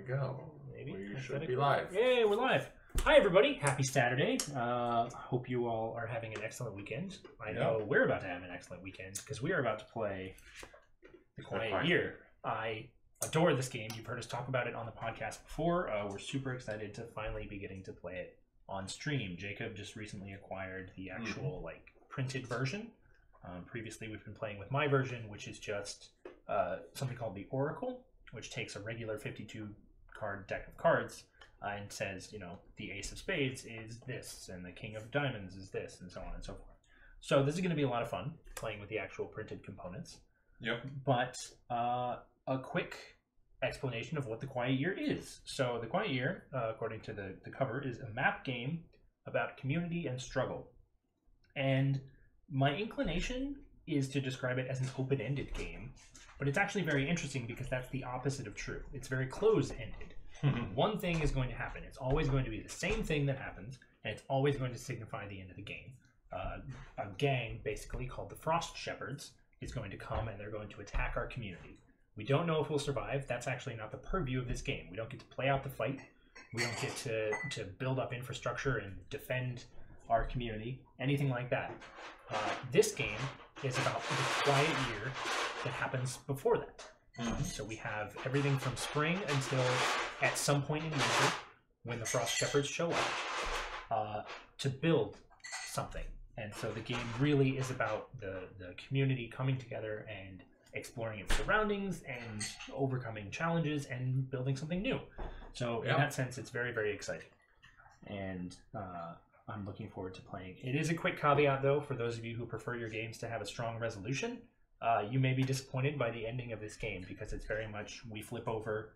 go. Maybe. We should be live. Yay, we're live. Hi, everybody. Happy Saturday. Hope you all are having an excellent weekend. I know we're about to have an excellent weekend because we are about to play The Quiet Year. I adore this game. You've heard us talk about it on the podcast before. We're super excited to finally be getting to play it on stream. Jacob just recently acquired the actual printed version. Previously, we've been playing with my version, which is just something called the Oracle, which takes a regular 52 card deck of cards and says, you know, the Ace of Spades is this, and the King of Diamonds is this, and so on and so forth. So this is going to be a lot of fun, playing with the actual printed components. Yep. But a quick explanation of what The Quiet Year is. So The Quiet Year, according to the cover, is a map game about community and struggle. And my inclination is to describe it as an open-ended game, but it's actually very interesting because that's the opposite of true. It's very closed-ended. One thing is going to happen. It's always going to be the same thing that happens, and it's always going to signify the end of the game. A gang, basically, called the Frost Shepherds, is going to come, and they're going to attack our community. We don't know if we'll survive. That's actually not the purview of this game. We don't get to play out the fight. We don't get to build up infrastructure and defend our community, anything like that. This game is about the quiet year that happens before that. So we have everything from spring until at some point in winter, when the Frost Shepherds show up, to build something. And so the game really is about the community coming together and exploring its surroundings and overcoming challenges and building something new. So in that sense, it's very, very exciting. And I'm looking forward to playing. It is a quick caveat, though, for those of you who prefer your games to have a strong resolution. You may be disappointed by the ending of this game because it's very much we flip over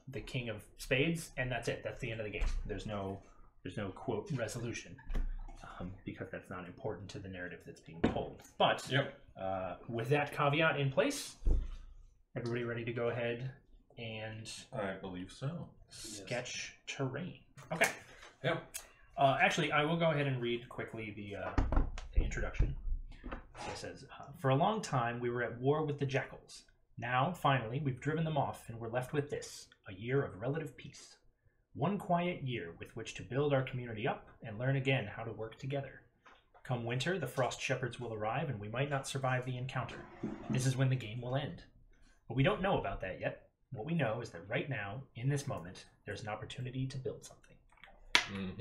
the King of Spades and that's it. That's the end of the game. There's no quote resolution because that's not important to the narrative that's being told. But with that caveat in place, everybody ready to go ahead and I believe so. Sketch terrain. Okay. Yep. Actually, I will go ahead and read quickly the introduction. So it says, for a long time, we were at war with the jackals. Now, finally, we've driven them off, and we're left with this, a year of relative peace. One quiet year with which to build our community up and learn again how to work together. Come winter, the Frost Shepherds will arrive, and we might not survive the encounter. This is when the game will end. But we don't know about that yet. What we know is that right now, in this moment, there's an opportunity to build something.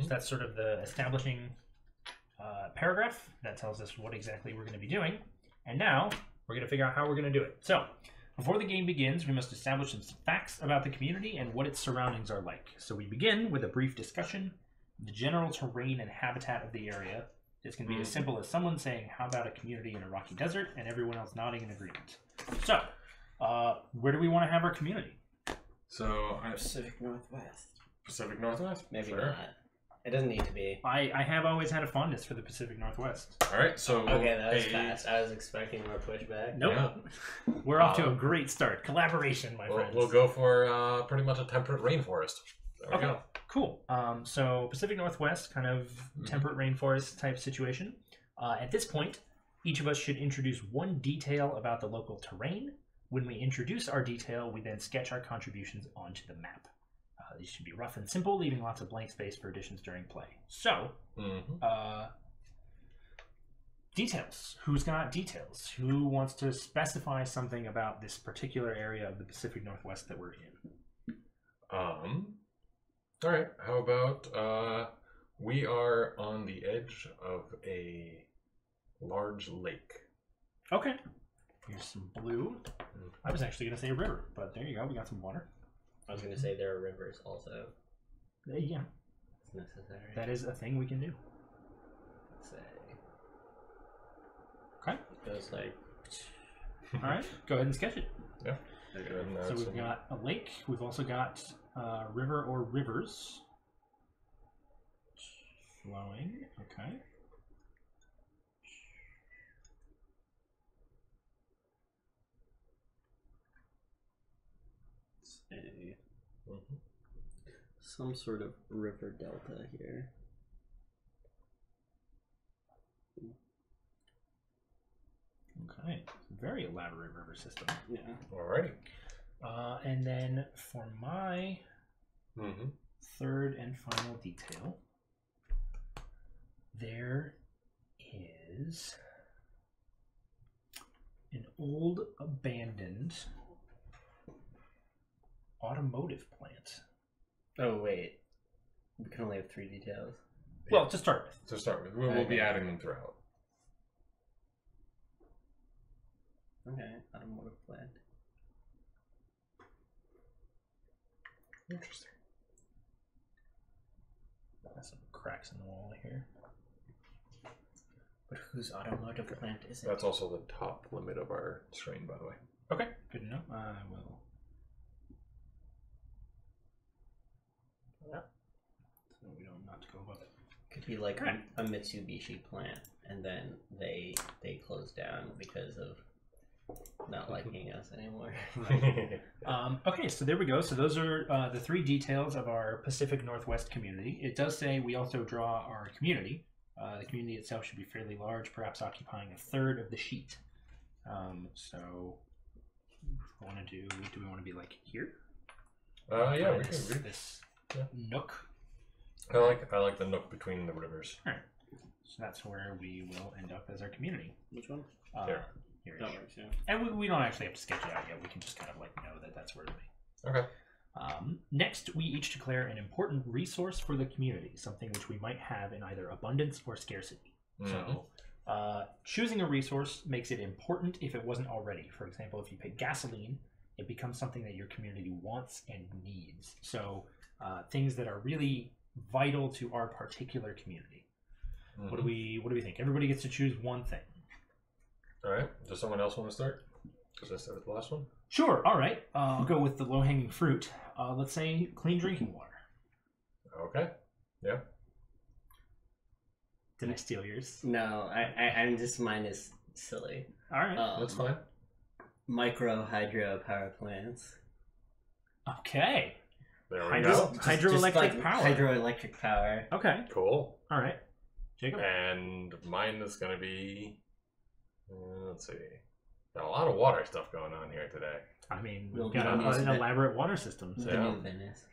So that's sort of the establishing paragraph that tells us what exactly we're going to be doing. And now we're going to figure out how we're going to do it. So before the game begins, we must establish some facts about the community and what its surroundings are like. So we begin with a brief discussion of the general terrain and habitat of the area. This can be as simple as someone saying, how about a community in a rocky desert, and everyone else nodding in agreement. So where do we want to have our community? So Pacific Northwest. Pacific Northwest? Maybe not. It doesn't need to be. I have always had a fondness for the Pacific Northwest. All right, so okay, that was fast. I was expecting more pushback. Nope. Yeah. We're off to a great start. Collaboration, my friends. We'll go for pretty much a temperate rainforest. There we go. Cool. So Pacific Northwest, kind of temperate rainforest type situation. At this point, each of us should introduce one detail about the local terrain. When we introduce our detail, we then sketch our contributions onto the map. These should be rough and simple, leaving lots of blank space for additions during play. So, details. Who's got details? Who wants to specify something about this particular area of the Pacific Northwest that we're in? All right. How about we are on the edge of a large lake. Okay. Here's some blue. I was actually going to say a river, but there you go. We got some water. I was going to say there are rivers also. Yeah. It's necessary. That is a thing we can do. Let's say. Okay. It goes like. All right. Go ahead and sketch it. Yeah. So we've got a lake. We've also got river or rivers. Flowing. Okay. Some sort of river delta here. Okay. Very elaborate river system. Yeah. Alrighty. And then for my Mm-hmm. third and final detail, there is an old abandoned automotive plant. Oh wait, we can only have 3 details. Well, to start with. To start with, we'll be adding them throughout. Okay, automotive plant. Interesting. Some cracks in the wall here. But whose automotive plant is it? That's also the top limit of our screen, by the way. Okay, good to know. I will. So we don't not to go above it. Could be like Right. a Mitsubishi plant, and then they closed down because of not liking us anymore. Okay, so there we go. So those are the 3 details of our Pacific Northwest community. It does say we also draw our community. The community itself should be fairly large, perhaps occupying 1/3 of the sheet. So I want to do we want to be like here? Yeah, we this, can read. this Yeah. nook. I like the nook between the rivers. All right. So that's where we will end up as our community. Which one? Here. Here-ish. That works, yeah. And we don't actually have to sketch it out yet. We can just kind of like know that that's where it'll be. Okay. Next, we each declare an important resource for the community, something which we might have in either abundance or scarcity. So, choosing a resource makes it important if it wasn't already. For example, if you pick gasoline, it becomes something that your community wants and needs. So, things that are really vital to our particular community. Mm-hmm. What do we think? Everybody gets to choose one thing. All right. Does someone else want to start? Because I started the last one. Sure. All right. I'll go with the low-hanging fruit. Let's say clean drinking water. Okay. Yeah. Did I steal yours? No, I'm just, mine is silly. All right. That's fine. Micro hydro power plants. Okay. There we Hydro- go. Hydroelectric like power. Hydroelectric power. Okay. Cool. All right. Jacob. And mine is going to be, let's see, got a lot of water stuff going on here today. I mean, We'll we've got be honest, an that- elaborate water system. So. The Yeah. new Venice.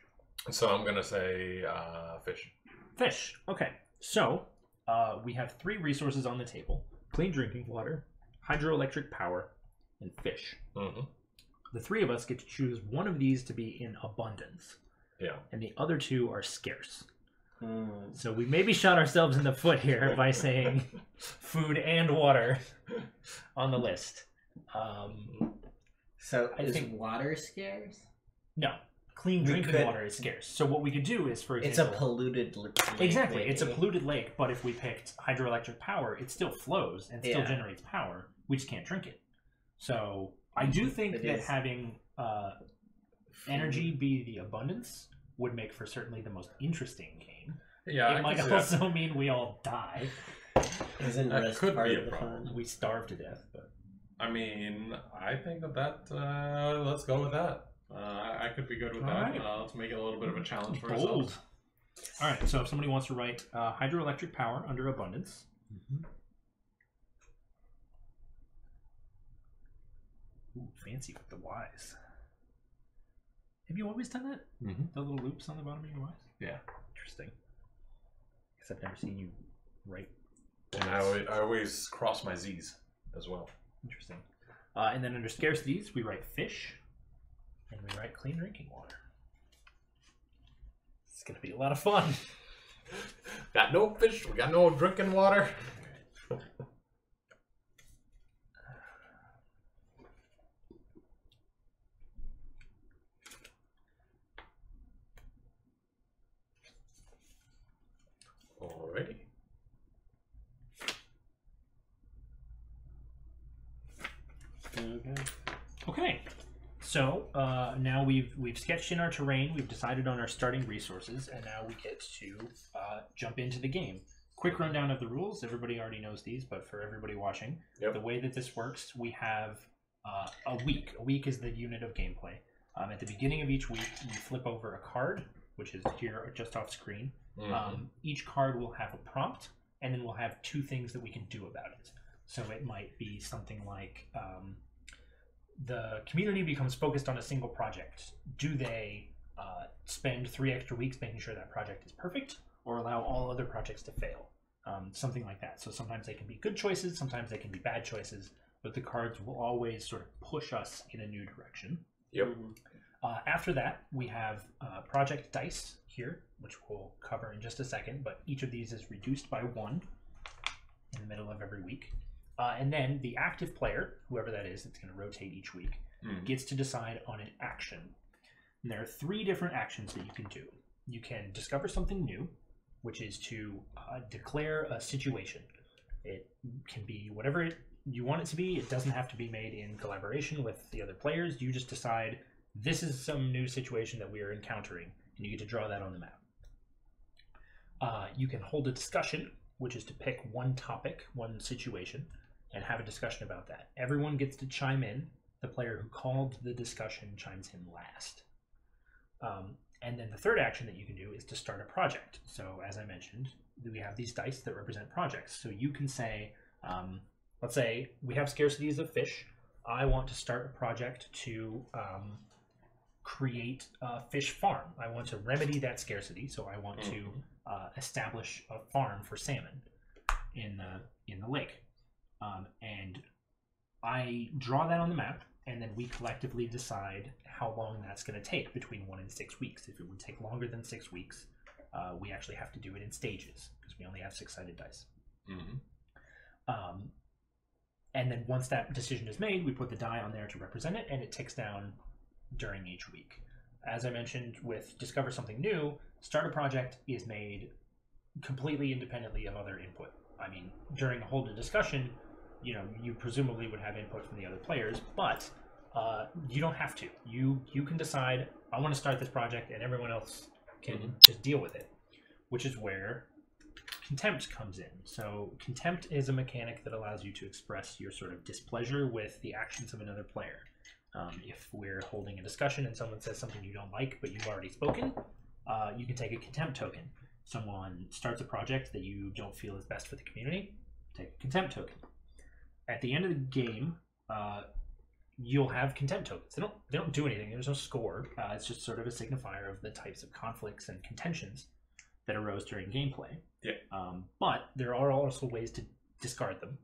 So I'm going to say fish. Fish. Okay. So we have 3 resources on the table: clean drinking water, hydroelectric power, and fish. Mm-hmm. The 3 of us get to choose one of these to be in abundance, Yeah. and the other 2 are scarce. Mm. So we maybe shot ourselves in the foot here by saying food and water on the list. So I is think- water scarce? No, clean We drinking could- water is scarce. So what we could do is, for It's a example, polluted lake. exactly, it's a maybe. polluted lake. But if we picked hydroelectric power, it still flows and still Yeah. generates power. We just can't drink it. So I do think It that is. having energy be the abundance would make for certainly the most interesting game. Yeah, It might also mean we all die. Isn't That risk could part be of a the problem. fun? We starve to death, but I mean, I think that let's go with that. I could be good with All that. right. Let's make it a little bit of a challenge for ourselves. bold. All right, so if somebody wants to write hydroelectric power under abundance. Ooh, fancy with the Y's. Have you always done that? Mm-hmm. The little loops on the bottom of your Y's? Yeah. Interesting. Because I've never seen you write. And I always cross my Z's as well. Interesting. And then under scarcities, we write fish, and we write clean drinking water. It's going to be a lot of fun. Got no fish, we got no drinking water. Alrighty. Okay. Okay, so now we've sketched in our terrain, we've decided on our starting resources, and now we get to jump into the game. Quick rundown of the rules. Everybody already knows these, but for everybody watching, Yep. the way that this works, we have a week. A week is the unit of gameplay. At the beginning of each week, you flip over a card, which is here just off screen. Each card will have a prompt, and then we'll have 2 things that we can do about it. So it might be something like the community becomes focused on a single project. Do they spend 3 extra weeks making sure that project is perfect, or allow all other projects to fail? Something like that. So sometimes they can be good choices, sometimes they can be bad choices, but the cards will always sort of push us in a new direction. Yep. After that, we have project dice here, which we'll cover in just a second, but each of these is reduced by 1 in the middle of every week. And then the active player, whoever that is, that's going to rotate each week, gets to decide on an action. And there are 3 different actions that you can do. You can discover something new, which is to declare a situation. It can be whatever you want it to be. It doesn't have to be made in collaboration with the other players. You just decide this is some new situation that we are encountering, and you get to draw that on the map. You can hold a discussion, which is to pick one topic, one situation, and have a discussion about that. Everyone gets to chime in. The player who called the discussion chimes in last. And then the third action that you can do is to start a project. So as I mentioned, we have these dice that represent projects. So you can say, let's say we have scarcities of fish. I want to start a project to create a fish farm. I want to remedy that scarcity. So I want to establish a farm for salmon in the lake. And I draw that on the map, and then we collectively decide how long that's going to take, between 1 and 6 weeks. If it would take longer than 6 weeks, we actually have to do it in stages, because we only have 6-sided dice. And then once that decision is made, we put the die on there to represent it, and it ticks down during each week. As I mentioned with Discover Something New, start a project is made completely independently of other input. I mean, during a hold a discussion, you presumably would have input from the other players, but you don't have to. You can decide, I want to start this project, and everyone else can just deal with it, which is where contempt comes in. So contempt is a mechanic that allows you to express your sort of displeasure with the actions of another player. If we're holding a discussion and someone says something you don't like, but you've already spoken, you can take a contempt token. Someone starts a project that you don't feel is best for the community, take a contempt token. At the end of the game, you'll have contempt tokens. They don't do anything. There's no score. It's just sort of a signifier of the types of conflicts and contentions that arose during gameplay. Yeah. But there are also ways to discard them.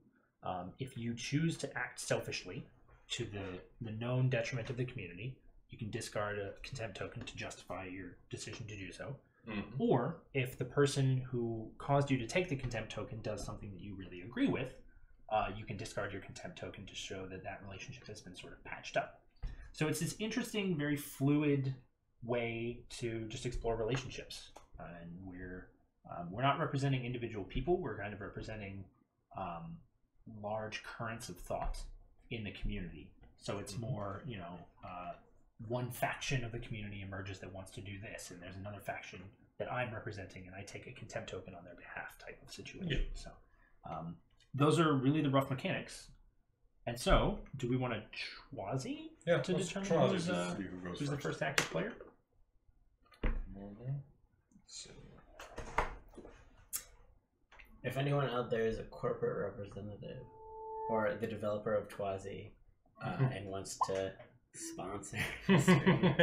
If you choose to act selfishly to the known detriment of the community, you can discard a contempt token to justify your decision to do so. Or if the person who caused you to take the contempt token does something that you really agree with, you can discard your contempt token to show that that relationship has been sort of patched up. So it's this interesting, very fluid way to just explore relationships. And we're not representing individual people. We're kind of representing large currents of thought in the community. So it's more, one faction of the community emerges that wants to do this, and there's another faction that I'm representing, and I take a contempt token on their behalf type of situation. Yeah. So those are really the rough mechanics. And so, do we want to Chwazi to determine who's the first active player? So, if anyone out there is a corporate representative or the developer of Chwazi and wants to sponsor the stream,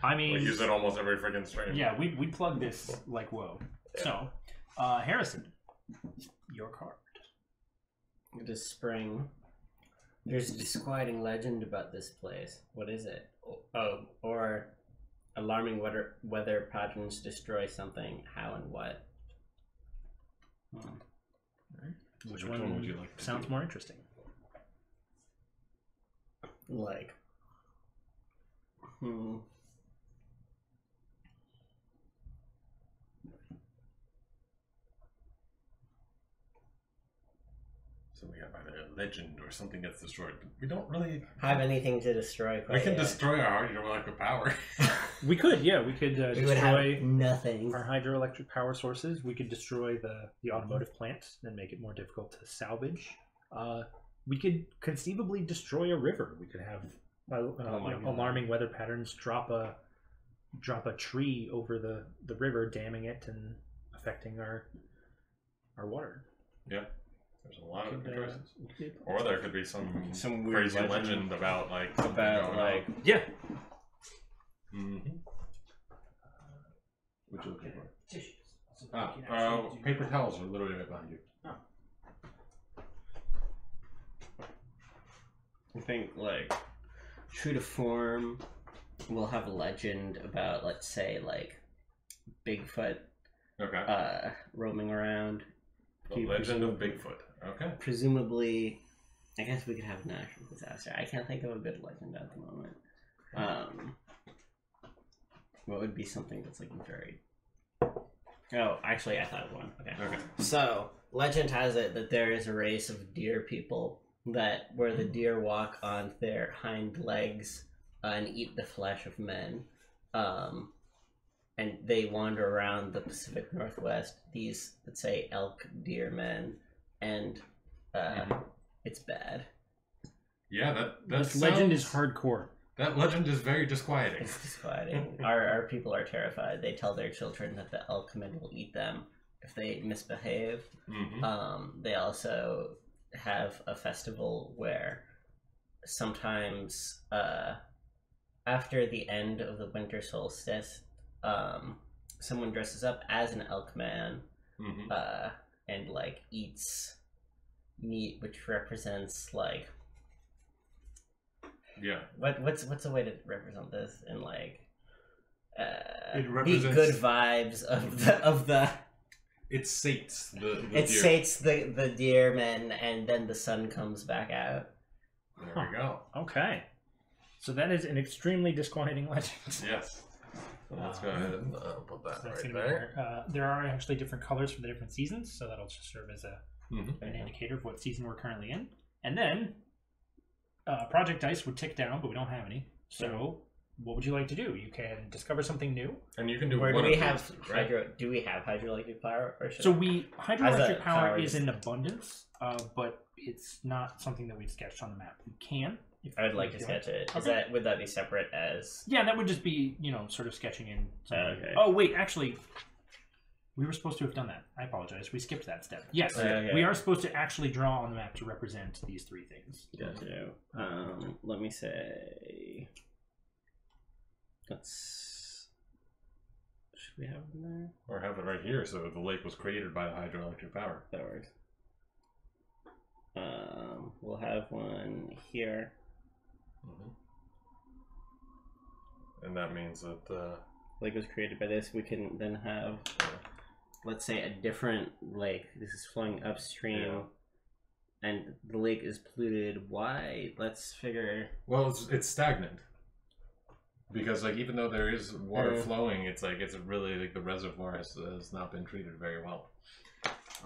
I mean, we use it almost every freaking stream. Yeah, we plug this like whoa. Yeah. So, Harrison, your card. It is spring. There's a disquieting legend about this place. What is it? Oh, or alarming weather patterns destroy something. How and what? Right. Which one would you like to sounds more interesting? Like, So we have either a legend or something gets destroyed. We don't really have anything to destroy. We can destroy our hydroelectric power. We could, yeah. We could destroy nothing. Our hydroelectric power sources. We could destroy the automotive plant and make it more difficult to salvage. We could conceivably destroy a river. We could have alarming weather patterns drop a tree over the river, damming it and affecting our water. Yeah. There's a lot of different choices. Yeah. Or there could be some weird crazy legend about like Yeah. What you looking for? Tissues. Paper towels are literally right behind you. I think, like, true to form, we'll have a legend about, let's say, like, Bigfoot roaming around. The legend of Bigfoot. Okay. Presumably, I guess we could have a natural disaster. I can't think of a good legend at the moment. What would be something that's, like, very... Oh, actually, I thought of one. Okay. So, legend has it that there is a race of deer people where the deer walk on their hind legs and eat the flesh of men. And they wander around the Pacific Northwest, these, let's say, elk deer men, and it's bad. Yeah, this legend is hardcore. That legend is very disquieting. It's disquieting. Our people are terrified. They tell their children that the elk men will eat them if they misbehave. They also have a festival where sometimes after the end of the winter solstice, someone dresses up as an elk man and like eats meat which represents like what's a way to represent this in like it represents the good vibes of the it sates the it deer. sates the deer men, and then the sun comes back out. There we go. Okay, so that is an extremely disquieting legend. Yes. So let's go ahead and put that So that's right gonna be there. there are actually different colors for the different seasons, so that'll just serve as an indicator of what season we're currently in. And then Project Dice would tick down, but we don't have any. So what would you like to do? You can discover something new. And you can do Where one do we of have these, right? do we have hydroelectric power? Or should So hydroelectric power power is is- in abundance, but it's not something that we've sketched on the map. We can. I would like to sketch it. Is that would that be separate as? Yeah, that would just be sort of sketching in. Okay. Oh wait, actually, we were supposed to have done that. I apologize. We skipped that step. Yes, Okay. we are supposed to actually draw on the map to represent these three things. Gotcha. Let me say. Should we have it in there? Or have it right here, so the lake was created by the hydroelectric power. That works. We'll have one here. And that means that Lake was created by this. We can then have, let's say, a different lake. This is flowing upstream, and the lake is polluted. Why? Let's figure. well, it's stagnant. Because like even though there is water flowing, it's really like the reservoir has not been treated very well.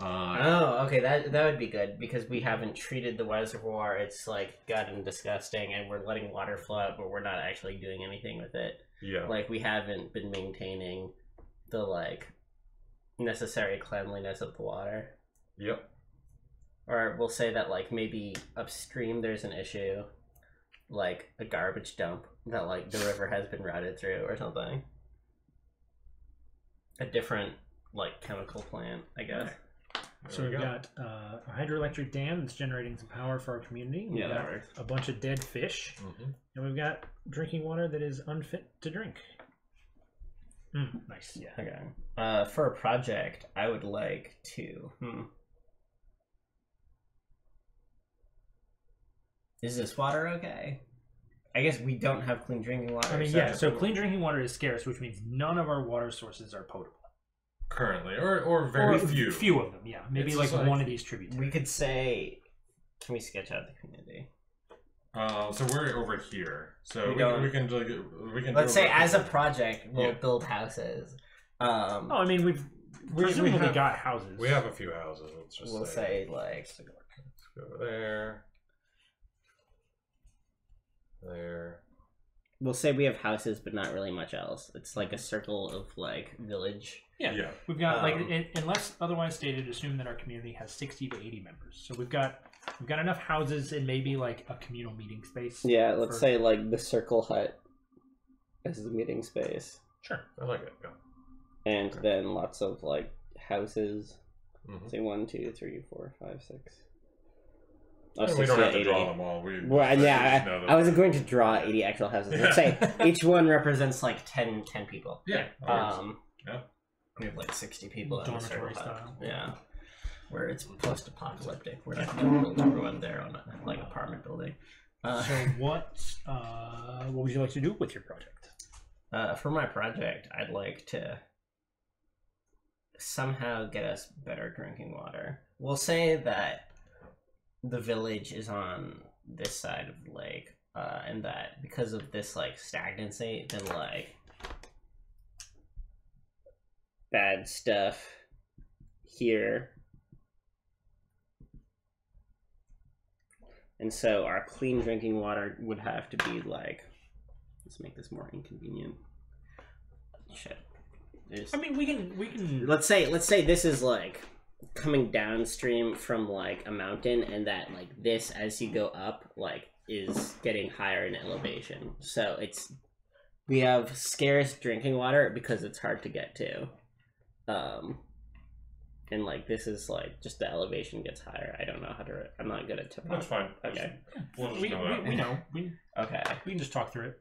Oh, okay, that would be good because we haven't treated the reservoir. It's like gotten disgusting, and we're letting water flow out, but we're not actually doing anything with it. Yeah. Like we haven't been maintaining the like necessary cleanliness of the water. Yep. Or we'll say that like maybe upstream there's an issue, like a garbage dump that like the river has been routed through or something. A different like chemical plant, I guess. So we've got a hydroelectric dam that's generating some power for our community. We've Yeah, that got works. a bunch of dead fish, and we've got drinking water that is unfit to drink. Nice, yeah. Okay. For a project, I would like to. Is this water okay? I guess we don't have clean drinking water. I mean, so clean drinking water is scarce, which means none of our water sources are potable. Currently, or very few. Few of them, yeah. Maybe It's like like- one of these tributaries. We could say, can we sketch out the community? So we're over here. So We we don't- can Let's do say a- as a project, we'll Yeah. build houses. Oh, I mean, we've we presumably have- got houses. we have a few houses. Let's just We'll say like Let's go over there. There. we'll say we have houses, but not really much else. It's like a circle of like village. Yeah. We've got unless otherwise stated, assume that our community has 60 to 80 members. So we've got enough houses and maybe like a communal meeting space. Yeah, let's say like the circle hut as the meeting space, Sure. I like it. Yeah. and then lots of like houses. Mhm. Say 1, 2, 3, 4, 5, 6. We 60 don't to have to 80. draw them all. Well, yeah, know that- I wasn't going to draw 80 actual houses. Let's say each one represents like 10 people. Yeah. Yeah. We have like 60 people in a Dormitory certain style. Yeah. Where it's post-apocalyptic. We're not going to build everyone there on a like apartment building. So what would you like to do with your project? For my project, I'd like to somehow get us better drinking water. We'll say that the village is on this side of the lake, and that because of this like stagnancy, then like bad stuff here. And so our clean drinking water would have to be like, let's make this more inconvenient. Shit. I mean, we can. Let's say this is like coming downstream from like a mountain, and that like this as you go up like is getting higher in elevation. So we have scarce drinking water because it's hard to get to. And like this is like just the elevation gets higher. I don't know how to. I'm not good at topography. That's fine. Okay. We'll just We know that. know. Okay. We can just talk through it.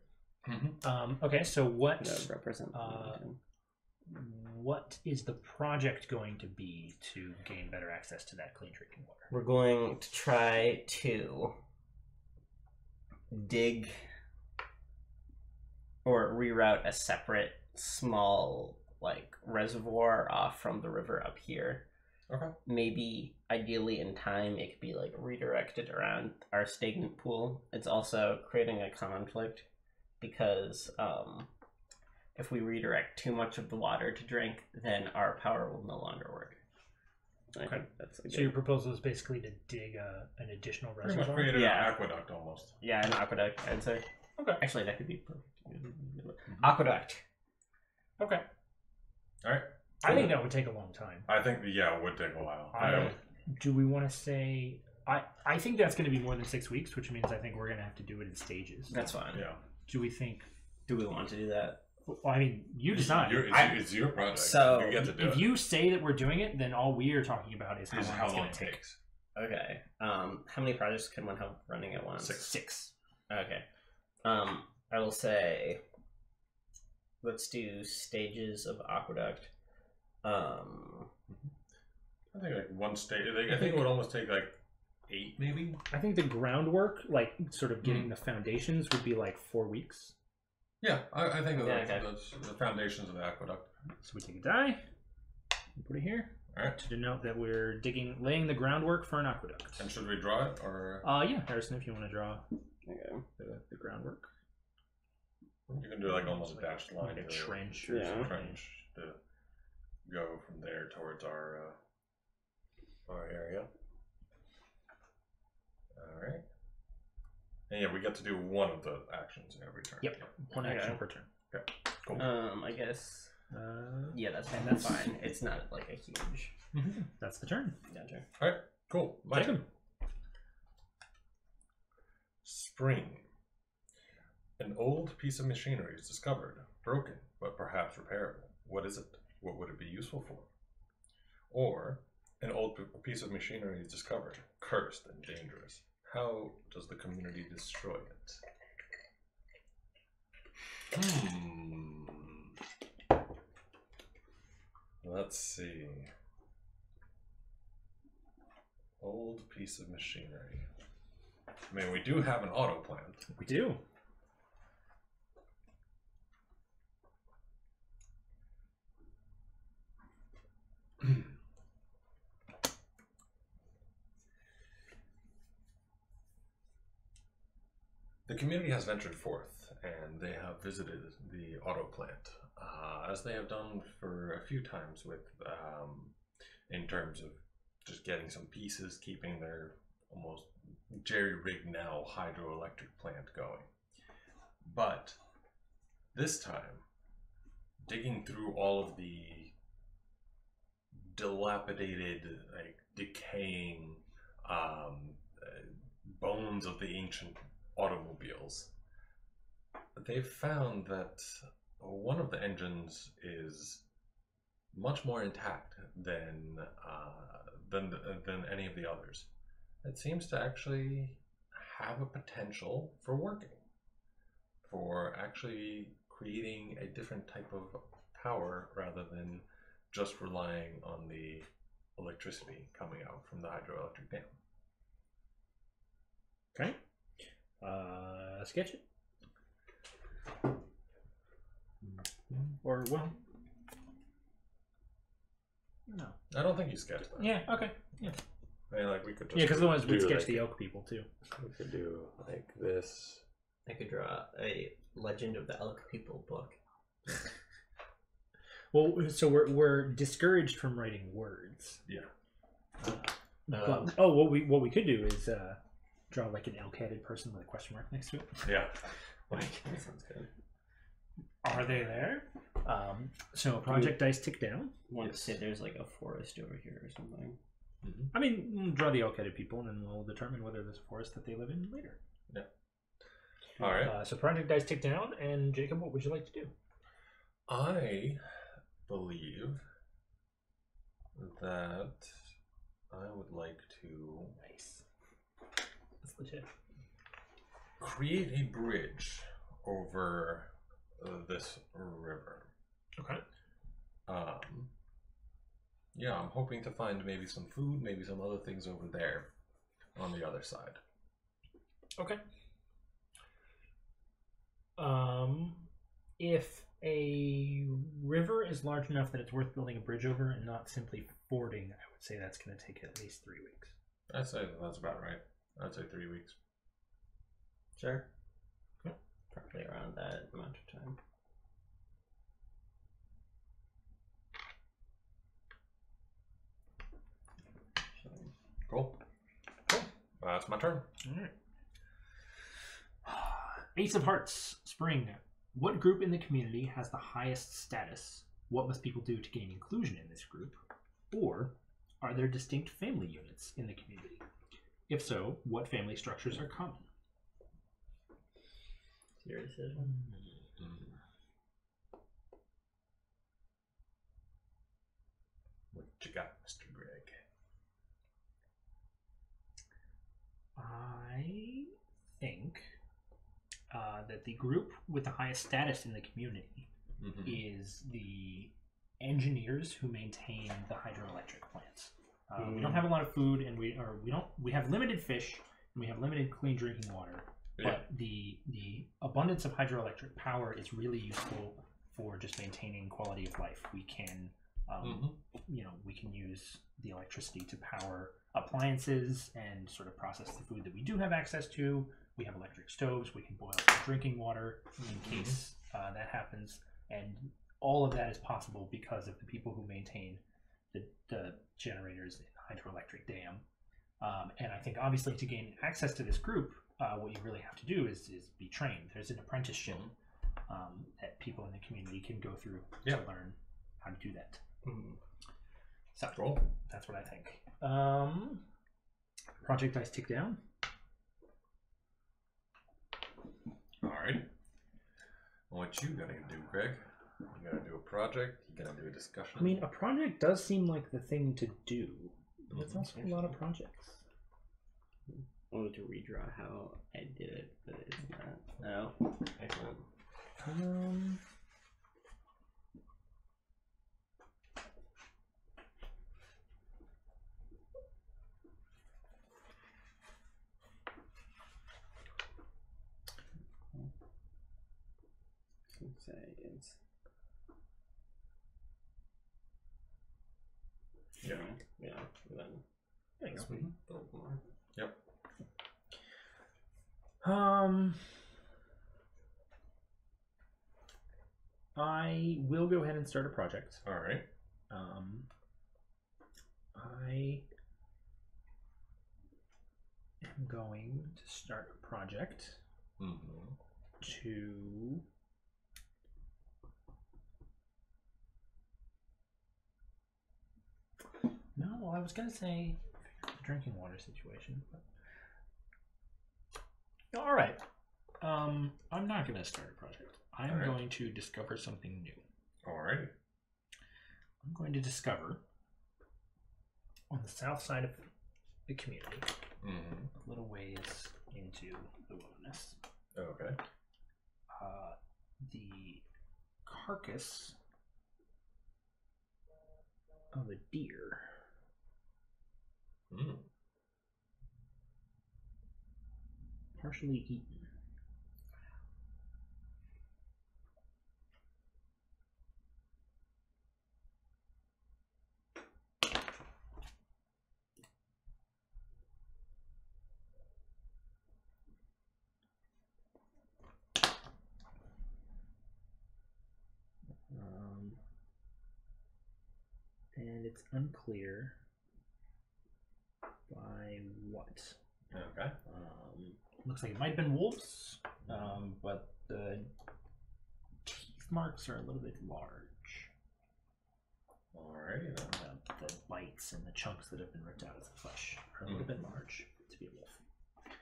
Mm-hmm. Okay, so what No, represent. what is the project going to be to gain better access to that clean drinking water? We're going to try to dig or reroute a separate small like reservoir off from the river up here. Okay. Maybe ideally in time it could be like redirected around our stagnant pool. It's also creating a conflict because if we redirect too much of the water to drink, then our power will no longer work. I think that's a good... So your proposal is basically to dig an additional Pretty much reservoir? created an Yeah. aqueduct almost. Yeah, an aqueduct, I'd say. Okay. Actually, that could be perfect. Aqueduct. Okay. All right. I think that would take a long time. I think it would take a while. Do we want to say... I think that's going to be more than 6 weeks, which means I think we're going to have to do it in stages. That's fine. Yeah. Do we think... Do we want to do that? Well, I mean, you decide. It's your project. So, you get to do If it. you say that we're doing it, then all we are talking about is how long it's going it to take. takes. Okay. How many projects can one have running at once? 6. Okay. I will say, let's do stages of aqueduct. I think like one stage. I think it would almost take like 8, maybe. I think the groundwork, like sort of getting the foundations, would be like 4 weeks. Yeah, I think okay. that's the foundations of the aqueduct. So we take a die, we put it here, All right. to denote that we're laying the groundwork for an aqueduct. And should we draw it or? Yeah, Harrison, if you want to draw Okay. the groundwork. You can do like almost a dashed line. Like a to- trench. Yeah. Trench to go from there towards our area. All right. And yeah, we get to do one of the actions in every turn. Yep. One Okay. action per turn. Okay. Cool. I guess. Yeah, that's And that's- fine. It's not like a huge. That's the turn. Gotcha. All right. Cool. My Take turn. 'em. Spring. An old piece of machinery is discovered, broken, but perhaps repairable. What is it? What would it be useful for? Or, an old piece of machinery is discovered, cursed and dangerous. How does the community destroy it? Let's see. Old piece of machinery. I mean, we do have an auto plant. We do. The community has ventured forth, and they have visited the auto plant, as they have done for a few times with, in terms of just getting some pieces, keeping their almost jerry-rigged now hydroelectric plant going. But this time, digging through all of the dilapidated, like decaying bones of the ancient automobiles, they've found that one of the engines is much more intact than any of the others. It seems to actually have a potential for working, for actually creating a different type of power rather than just relying on the electricity coming out from the hydroelectric dam. Okay. Sketch it. Or, well... No. I don't think you sketched that. Yeah, okay. Yeah. I mean, like, we could just... Yeah, because otherwise we'd do sketch like the it. elk people, too. We could do like this. I could draw a Legend of the Elk People book. Well, so we're discouraged from writing words. Yeah. But, what we could do is draw like an elk-headed person with a question mark next to it. Yeah. Like, that sounds good. Are they there? So project dice tick down. Want to say there's like a forest over here or something. Mm-hmm. I mean, we'll draw the elk-headed people, and then we'll determine whether there's a forest that they live in later. Yeah. All right. So project dice tick down, and Jacob, what would you like to do? I believe that I would like to Nice. That's legit. create a bridge over this river. Okay. Yeah, I'm hoping to find maybe some food, maybe some other things over there on the other side. Okay. If a river is large enough that it's worth building a bridge over and not simply fording, I would say that's going to take at least 3 weeks. I'd say that's about right. I'd say 3 weeks. Sure. Yeah. Probably around that amount of time. So, Cool. That's my turn. All right. Ace of Hearts, Spring. What group in the community has the highest status? What must people do to gain inclusion in this group? Or are there distinct family units in the community? If so, what family structures are common? it's your decision. What you got, Mr. Greg? I think that the group with the highest status in the community Mm-hmm. is the engineers who maintain the hydroelectric plants. We don't have a lot of food, and we have limited fish, and we have limited clean drinking water. Yeah. But the abundance of hydroelectric power is really useful for just maintaining quality of life. We can we can use the electricity to power appliances and sort of process the food that we do have access to. We have electric stoves. We can boil drinking water in case that happens. And all of that is possible because of the people who maintain the generators in the hydroelectric dam. And I think obviously to gain access to this group, what you really have to do is be trained. There's an apprenticeship that people in the community can go through to learn how to do that. So Cool. that's what I think. Project dice tick down. All right. What you gonna do, Greg? You gonna do a project? You gonna do a discussion? I mean, a project does seem like the thing to do, but it's also a lot of projects. I wanted to redraw how I did it, but it's not. Oh, excellent. Let's say it's Yeah. Then Thanks. we build more. Yep. I will go ahead and start a project. All right. I am going to start a project to I was gonna say the drinking water situation, but all right. I'm not gonna start a project. I'm All right. going to discover something new. All right. I'm going to discover on the south side of the community, a little ways into the wilderness, Okay. the carcass of a deer. Partially eaten. And it's unclear by what. Okay. Looks like it might have been wolves, but the teeth marks are a little bit large. Alrighty then. The bites and the chunks that have been ripped out of the flesh are a little bit large to be a wolf.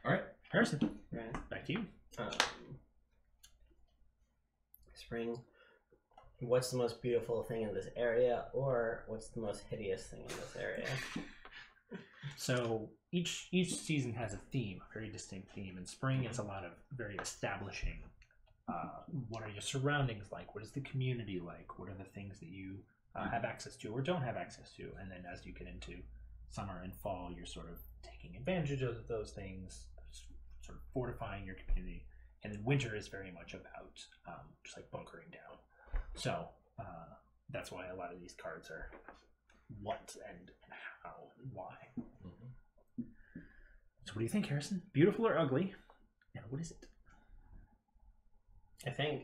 Alright. Harrison, Right. back to you. Spring. What's the most beautiful thing in this area, or what's the most hideous thing in this area? So each season has a theme, a very distinct theme. In spring, it's a lot of very establishing. What are your surroundings like? What is the community like? What are the things that you have access to or don't have access to? And then as you get into summer and fall, you're sort of taking advantage of those things, sort of fortifying your community. And then winter is very much about just like bunkering down. So that's why a lot of these cards are what and how and why. So what do you think, Harrison? Beautiful or ugly? And what is it? I think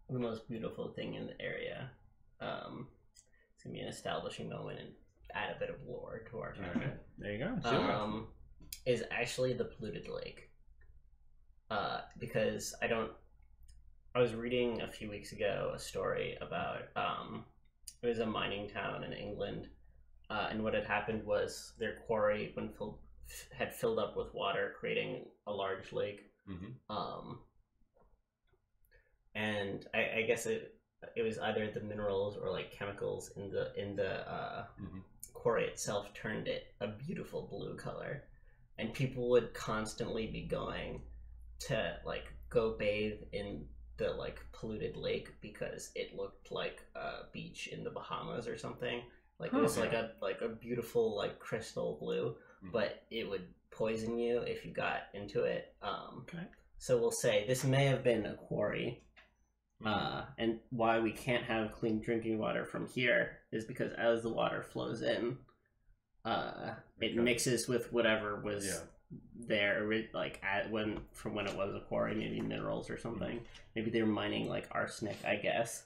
the most beautiful thing in the area, it's gonna be an establishing moment and add a bit of lore to our tournament. There you go. Is actually the polluted lake. Because I was reading a few weeks ago a story about it was a mining town in England, and what had happened was their quarry had filled up with water, creating a large lake. And I guess it was either the minerals or like chemicals in the quarry itself turned it a beautiful blue color, and people would constantly be going to like go bathe in the like polluted lake because it looked like a beach in the Bahamas or something. Like it was like a beautiful like crystal blue, but it would poison you if you got into it. So we'll say this may have been a quarry. And why we can't have clean drinking water from here is because as the water flows in, it mixes with whatever was there, like when it was a quarry, maybe minerals or something. Maybe they were mining like arsenic, I guess.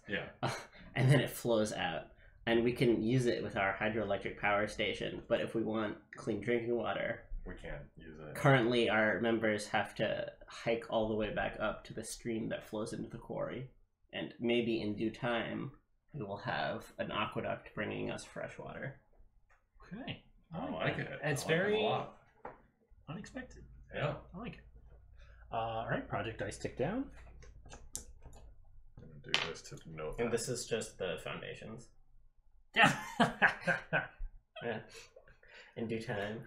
And then it flows out, and we can use it with our hydroelectric power station. But if we want clean drinking water, we can't use it. Currently, our members have to hike all the way back up to the stream that flows into the quarry. And maybe in due time, we will have an aqueduct bringing us fresh water. Okay. I like it. It's very unexpected. Yeah. I like it. All right, Project Dice tick down. I'm going to do this to note. And this is just the foundations. Yeah. In due time.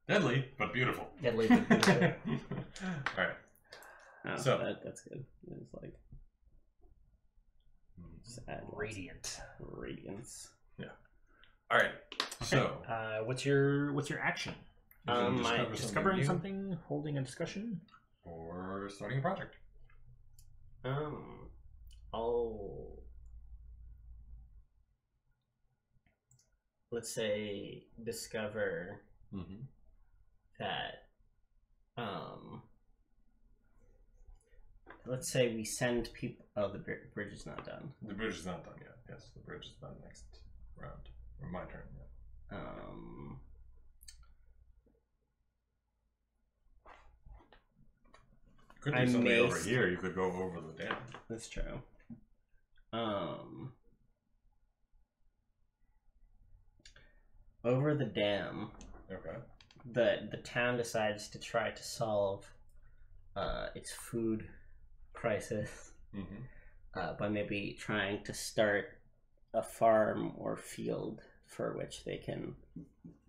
Deadly, but beautiful. Deadly, but beautiful. All right. Oh, so that's good. It's like radiant. Radiance. Yeah. All right. Okay. So, what's your action? Discovering new, something, holding a discussion, or starting a project. Let's say discover that. Let's say we send people. Oh, the bridge is not done. The bridge is not done yet. Yes, the bridge is done next round. Or my turn. Yeah. Could do something over here. You could go over the dam. That's true. Over the dam. Okay. The town decides to try to solve its food crisis by maybe trying to start a farm or field for which they can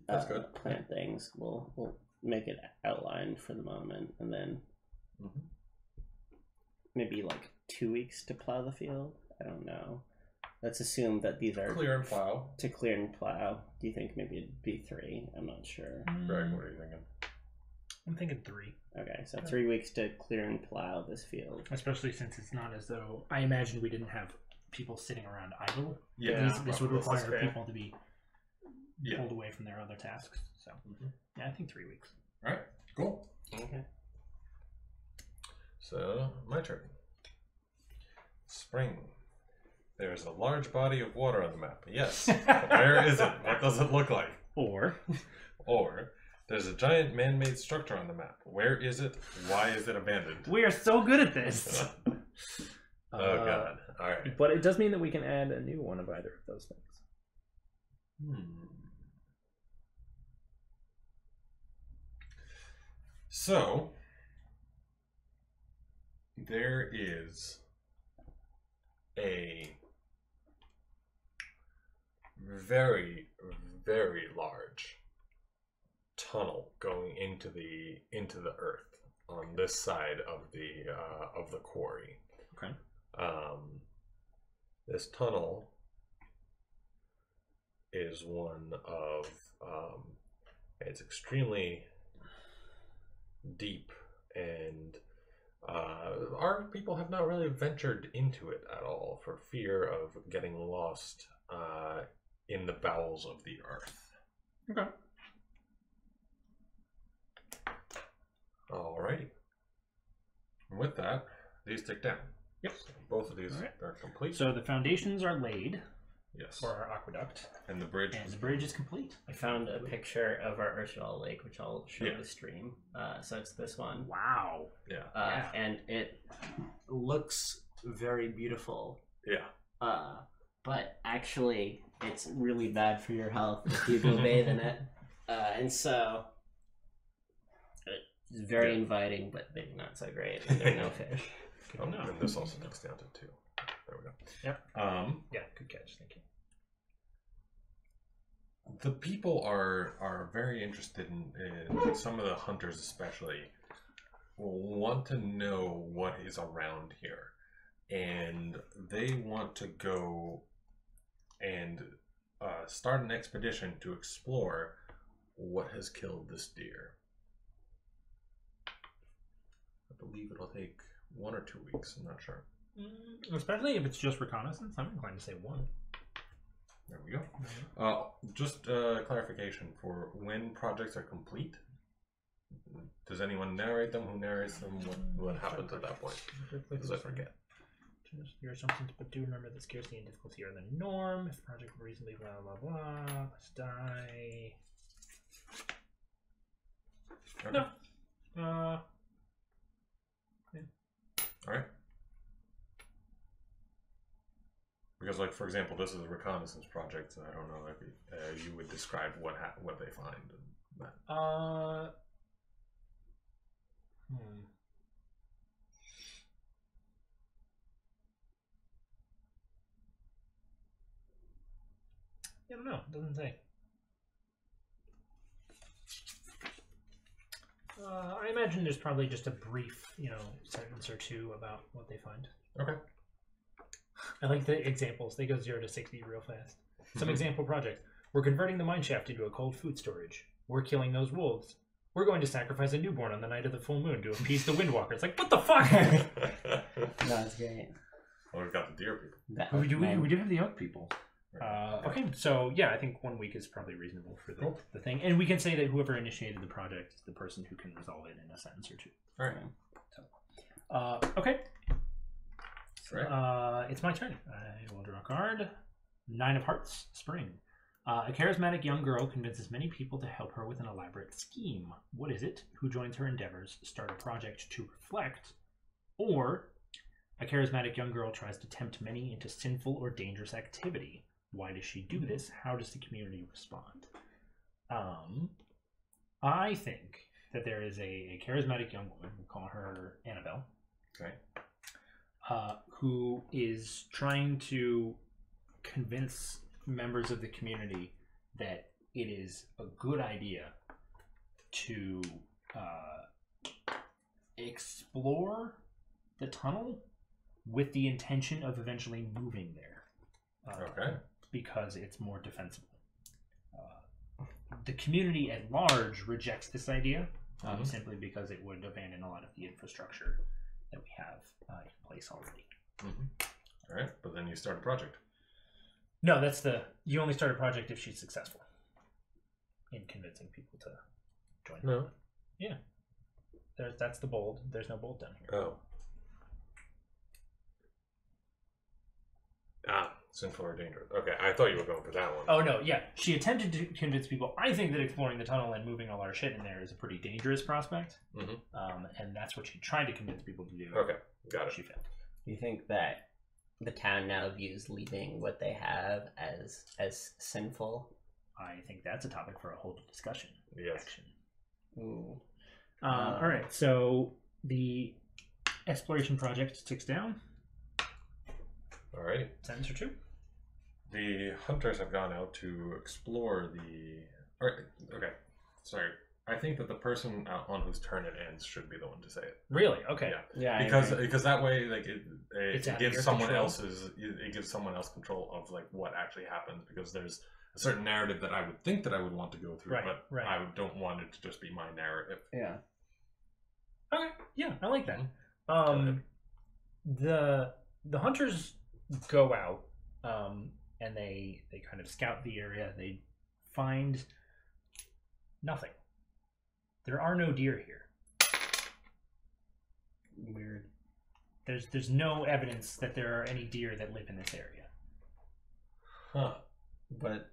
That's good. plant things. We'll make it outlined for the moment, and then maybe like 2 weeks to plow the field. I don't know. Let's assume that these are Clear and plow. to clear and plow. Do you think maybe it'd be 3? I'm not sure. Greg, what are you thinking? I'm thinking 3. Okay, so 3 weeks to clear and plow this field. Especially since it's not as though I imagine we didn't have people sitting around idle. Yeah, This would this is require fair. people to be pulled away from their other tasks. So yeah, I think 3 weeks. All right, cool. Okay. So, my turn. Spring. There's a large body of water on the map. Yes. Where is it? What does it look like? Or There's a giant man-made structure on the map. Where is it? Why is it abandoned? we are so good at this. Oh god. Alright. But it does mean that we can add a new one of either of those things. So, there is a very, very large tunnel going into the earth on this side of the quarry. Okay. This tunnel is one of it's extremely deep, and our people have not really ventured into it at all for fear of getting lost in the bowels of the earth. Okay. Alrighty. And with that, these tick down. Yep. So both of these Alright. are complete. So the foundations are laid Yes. for our aqueduct, And the bridge. and the bridge is complete. I found a picture of our Ursula Lake, which I'll show Yeah. the stream. So it's this one. Wow. Yeah. Yeah. And it looks very beautiful. Yeah. But actually, it's really bad for your health if you go bathe in it. And so, it's very inviting, but maybe not so great. And there are no fish. Oh, and this also ticks down to 2. There we go. Yep. Yeah, good catch. Thank you. The people are very interested in some of the hunters, especially, will want to know what is around here, and they want to go and start an expedition to explore what has killed this deer. I believe it'll take 1 or 2 weeks. I'm not sure. Especially if it's just reconnaissance, I'm inclined to say 1. There we go. Just clarification for when projects are complete. Does anyone narrate them? Who narrates them? What happens at that point? Because I forget. Your assumptions, but do remember that scarcity and difficulty are the norm. If the project were reasonably blah blah blah, let's die. Okay. No. All right. Because, like, for example, this is a reconnaissance project, so I don't know if you would describe what they find. And that. I don't know. It doesn't say. I imagine there's probably just a brief, sentence or 2 about what they find. Okay. I like the examples. They go 0 to 60 real fast. Some example projects. We're converting the mine shaft into a cold food storage. We're killing those wolves. We're going to sacrifice a newborn on the night of the full moon to appease the windwalker. It's like, what the fuck? That's great. Well, we've got the deer people. We do have the oak people. Okay, so yeah, I think 1 week is probably reasonable for the thing. And we can say that whoever initiated the project is the person who can resolve it in a sentence or 2. All right. Okay. Right. It's my turn. I will draw a card. 9 of Hearts, Spring. A charismatic young girl convinces many people to help her with an elaborate scheme. What is it? Who joins her endeavors? Start a project to reflect. Or a charismatic young girl tries to tempt many into sinful or dangerous activity. Why does she do this? How does the community respond? I think that there is a charismatic young woman, we'll call her Annabelle. Okay. Who is trying to convince members of the community that it is a good idea to explore the tunnel with the intention of eventually moving there. Okay. Because it's more defensible. The community at large rejects this idea simply because it would abandon a lot of the infrastructure that we have in place already. All right, but then you start a project. No, you only start a project if she's successful in convincing people to join. No. Yeah. That's the bold. There's no bold down here. Oh. Ah. Sinful or dangerous. Okay, I thought you were going for that one. Oh no, yeah. She attempted to convince people. I think that exploring the tunnel and moving all our shit in there is a pretty dangerous prospect. And that's what she tried to convince people to do. Okay, got it. She failed. Do you think that the town now views leaving what they have as sinful? I think that's a topic for a whole discussion. Yes. Action. Ooh. All right, so the exploration project ticks down. Alrighty. Sentence or two. The hunters have gone out to explore the. Okay, sorry. I think that the person on whose turn it ends should be the one to say it. Really? Okay. Yeah. Yeah. Because that way, like it out of gives your someone control. it gives someone else control of like what actually happens, because there's a certain narrative that I would think that I would want to go through, Right, but right. I don't want it to just be my narrative. Yeah. Okay. Yeah, I like that. ahead. The hunters go out and they kind of scout the area. They find nothing. There are no deer here. Weird. There's no evidence that there are any deer that live in this area. Huh. What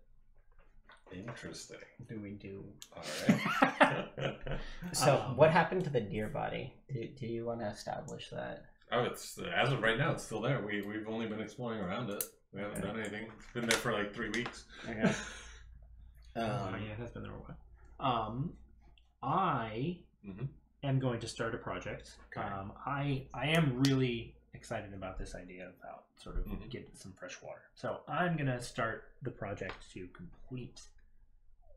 Interesting. do we do? All right. So, Um, what happened to the deer body? Do you want to establish that? Oh, it's as of right now, it's still there. We've only been exploring around it. We haven't done anything. It's been there for like 3 weeks. Okay. Yeah, that's been there a while. I am going to start a project. Okay. I am really excited about this idea about sort of getting some fresh water. So I'm going to start the project to complete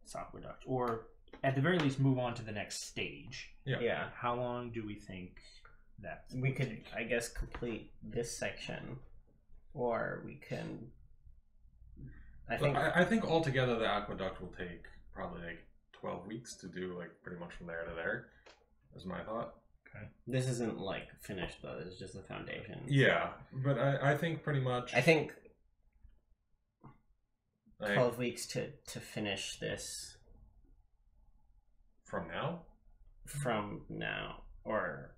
this aqueduct, or at the very least move on to the next stage. Yeah. How long do we think that We could, I guess, complete this section, or we can. I think altogether the aqueduct will take probably like 12 weeks to do, like pretty much from there to there. Is my thought. This isn't like finished though. It's just the foundation. Yeah, but I think pretty much. I think like, 12 weeks to finish this from now. from now, or.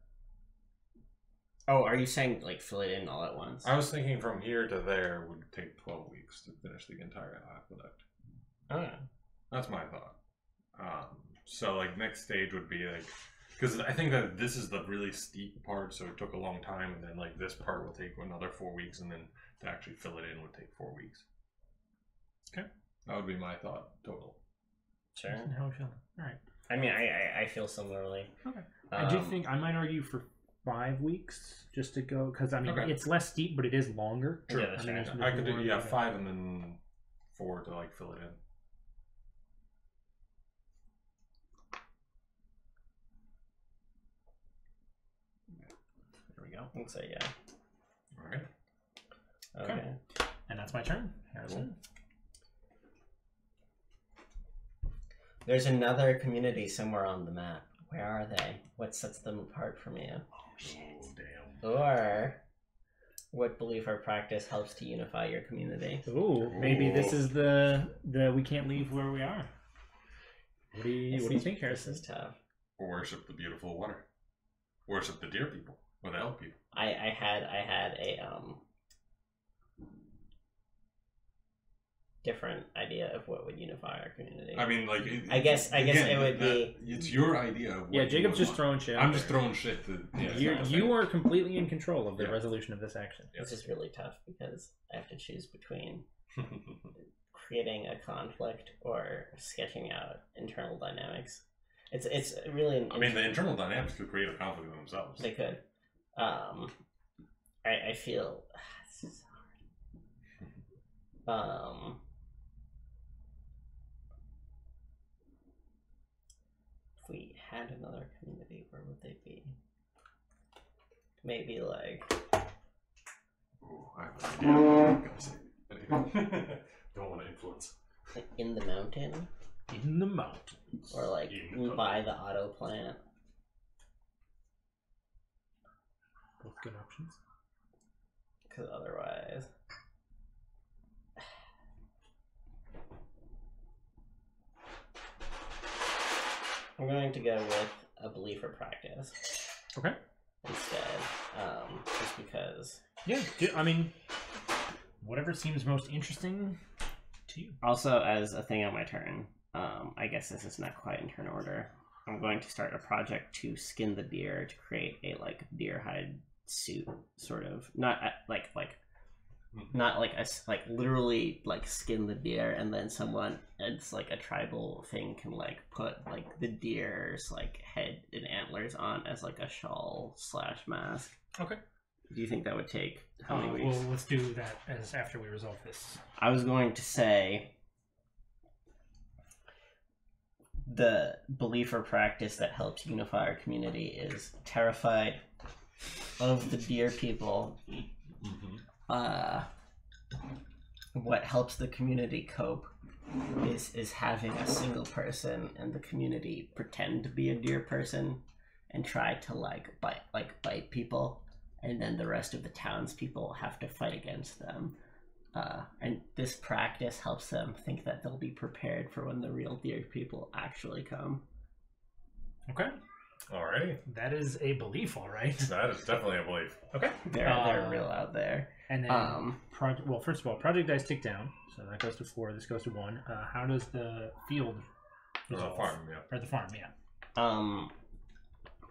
Oh, are you saying like fill it in all at once? I was thinking from here to there would take 12 weeks to finish the entire aqueduct. Oh. That's my thought. So like next stage would be like, because I think that this is the really steep part, so it took a long time, and then like this part will take another 4 weeks, and then to actually fill it in would take 4 weeks. Okay. That would be my thought total. Sure. How are we feeling? All right. I mean, I feel similarly. Okay. I do think I might argue for 5 weeks just to go, because I mean it's less steep, but it is longer. True. Yeah, that's I mean, right. there's I could do more- 5 and then 4 to like fill it in. There we go. I think so, yeah. All right. Okay. And that's my turn, Harrison. There's another community somewhere on the map. Where are they? What sets them apart from you? Oh shit! Damn. Or what belief or practice helps to unify your community? Ooh, maybe this is the we can't leave where we are. What do you think, Harrison? This is tough. Worship the beautiful water. Worship the deer people or the elk people. I had a different idea of what would unify our community. I mean, like I guess it would be. It's your idea. Of what Yeah, you Jacob's would just want. throwing shit. I'm out just there. throwing shit. You are completely in control of the Yeah. resolution of this action. This is really tough because I have to choose between creating a conflict or sketching out internal dynamics. It's really. I mean, the internal dynamics could create a conflict in themselves. They could. I feel this is hard. If we had another community, where would they be? Maybe like. Ooh, I have no idea what I'm gonna say. Don't want to influence. Like in the mountain? In the mountains. Or like by the auto plant? Both good options. Because otherwise. I'm going to go with a belief or practice. Okay. Instead. Just because. Yeah, I mean, whatever seems most interesting to you. Also, as a thing on my turn, I guess this is not quite in turn order. I'm going to start a project to skin the deer to create a like deer hide suit, sort of. Not not like a, like literally like skin the deer, and then someone, it's like a tribal thing, can like put like the deer's like head and antlers on as like a shawl / mask. Okay. Do you think that would take how many weeks? Well, let's do that as after we resolve this. I was going to say the belief or practice that helps unify our community is terrified of the deer people. What helps the community cope is having a single person in the community pretend to be a deer person and try to bite people, and then the rest of the townspeople have to fight against them. And this practice helps them think that they'll be prepared for when the real deer people actually come. Okay. Alrighty. That is a belief, all right. That is definitely a belief. Okay. They're real out there. And then, well, first of all, project dice tick down, so that goes to 4. This goes to 1. How does the field resolve? The farm, yeah. Or the farm, yeah.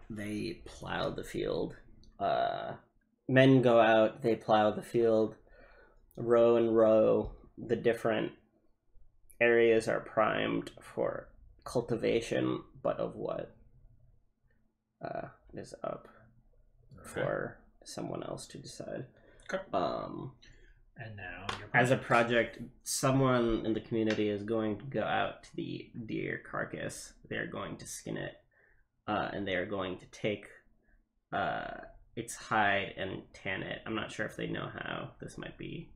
They plow the field. Men go out. They plow the field. Row and row. The different areas are primed for cultivation, but of what? Is up for someone else to decide. Okay. And now, as a project, someone in the community is going to go out to the deer carcass. They're going to skin it, and they are going to take its hide and tan it. I'm not sure if they know how. This might be.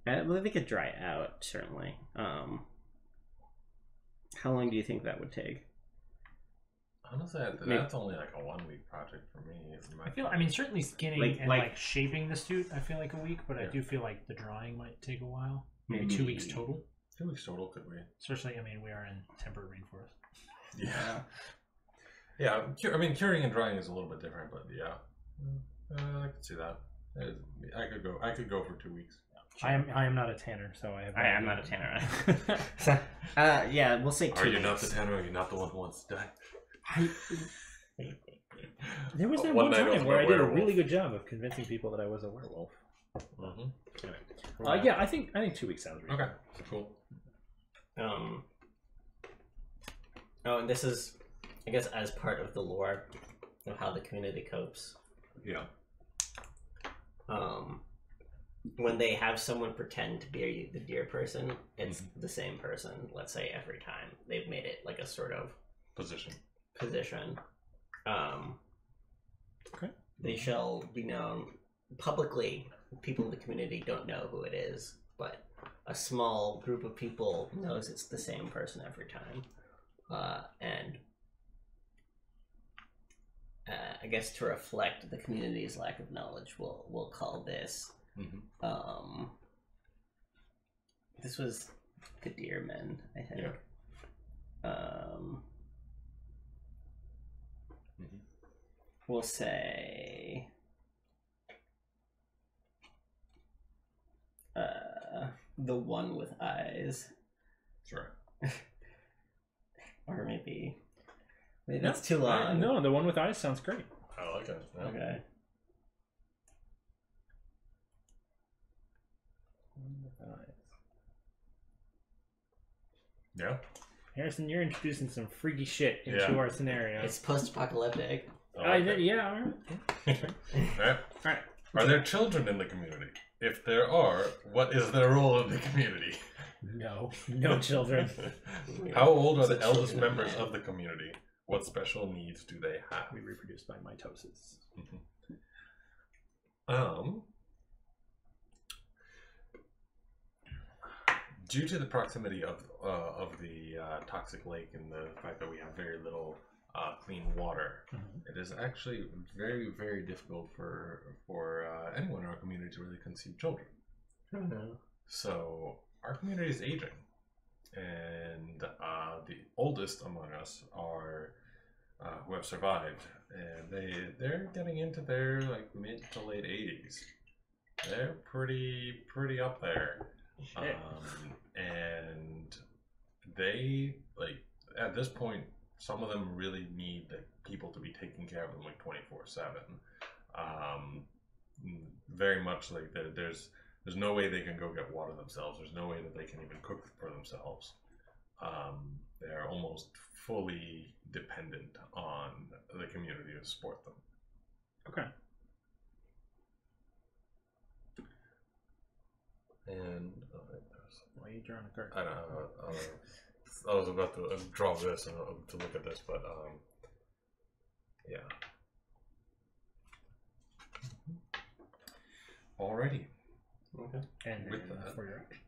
I believe they could dry it out, certainly. How long do you think that would take? Honestly, that's only like a 1-week project for me. I mean, certainly skinning and shaping the suit, I feel like a week, but I do feel like the drying might take a while. Maybe 2 weeks total. 2 weeks total could be. Especially, I mean, we are in temperate rainforest. Yeah. Yeah, I mean, curing and drying is a little bit different, but yeah. I could see that. I could go for 2 weeks. Sure. I am not a tanner, so I am not a tanner. Yeah, we'll say 2 weeks. Are you not the tanner? Are you not the one who wants to die? There was that one time where I did a really good job of convincing people that I was a werewolf. Anyway. Yeah, I think 2 weeks sounds reasonable. Okay, cool. Oh, and this is, I guess, as part of the lore of how the community copes. Yeah. When they have someone pretend to be the deer person, it's the same person, let's say, every time. They've made it like a sort of position. Okay. They shall be known publicly. People in the community don't know who it is, but a small group of people knows it's the same person every time. And I guess to reflect the community's lack of knowledge, we'll call this. This was the Deermen, I think. Yeah. We'll say the one with eyes. Sure. Or maybe that's too long. No, the one with eyes sounds great. I like it. Yeah. Okay. One with eyes. Yeah. Harrison, you're introducing some freaky shit into our scenario. It's post-apocalyptic. Yeah, all right. All right. Are there children in the community? If there are, what is their role in the community? No children. How old are So the eldest children of members man. of the community? What special needs do they have? We reproduce by mitosis. Due to the proximity of the toxic lake and the fact that we have very little clean water, it is actually very, very difficult for anyone in our community to really conceive children. So our community is aging, and the oldest among us are who have survived, and they're getting into their like mid to late 80s. They're pretty up there. And they like at this point, some of them really need the people to be taking care of them like 24/7. Very much like there's no way they can go get water themselves. There's no way that they can even cook for themselves. They're almost fully dependent on the community to support them. Okay. And Why are you drawing a card? I was about to draw this and to look at this, but yeah. Alrighty. Okay. And With then that- for your action.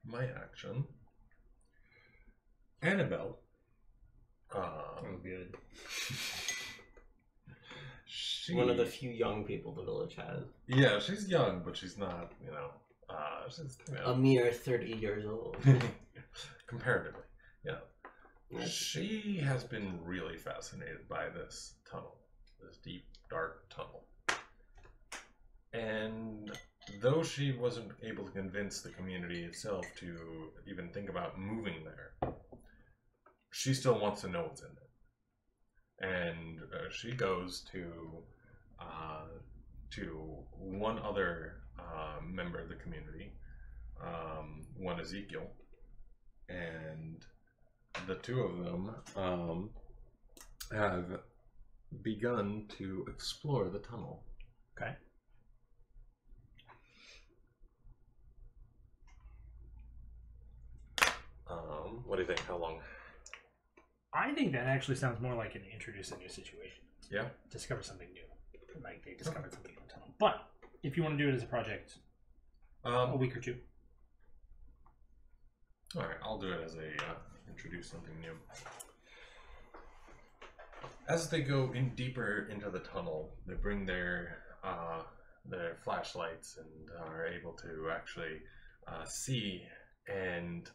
My action. Annabelle. Good. She, One of the few young people the village has. Yeah, she's young, but she's not, she's, A mere 30 years old. comparatively, yeah. Yes. She has been really fascinated by this tunnel, this deep, dark tunnel. And though she wasn't able to convince the community itself to even think about moving there, she still wants to know what's in it. And she goes to one other member of the community, one Ezekiel, and the two of them have begun to explore the tunnel. Okay. What do you think? How long? I think that actually sounds more like an introduce a new situation. Yeah. Discover something new. Like they discovered something in the tunnel. But if you want to do it as a project, a week or two. All right, I'll do it as a introduce something new. As they go in deeper into the tunnel, they bring their flashlights and are able to actually see, and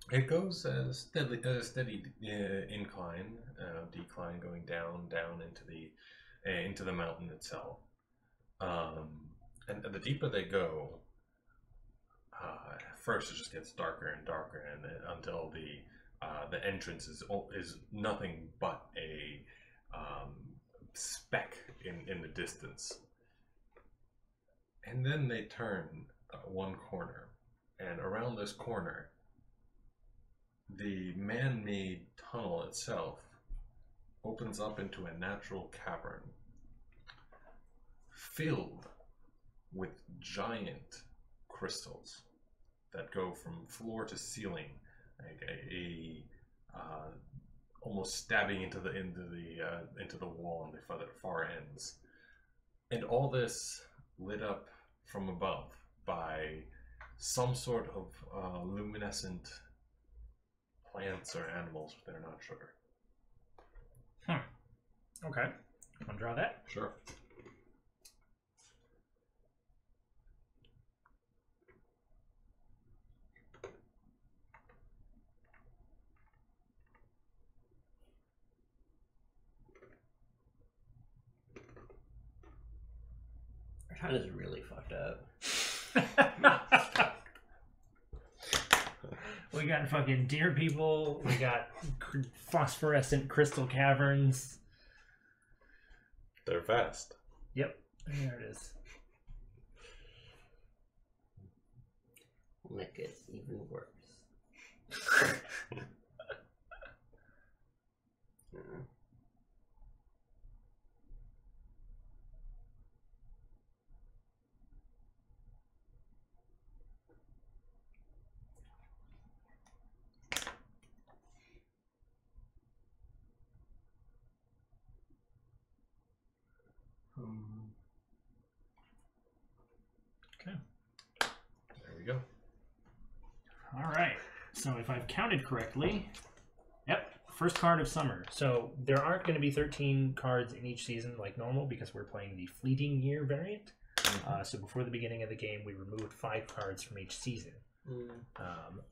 it goes a steady incline, decline going down into the mountain itself. And the deeper they go, first it just gets darker and darker, and until the entrance is nothing but a speck in the distance. And then they turn one corner, and around this corner, the man-made tunnel itself opens up into a natural cavern filled with giant crystals that go from floor to ceiling, like almost stabbing into the wall on the far ends, and all this lit up from above by some sort of luminescent plants or animals. They're not sure. Okay. Want to draw that? Sure. Our town is really fucked up. We got fucking deer people. We got phosphorescent crystal caverns. They're vast. Yep. There it is. Make it even worse. go. All right. So if I've counted correctly, yep, first card of summer. So there aren't going to be 13 cards in each season like normal because we're playing the fleeting year variant. So before the beginning of the game, we removed 5 cards from each season.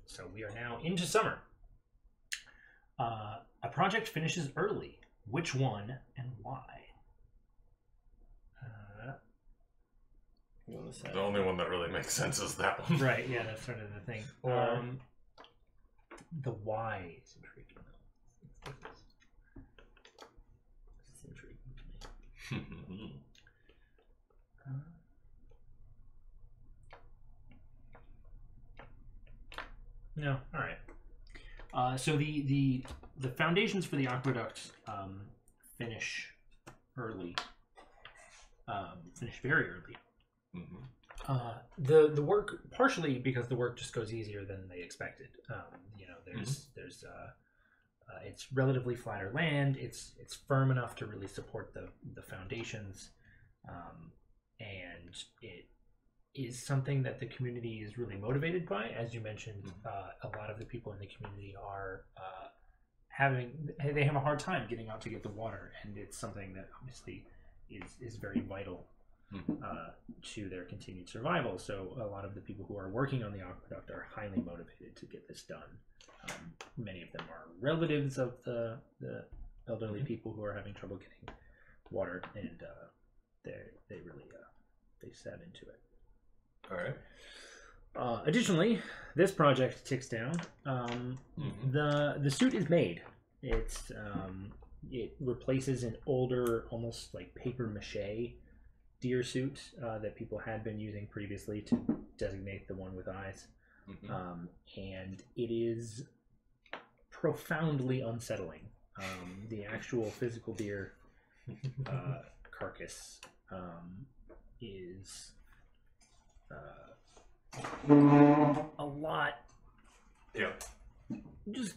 So we are now into summer. A project finishes early. Which one and why? The only one that really makes sense is that one. Right, yeah, that's sort of the thing. The why is intriguing. It's intriguing to me. No, all right. So the foundations for the aqueduct finish early. Finish very early. The work, partially because the work just goes easier than they expected. There's it's relatively flatter land. It's firm enough to really support the foundations, and it is something that the community is really motivated by. As you mentioned, a lot of the people in the community are they have a hard time getting out to get the water, and it's something that obviously is very vital to their continued survival. So a lot of the people who are working on the aqueduct are highly motivated to get this done. Many of them are relatives of the elderly people who are having trouble getting water, and they really set into it. All right. Additionally, this project ticks down. The suit is made. It replaces an older, almost like paper mache deer suit that people had been using previously to designate the one with eyes. And it is profoundly unsettling. The actual physical deer carcass is a lot just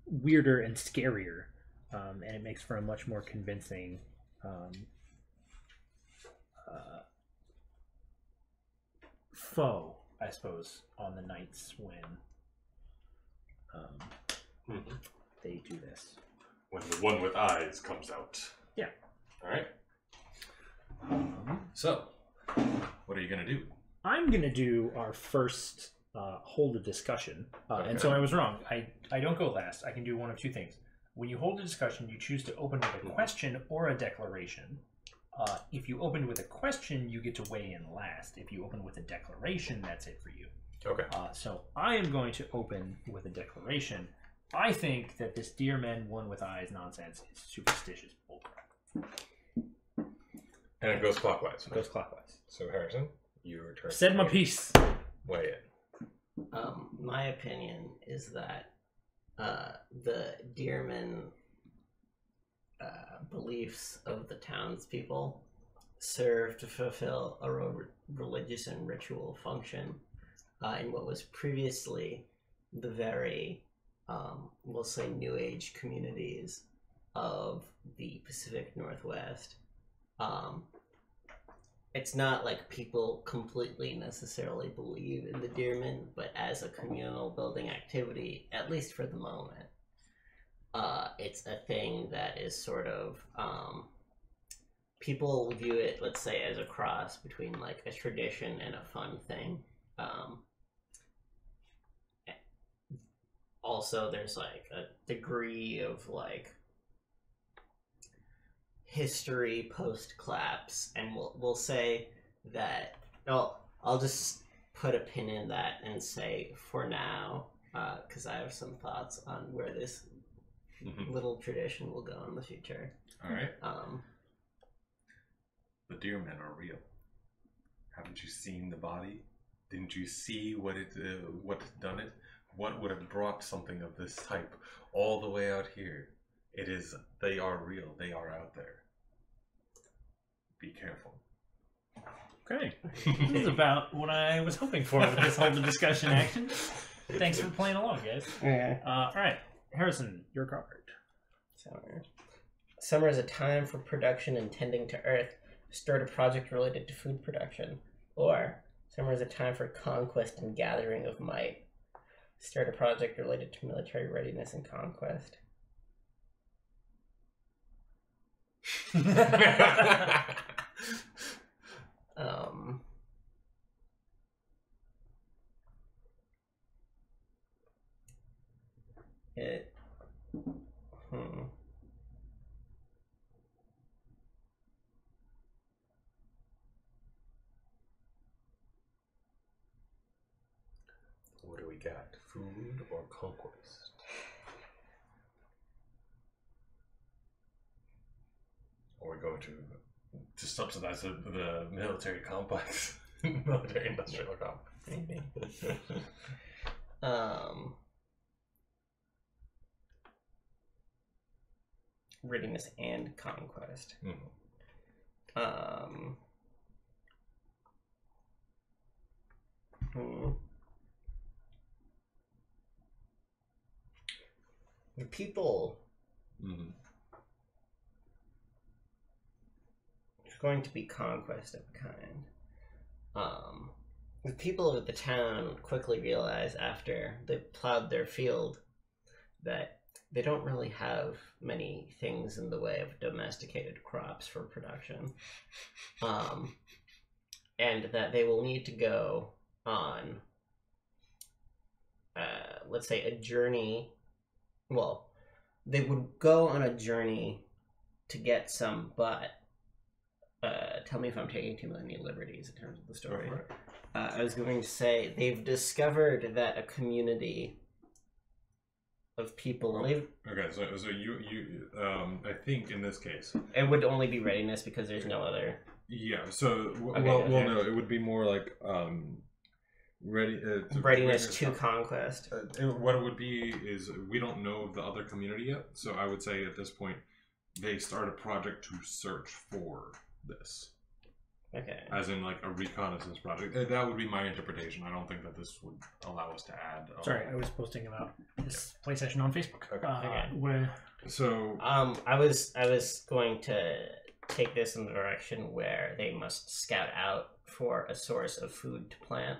weirder and scarier, and it makes for a much more convincing foe, I suppose, on the nights when they do this. When the one with eyes comes out. Yeah. All right. So, what are you going to do? I'm going to do our first hold a discussion. And so I was wrong. I don't go last. I can do one of two things. When you hold a discussion, you choose to open with a question or a declaration. If you open with a question, you get to weigh in last. If you open with a declaration, that's it for you. Okay. So I am going to open with a declaration. I think that this deer men, one with eyes nonsense is superstitious bullcrap. And it goes clockwise. It goes clockwise. So Harrison, your turn. Said my piece. Weigh in. My opinion is that the deermen beliefs of the townspeople serve to fulfill a religious and ritual function in what was previously the very, we'll say, New Age communities of the Pacific Northwest. It's not like people completely necessarily believe in the deermen, but as a communal building activity, at least for the moment, it's a thing that is sort of, people view it, let's say, as a cross between like a tradition and a fun thing. Also, there's like a degree of like history post collapse, and we'll say that I'll just put a pin in that and say for now, because I have some thoughts on where this little tradition will go in the future. All right. The deer men are real. Haven't you seen the body? Didn't you see what done it? What would have brought something of this type all the way out here? They are real. They are out there. Be careful. Okay. This is about what I was hoping for with this whole discussion action. Thanks for playing along, guys. Okay. All right. Harrison, your card. Summer is a time for production and tending to earth. Start a project related to food production. Or Summer is a time for conquest and gathering of might. Start a project related to military readiness and conquest. It. What do we got? Food or conquest? Or we go to subsidize the military complex, military industrial complex. Maybe. Readiness and conquest. The people it's going to be conquest of a kind. The people of the town quickly realize after they've plowed their field that they don't really have many things in the way of domesticated crops for production. And that they will need to go on, let's say, a journey. Well, they would go on a journey to get some, but tell me if I'm taking too many liberties in terms of the story. I was going to say they've discovered that a community of people live. Okay, so you I think in this case it would only be readiness because there's no other. Yeah. So no, it would be more like readiness to conquest. What it would be is we don't know the other community yet, so I would say at this point they start a project to search for this. Okay. As in like a reconnaissance project. That would be my interpretation. I don't think that this would allow us to add. Sorry, I was posting about this play session on Facebook. Okay. Where... So I was going to take this in the direction where they must scout out for a source of food to plant.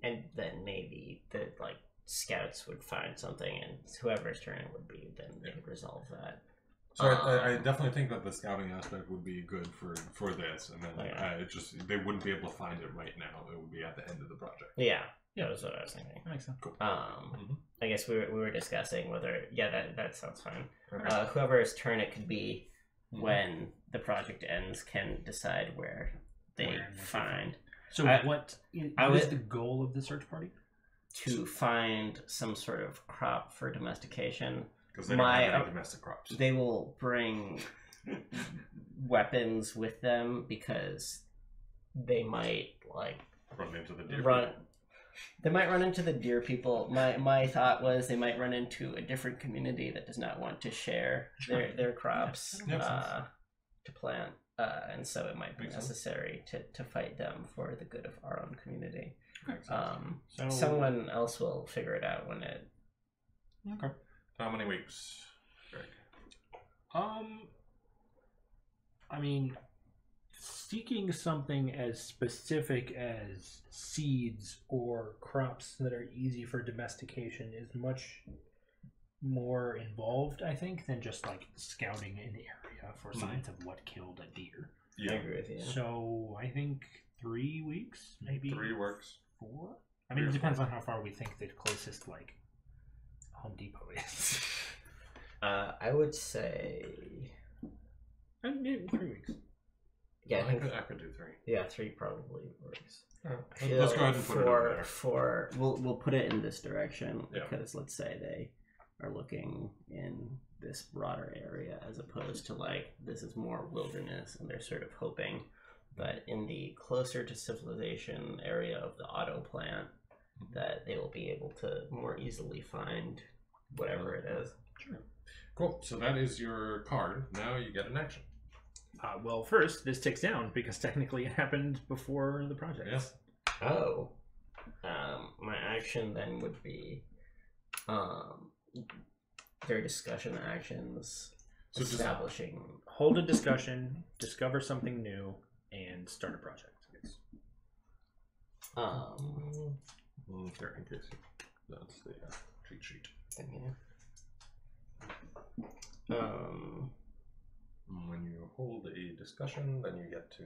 And then maybe the scouts would find something, and whoever's turn it would be, then they could resolve that. So I definitely think that the scouting aspect would be good for this, and then they wouldn't be able to find it right now. It would be at the end of the project. Yeah, that's what I was thinking. That makes sense. Cool. I guess we were discussing whether that sounds fine. Okay. Whoever's turn it could be when the project ends can decide where they find. So what is the goal of the search party? To find some sort of crop for domestication. Because they don't have any domestic crops. They will bring weapons with them because they might run into the deer people. They might run into the deer people. My thought was they might run into a different community that does not want to share their crops to plant, and so it might be necessary to fight them for the good of our own community. So someone else will figure it out when it. Okay. How many weeks, Greg? I mean, seeking something as specific as seeds or crops that are easy for domestication is much more involved, I think, than just scouting an area for signs of what killed a deer. Yeah. I agree with you. So I think 3 weeks, maybe 3 works. 4. I mean, it depends on how far we think the closest Home Depot is. I would say. 3 weeks. Yeah, I could do 3. Yeah, 3 probably works. Let's go ahead and put it over there. We'll put it in this direction because let's say they are looking in this broader area as opposed to this is more wilderness, and they're sort of hoping that in the closer to civilization area of the auto plant that they will be able to more easily find whatever it is. Sure. Cool. So that is your card. Now you get an action. Well, first, this ticks down because technically it happened before the project. Yes. Oh. My action then would be their discussion actions, so establishing. Hold a discussion, discover something new, and start a project. Yes. Here, in case that's the cheat sheet. When you hold a discussion, then you get to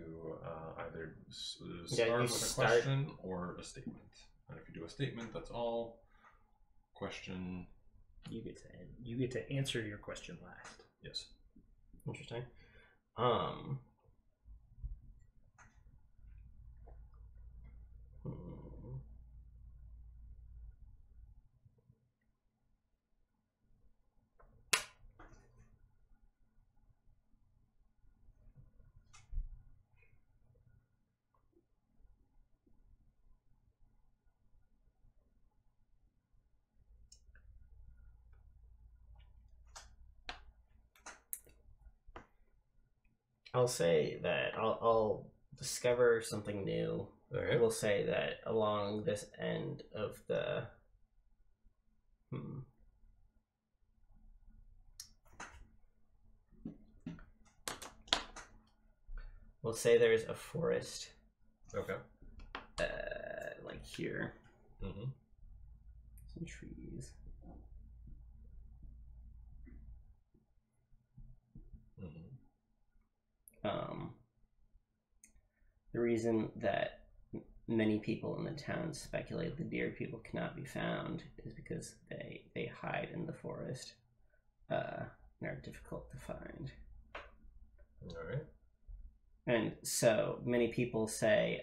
either start with a question or a statement. And if you do a statement, that's all. Question. You get to answer your question last. Yes. Interesting. I'll say that I'll discover something new. Okay. We'll say that along this end of the we'll say there's a forest. Okay. Like here. Mm-hmm. Some trees. The reason that many people in the town speculate the deer people cannot be found is because they hide in the forest and are difficult to find. All right. And so many people say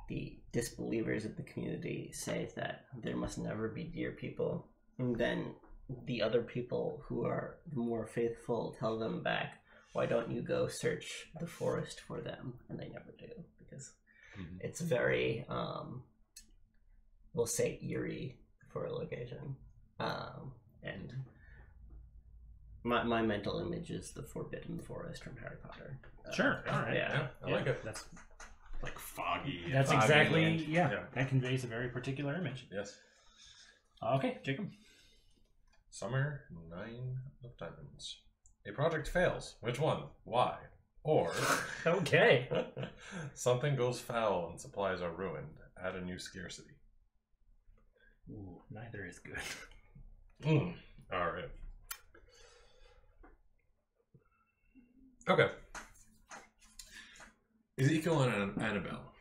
the disbelievers of the community say that there must never be deer people, and then the other people who are more faithful tell them back, why don't you go search the forest for them? And they never do, because it's very we'll say eerie for a location. And my mental image is the Forbidden Forest from Harry Potter. Sure. All right. Yeah. I like it. That's Like foggy. That's foggy exactly land. yeah. That conveys a very particular image. Yes. Okay, Jacob. Summer 9 of Diamonds. A project fails. Which one? Why? Or Okay. something goes foul and supplies are ruined. Add a new scarcity. Ooh, neither is good. All right. Okay. Ezekiel and Annabelle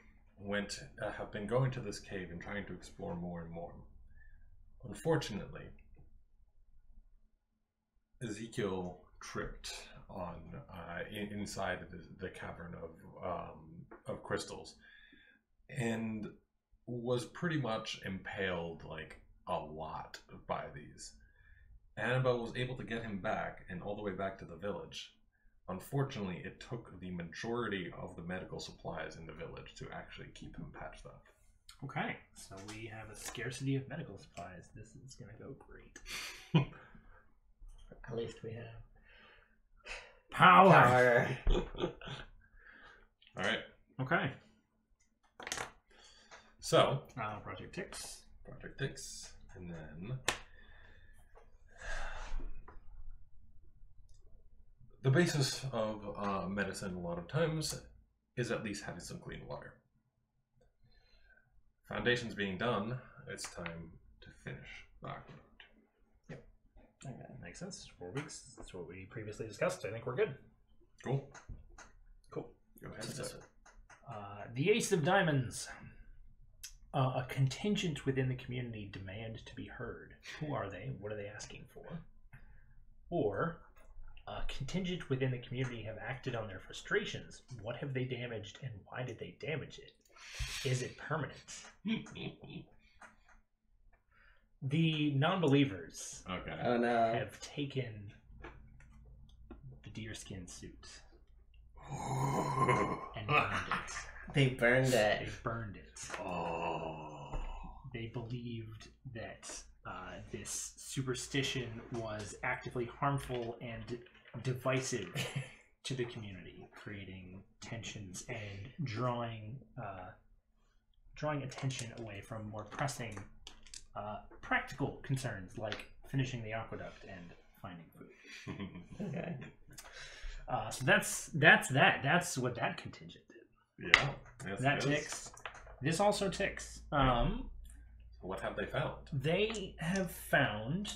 have been going to this cave and trying to explore more and more. Unfortunately, Ezekiel tripped on inside the cavern of crystals, and was pretty much impaled like a lot by these. Annabelle was able to get him back and all the way back to the village. Unfortunately, it took the majority of the medical supplies in the village to actually keep him patched up. Okay, so we have a scarcity of medical supplies. This is going to go great. At least we have Power. All right. Okay. So, Project Tix. Project Tix, and then the basis of medicine a lot of times is at least having some clean water. Foundations being done, it's time to finish the aqueduct. Yep. Okay, makes sense. 4 weeks. That's what we previously discussed. I think we're good. Cool. Cool. Go ahead. Seth. The Ace of Diamonds. A contingent within the community demand to be heard. Who are they? What are they asking for? Or a contingent within the community have acted on their frustrations. What have they damaged and why did they damage it? Is it permanent? The non-believers have taken the deerskin suit and burned it. They burned it. They burned it. Oh. They believed that this superstition was actively harmful and divisive to the community, creating tensions and drawing attention away from more pressing practical concerns like finishing the aqueduct and finding food. Okay. So that's that. That's what that contingent did. Yeah. Yes, That it is. ticks. This also ticks. What have they found? They have found.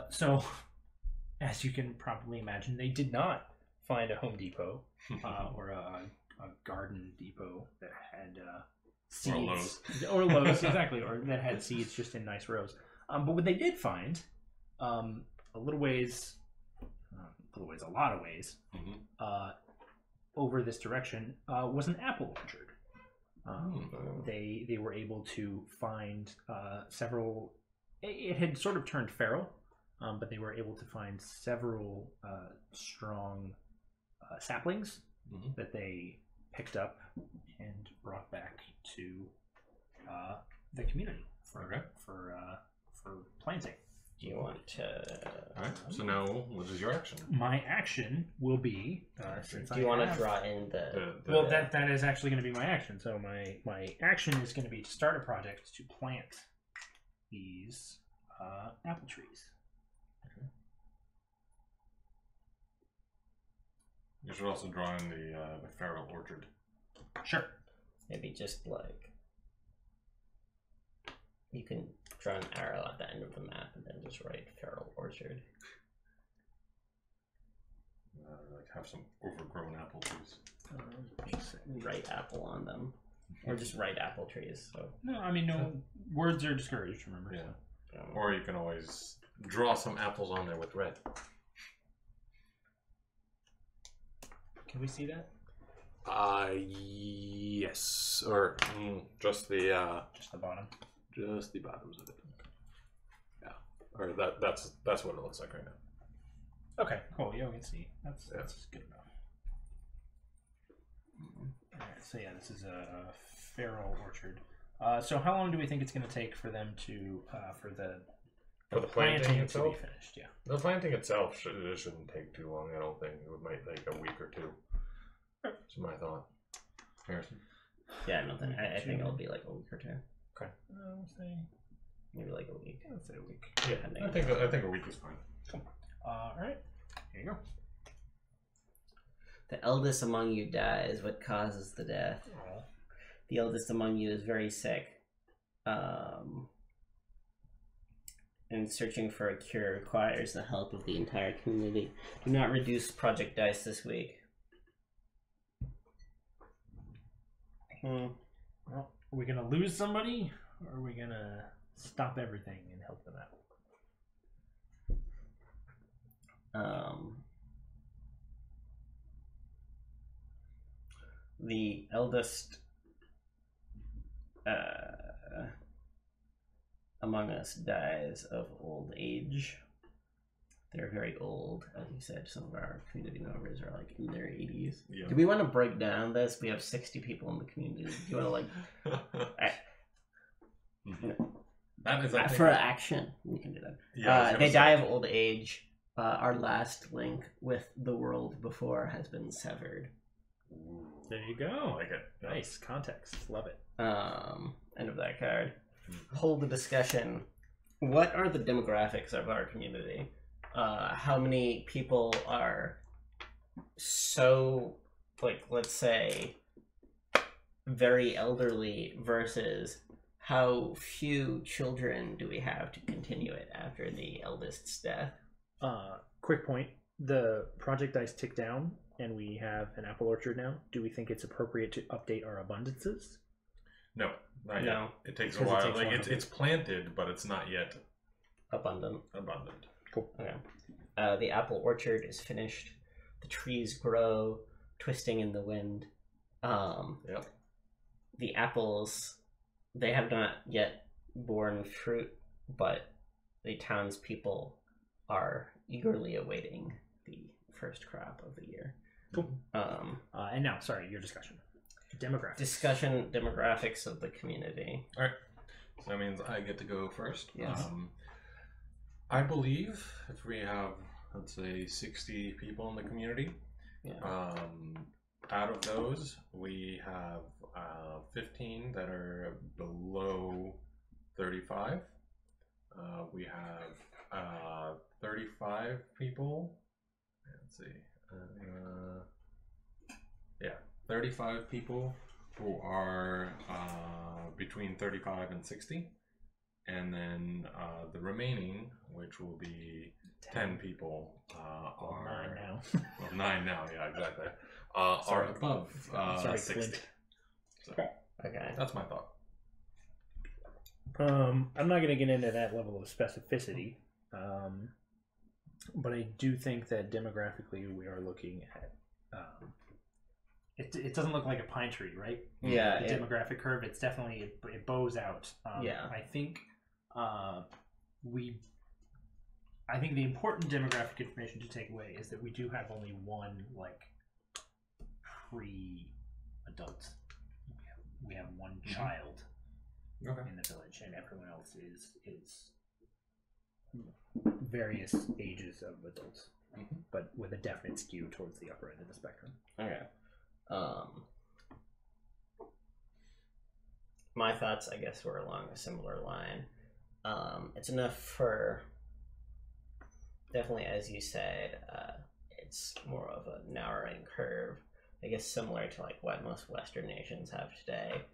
So, as you can probably imagine, they did not find a Home Depot or a garden depot that had seeds. Or Lowe's, exactly. Or that had seeds just in nice rows. But what they did find, a lot of ways, over this direction, was an apple orchard. They were able to find several. It had sort of turned feral, but they were able to find several strong saplings that they picked up and brought back to the community for planting. Do you want to? All right. So now, what is your action? My action will be. Do you want to draw in the? Well, that is actually going to be my action. So my action is going to be to start a project to plant these apple trees. Okay. You should also draw in the feral orchard. Sure. Maybe just like you can draw an arrow at the end of the map and then just write feral orchard. Like have some overgrown apple trees. Just write apple on them, or just write apple trees. So No, I mean no words are discouraged. Remember. Yeah. So. Or you can always draw some apples on there with red. Can we see that? Yes. Or just the Just the bottom. just the bottoms of it. Yeah. Or that's what it looks like right now. Okay, cool. Yeah, we can see. That's good enough. All right, so yeah, this is a feral orchard. So how long do we think it's going to take for them to for the planting to itself? be finished? Yeah. The planting itself shouldn't take too long. I don't think it might take a week or two. That's my thought. Harrison. yeah, nothing. I think it'll be like a week or two. Okay. We'll say Maybe like a week. let's say a week. Yeah, I think a week is fine. Cool. All right. Here you go. The eldest among you dies. What causes the death? The eldest among you is very sick. And searching for a cure requires the help of the entire community. Do not reduce project dice this week. Well, are we gonna lose somebody, or are we gonna stop everything and help them out? The eldest among us dies of old age. They're very old, as you said. Some of our community members are like in their 80s. Yeah. Do we want to break down this? We have 60 people in the community. Do you want to like That is, I think, for action? We can do that. Yeah, they die of old age. Our last link with the world before has been severed. There you go. I like it. Nice context. Love it. End of that card. Hold the discussion. What are the demographics of our community? How many people are so, like, let's say, very elderly versus how few children do we have to continue it after the eldest's death? Quick point. The project dice tick down and we have an apple orchard now. Do we think it's appropriate to update our abundances? No, not yet. No. It takes a Because it while. takes Like one it's planted, but it's not yet Abundant. abundant. Cool. Okay. The apple orchard is finished. The trees grow, twisting in the wind. Yep. The apples, they have not yet borne fruit, but the townspeople are eagerly awaiting the first crop of the year. Cool. And now, sorry, your discussion. Demographics. Discussion demographics of the community. All right. So that means I get to go first. Yes. I believe if we have, let's say, 60 people in the community, Yeah. out of those, we have 15 that are below 35. We have 35 people. Let's see. 35 people who are between 35 and 60. And then the remaining, which will be 10 people, are 9 now. well, 9 now, yeah, exactly, are above Sorry, 60. Clint. So Okay. that's my thought. I'm not going to get into that level of specificity, but I do think that demographically we are looking at. It doesn't look like a pine tree, right? Yeah. The demographic curve. It's definitely it bows out. Yeah. I think I think the important demographic information to take away is that we do have only one like pre-adult. We have one child Okay. in the village, and everyone else is various ages of adults, Mhm. but with a definite skew towards the upper end of the spectrum. Okay. My thoughts, I guess, were along a similar line. It's enough for, definitely, as you said, it's more of a narrowing curve. I guess similar to like what most Western nations have today.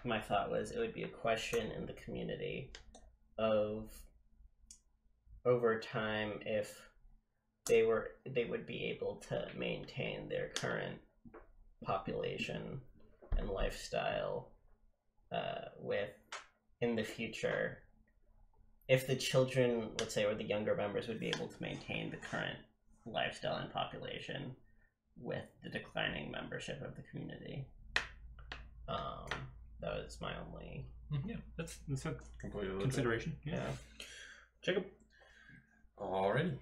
My thought was it would be a question in the community of over time if they would be able to maintain their current population and lifestyle with in the future, if the children, let's say, or the younger members would be able to maintain the current lifestyle and population with the declining membership of the community. That was my only yeah. That's a Completely legit. consideration. Yeah. Jacob? Alrighty.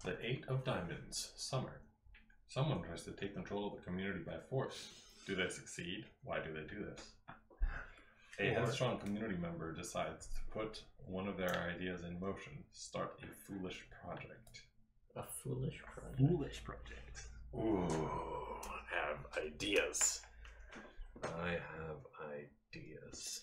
The Eight of Diamonds, Summer. Someone tries to take control of the community by force. Do they succeed? Why do they do this? A headstrong community member decides to put one of their ideas in motion. Start a foolish project. a foolish project. Foolish project. Ooh, have ideas. I have ideas.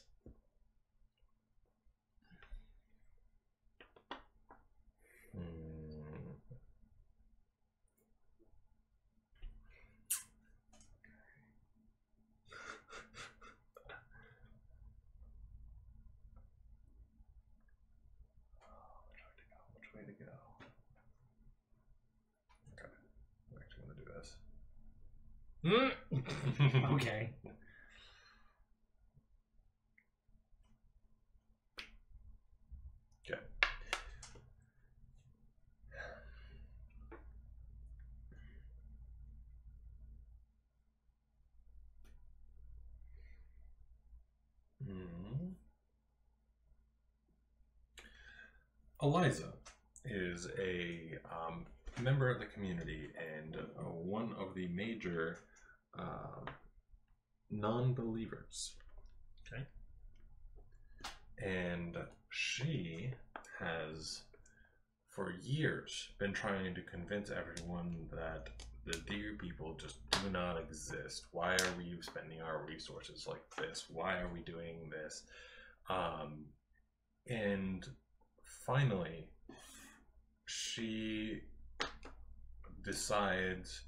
Which way to go? Okay, I'm actually going to do this. Okay. Okay. Eliza is a member of the community and one of the major non-believers. Okay. And she has, for years, been trying to convince everyone that the deer people just do not exist. Why are we spending our resources like this? Why are we doing this? And finally, she decides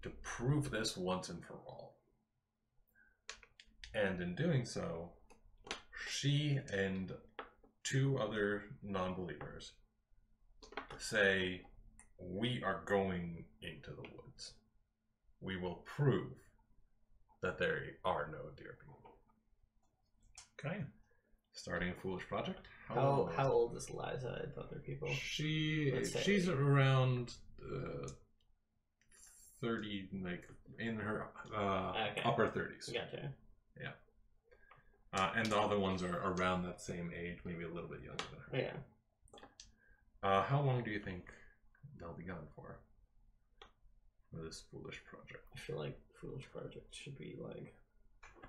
to prove this once and for all. And in doing so, she and two other non-believers say, we are going into the woods. We will prove that there are no deer people. Okay. Starting a foolish project. How old is Eliza and other people? She's around 30, like in her Okay. upper 30s. Gotcha. And the other ones are around that same age, maybe a little bit younger than her. Yeah. How long do you think they'll be gone for this foolish project? I feel like foolish project should be like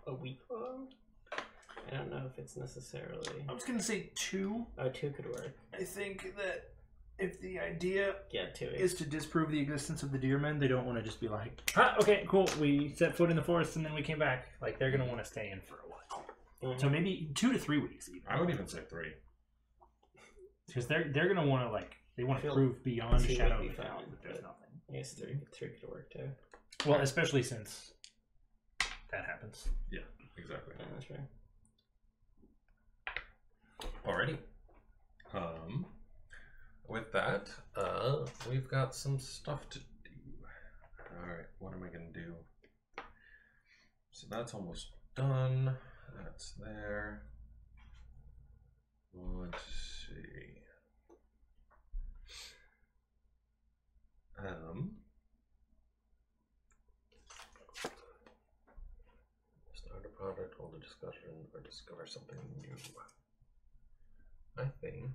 a week long. I don't know if it's necessarily. I was gonna say 2. Oh, 2 could work. I think that if the idea Yeah, 2 is to disprove the existence of the deermen, they don't want to just be like, okay, cool, we set foot in the forest and then we came back. Like, they're gonna want to stay in for a while. Mhm. So maybe 2 to 3 weeks even. I would even say 3. Because they're gonna want to like They want I to feel prove beyond a two shadow would of be a doubt fine, that there's but- nothing. I guess three could work too. Well, especially since that happens. Yeah, exactly. Yeah, that's right. Alrighty. With that, we've got some stuff to do. Alright, what am I gonna do? So that's almost done. That's there. Let's see. Start a project, hold a discussion, or discover something new. I think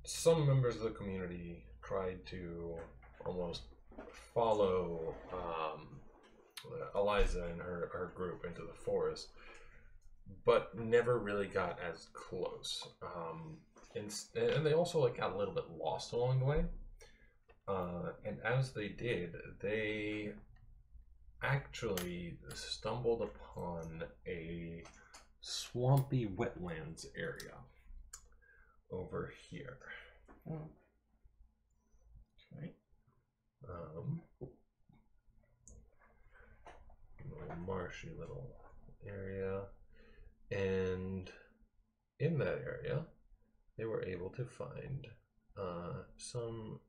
some members of the community tried to almost follow Eliza and her group into the forest, but never really got as close. And they also got a little bit lost along the way. And as they did, they actually stumbled upon a swampy wetlands area over here. Right. A marshy little area, and in that area they were able to find some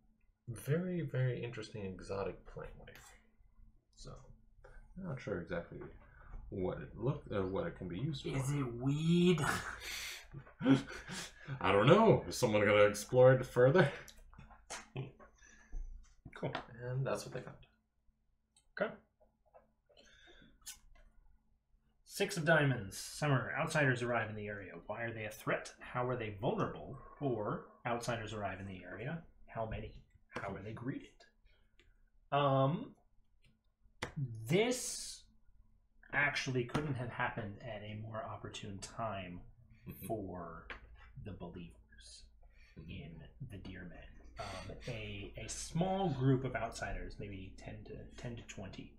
very, very interesting exotic plant life. So I'm not sure exactly what it can be used for. Is it weed? I don't know. Is someone gonna explore it further? Cool. And that's what they found. Okay. 6 of diamonds. Summer. Outsiders arrive in the area. Why are they a threat? How are they vulnerable? Or outsiders arrive in the area. How many? How are they greeted? This actually couldn't have happened at a more opportune time for the believers in the Deer Men. A small group of outsiders, maybe 10 to 20,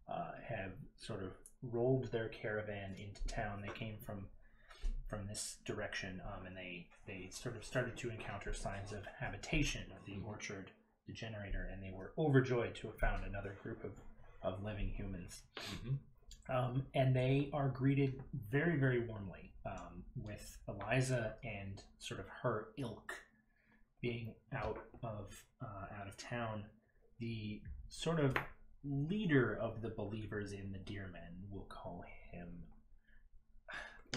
have sort of rolled their caravan into town. They came from this direction, and they sort of started to encounter signs of habitation of the orchard, the generator, and they were overjoyed to have found another group of living humans. And they are greeted very, very warmly, with Eliza and sort of her ilk being out of town. The sort of leader of the believers in the Deer Men, we'll call him.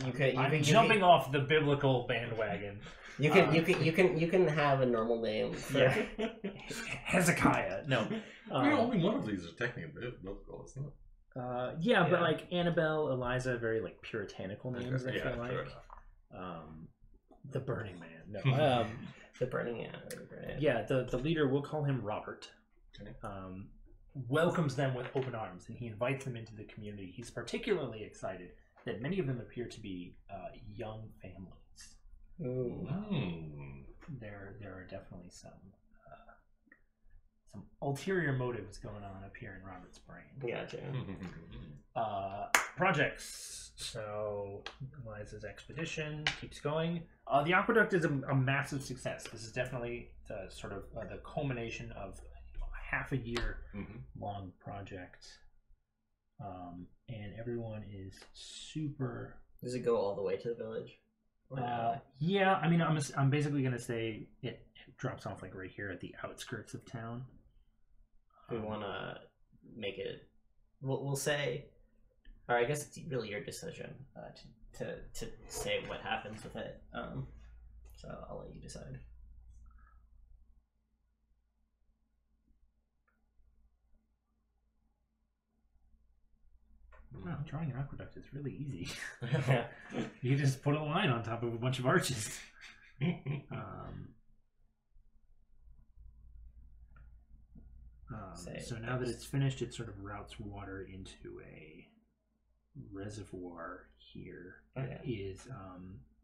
I'm jumping off the biblical bandwagon. You can have a normal name. Yeah. Hezekiah. No. Only one of these is technically biblical, isn't it? Yeah, but like Annabelle, Eliza, very like puritanical names. I feel like. The Burning Man. No. The Burning Man. Right. Yeah, the leader, we'll call him Robert. Okay. Welcomes them with open arms, and he invites them into the community. He's particularly excited that many of them appear to be young families. Ooh. There are definitely some ulterior motives going on up here in Robert's brain. Gotcha. Projects. So Eliza's expedition keeps going. The aqueduct is a massive success. This is definitely the sort of the culmination of a half a year long project, and everyone is super. Does it go all the way to the village? Yeah, I mean, I'm basically gonna say it drops off like right here at the outskirts of town. We want to make it. We'll say, or I guess it's really your decision to say what happens with it. So I'll let you decide. Wow, drawing an aqueduct is really easy. You just put a line on top of a bunch of arches. So now that it's finished, it sort of routes water into a reservoir here. That is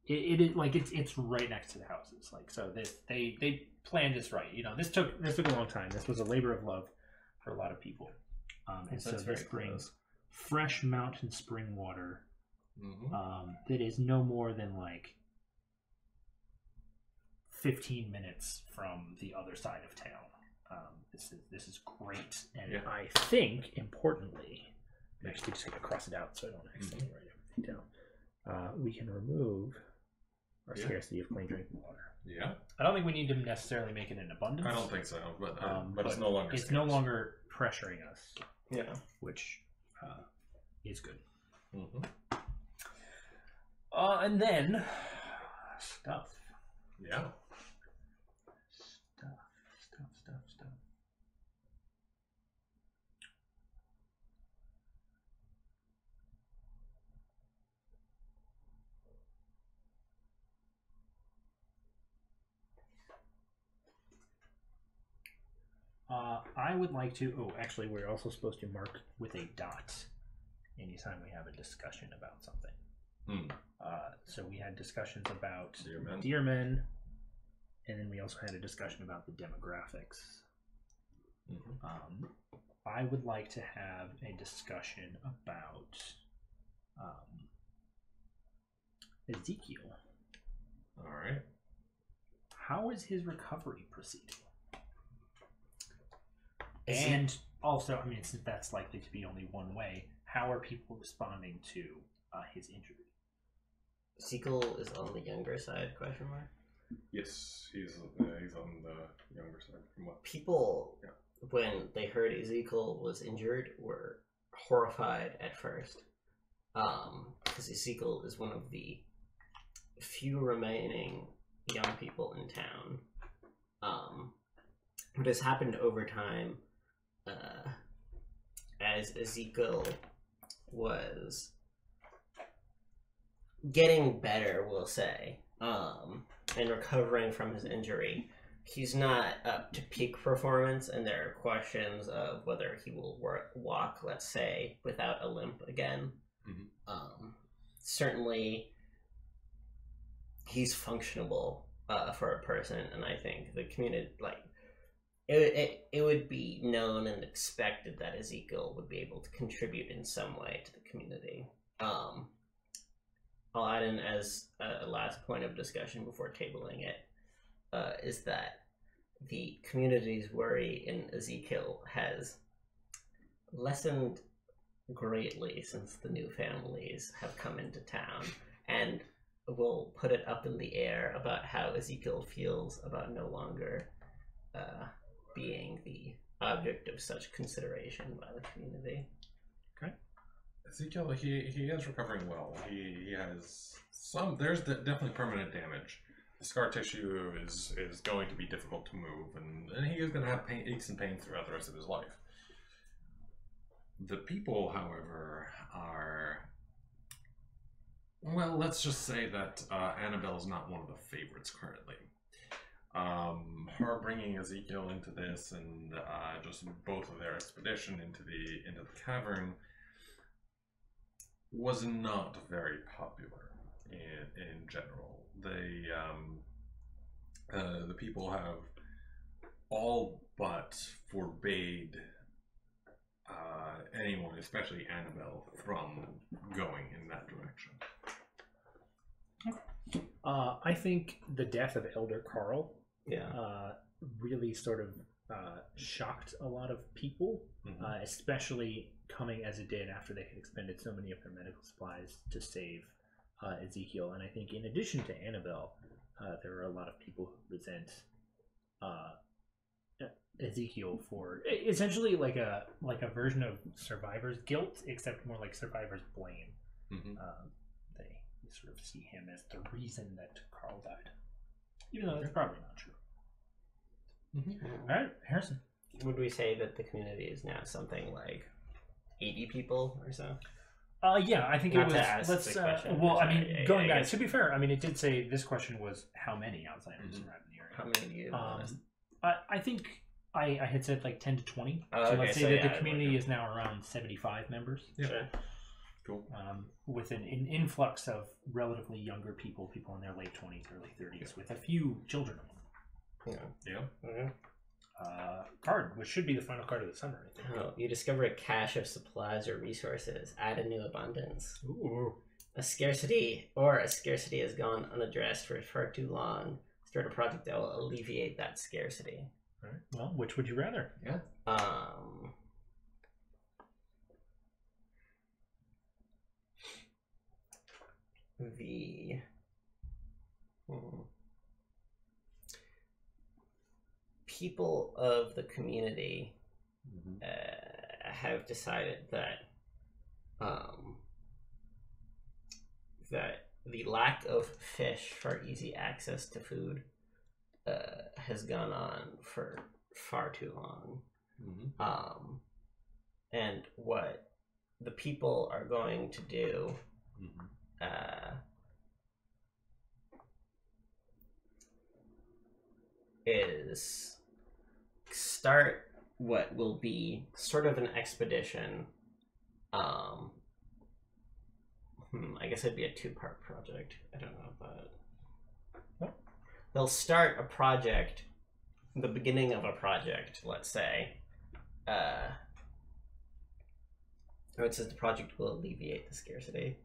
it is like it's right next to the houses. Like, so they planned this right. You know, this took a long time. This was a labor of love for a lot of people. And so this brings fresh mountain spring water Mm-hmm. that is no more than like 15 minutes from the other side of town. This is great, and Yeah. I think importantly, I'm actually just going to cross it out so I don't accidentally write everything down. We can remove our Yeah. scarcity of clean drinking water. Yeah. I don't think we need to necessarily make it an abundance. I don't think so, but it's no longer. It's no longer pressuring us, Yeah. which is good. Mm-hmm. And then stuff. Yeah. Stuff. I would like to. Oh, actually, we're also supposed to mark with a dot anytime we have a discussion about something. Hmm. So we had discussions about Dear men. and then we also had a discussion about the demographics. Mm-hmm. I would like to have a discussion about Ezekiel. All right. How is his recovery proceeding? And also, I mean, since that's likely to be only one way, how are people responding to his injury? Ezekiel is on the younger side, question mark? Yes, he's on the younger side. From what? People, when they heard Ezekiel was injured, were horrified at first. Because Ezekiel is one of the few remaining young people in town. What has happened over time, as Ezekiel was getting better, we'll say, and recovering from his injury, he's not up to peak performance, and there are questions of whether he will walk, let's say, without a limp again. Mm-hmm. Certainly, he's functionable for a person, and I think the community, it would be known and expected that Ezekiel would be able to contribute in some way to the community. I'll add in as a last point of discussion before tabling it, is that the community's worry in Ezekiel has lessened greatly since the new families have come into town, and we'll put it up in the air about how Ezekiel feels about no longer being the object of such consideration by the community. Okay. Ezekiel, he is recovering well. He has some. There's definitely permanent damage. The scar tissue is going to be difficult to move, and he is going to have aches and pains throughout the rest of his life. The people, however, are, well, let's just say that Annabelle is not one of the favorites currently. Her bringing Ezekiel into this, and just both of their expedition into the cavern, was not very popular in general. The people have all but forbade anyone, especially Annabelle, from going in that direction. I think the death of Elder Carl Yeah. really sort of shocked a lot of people, Mm-hmm. especially coming as it did after they had expended so many of their medical supplies to save Ezekiel. And I think in addition to Annabelle, there are a lot of people who resent Ezekiel for essentially like a version of survivor's guilt, except more like survivor's blame. Mm-hmm. They sort of see him as the reason that Carl died, even though that's probably not true. Mm-hmm. All right, Harrison. Would we say that the community is now something like 80 people or so? Yeah, I think Not it to was. ask Let's. the question, Well, I sorry, mean, yeah, going yeah, back. To be fair, I mean, it did say this question was how many outsiders Mhm. arrived in the area. How many do you I think I had said like 10 to 20. Oh, so okay, let's say so that yeah, the community is now around 75 members, Yeah. Sure. Cool. with an influx of relatively younger people in their late 20s, early 30s, with a few children among them. Yeah. Yeah. Okay. card, which should be the final card of the summer, I think. Oh, you discover a cache of supplies or resources. Add a new abundance. Ooh. A scarcity has gone unaddressed for far too long. Start a project that will alleviate that scarcity. All right. Well, which would you rather? Yeah. The people of the community have decided that that the lack of fish for easy access to food has gone on for far too long. And what the people are going to do is start what will be sort of an expedition. I guess it'd be a two-part project. I don't know about. What? They'll start a project, the beginning of a project, let's say. It says the project will alleviate the scarcity.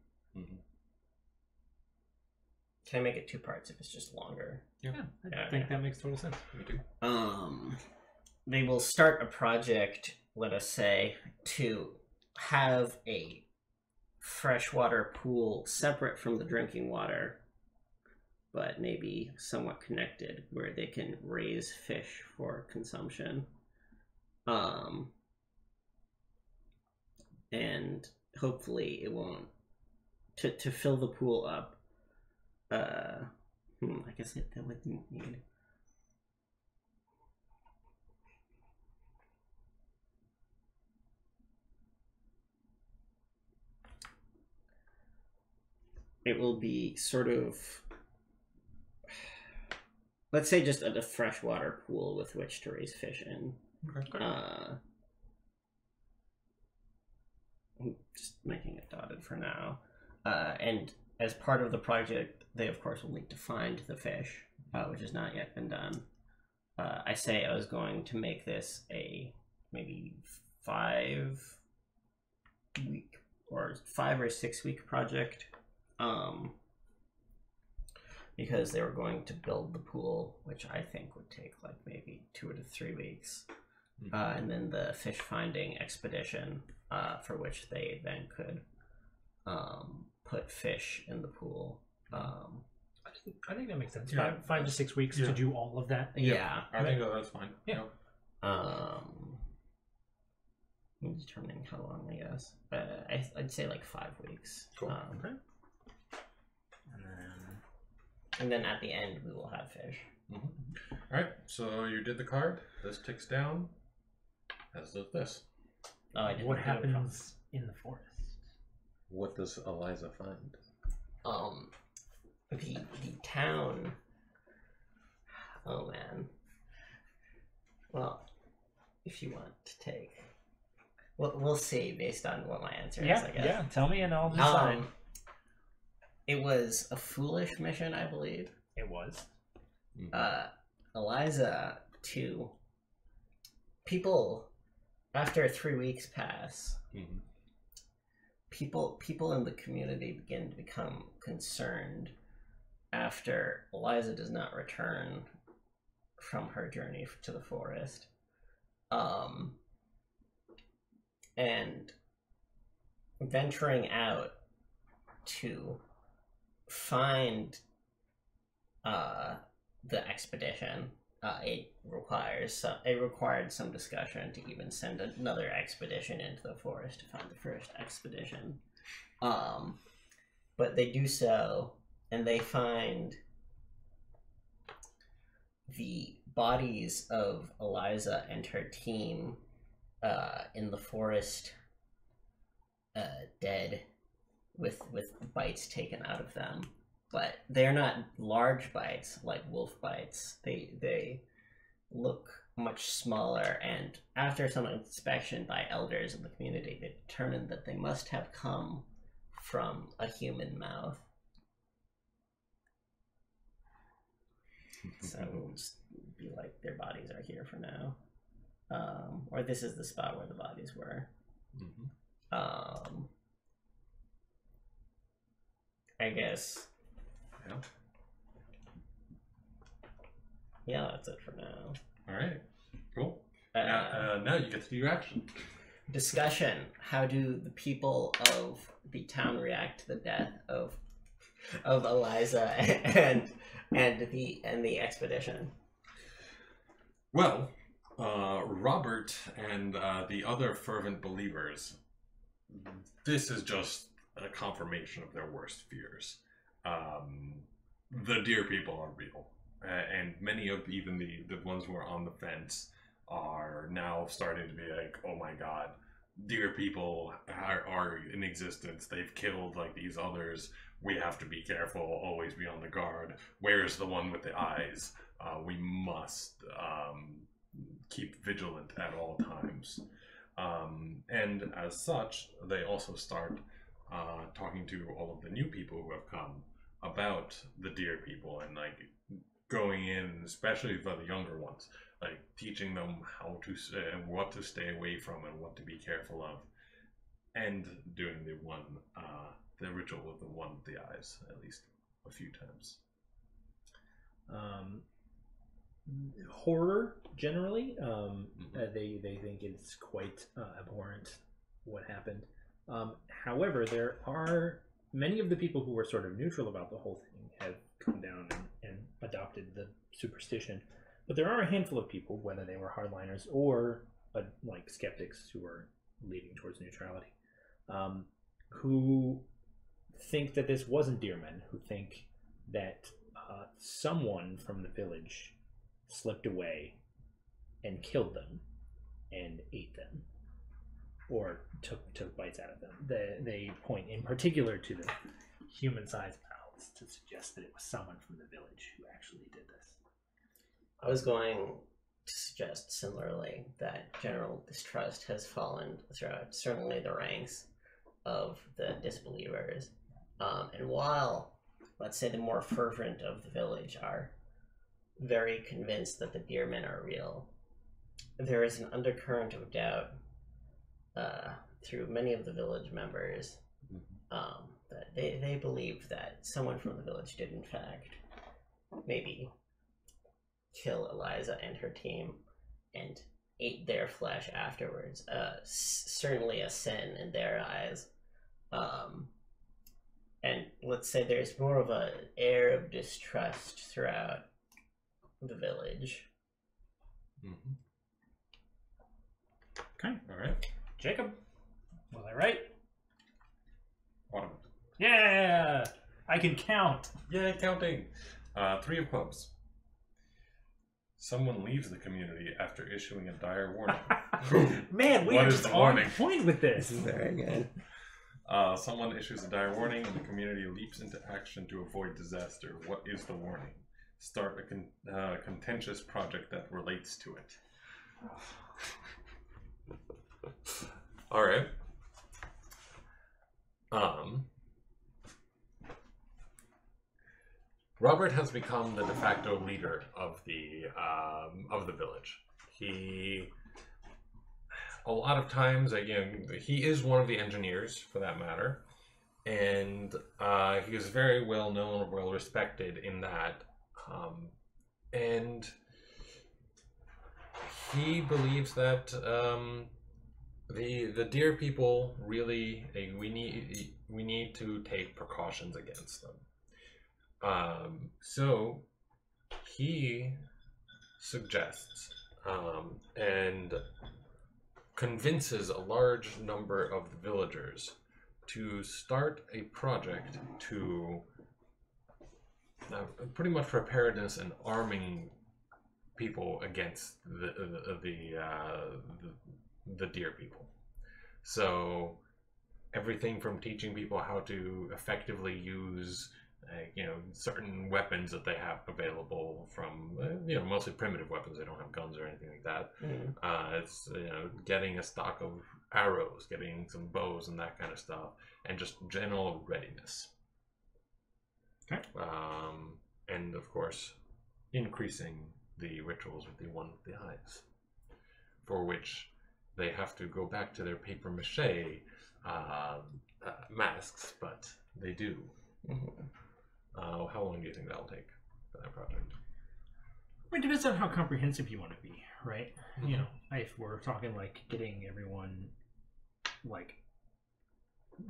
Can I make it two parts if it's just longer? Yeah, I think that makes total sense. Me too. They will start a project, let us say, to have a freshwater pool separate from the drinking water, but maybe somewhat connected, where they can raise fish for consumption. And hopefully it won't, to fill the pool up. I guess that would need. It will be sort of, let's say, just a freshwater pool with which to raise fish in. Okay. I'm just making it dotted for now. And as part of the project, they of course will need to find the fish, which has not yet been done. I say I was going to make this a maybe 5 or 6 week project. Because they were going to build the pool, which I think would take like maybe 2 to 3 weeks. And then the fish finding expedition, for which they then could put fish in the pool. I think that makes sense. Yeah. 5 to 6 weeks to do all of that. Yeah. I think that's fine. Yeah. I'm determining how long, I guess. I'd say like 5 weeks. Cool. Okay. And then at the end, we will have fish. All right. So you did the card. This ticks down. As does this. Oh, I didn't What do it happens in the forest? What does Eliza find? The town. Oh man. Well, if you want to take, we'll see based on what my answer is. I guess. Yeah. Tell me, and I'll decide. It was a foolish mission, I believe. It was. Eliza to people after 3 weeks pass. People in the community begin to become concerned after Eliza does not return from her journey to the forest. And venturing out to find the expedition, it required some discussion to even send another expedition into the forest to find the first expedition. But they do so, and they find the bodies of Eliza and her team in the forest, dead, with bites taken out of them. But they're not large bites like wolf bites. They look much smaller, and after some inspection by elders in the community, they determined that they must have come from a human mouth. So we'll just be like, their bodies are here for now. Or this is the spot where the bodies were. I guess. Yeah. Yeah, that's it for now. All right. Cool. Now you get to do your action. Discussion. How do the people of the town react to the death of Eliza and the expedition? Well, Robert and the other fervent believers, this is just a confirmation of their worst fears. The deer people are real, and many of even the ones who are on the fence are now starting to be like, oh my god, deer people are in existence. They've killed like these others. We have to be careful, always be on the guard. Where's the one with the eyes? We must keep vigilant at all times. And as such, they also start talking to all of the new people who have come about the deer people, and like going in, especially for the younger ones, like teaching them how to what to stay away from and what to be careful of, and doing the ritual with the one with the eyes at least a few times. Horror generally, they think it's quite abhorrent what happened. However, there are many of the people who were sort of neutral about the whole thing have come down and adopted the superstition. But there are a handful of people, whether they were hardliners or like skeptics who were leaning towards neutrality, who think that this wasn't deermen, who think that someone from the village slipped away and killed them and ate them, or took bites out of them. They point in particular to the human-sized mouths to suggest that it was someone from the village who actually did this. I was going to suggest similarly that general distrust has fallen throughout certainly the ranks of the disbelievers. And while, let's say, the more fervent of the village are very convinced that the deermen are real, there is an undercurrent of doubt through many of the village members that they believe that someone from the village did in fact maybe kill Eliza and her team and ate their flesh afterwards. Certainly a sin in their eyes. And let's say there's more of an air of distrust throughout the village. Okay. All right. Jacob, was I right? Autumn. Yeah! I can count. Yeah, counting. 3 of clubs. Someone leaves the community after issuing a dire warning. Man, we What are is just the on warning? point with this. Very good. Someone issues a dire warning and the community leaps into action to avoid disaster. What is the warning? Start a contentious project that relates to it. All right. Robert has become the de facto leader of the village. A lot of times, he is one of the engineers, for that matter, and he is very well known, well respected in that, and he believes that the deer people really we need to take precautions against them. So he suggests and convinces a large number of the villagers to start a project to pretty much preparedness and arming people against the deer people. So everything from teaching people how to effectively use certain weapons that they have available, from mostly primitive weapons. They don't have guns or anything like that. It's getting a stock of arrows, getting some bows and that kind of stuff, and just general readiness. Okay. And of course, increasing the rituals with the one with the eyes, for which they have to go back to their paper mache masks, but they do. How long do you think that'll take for that project? It depends on how comprehensive you want to be, right? You know, if we're talking like getting everyone, like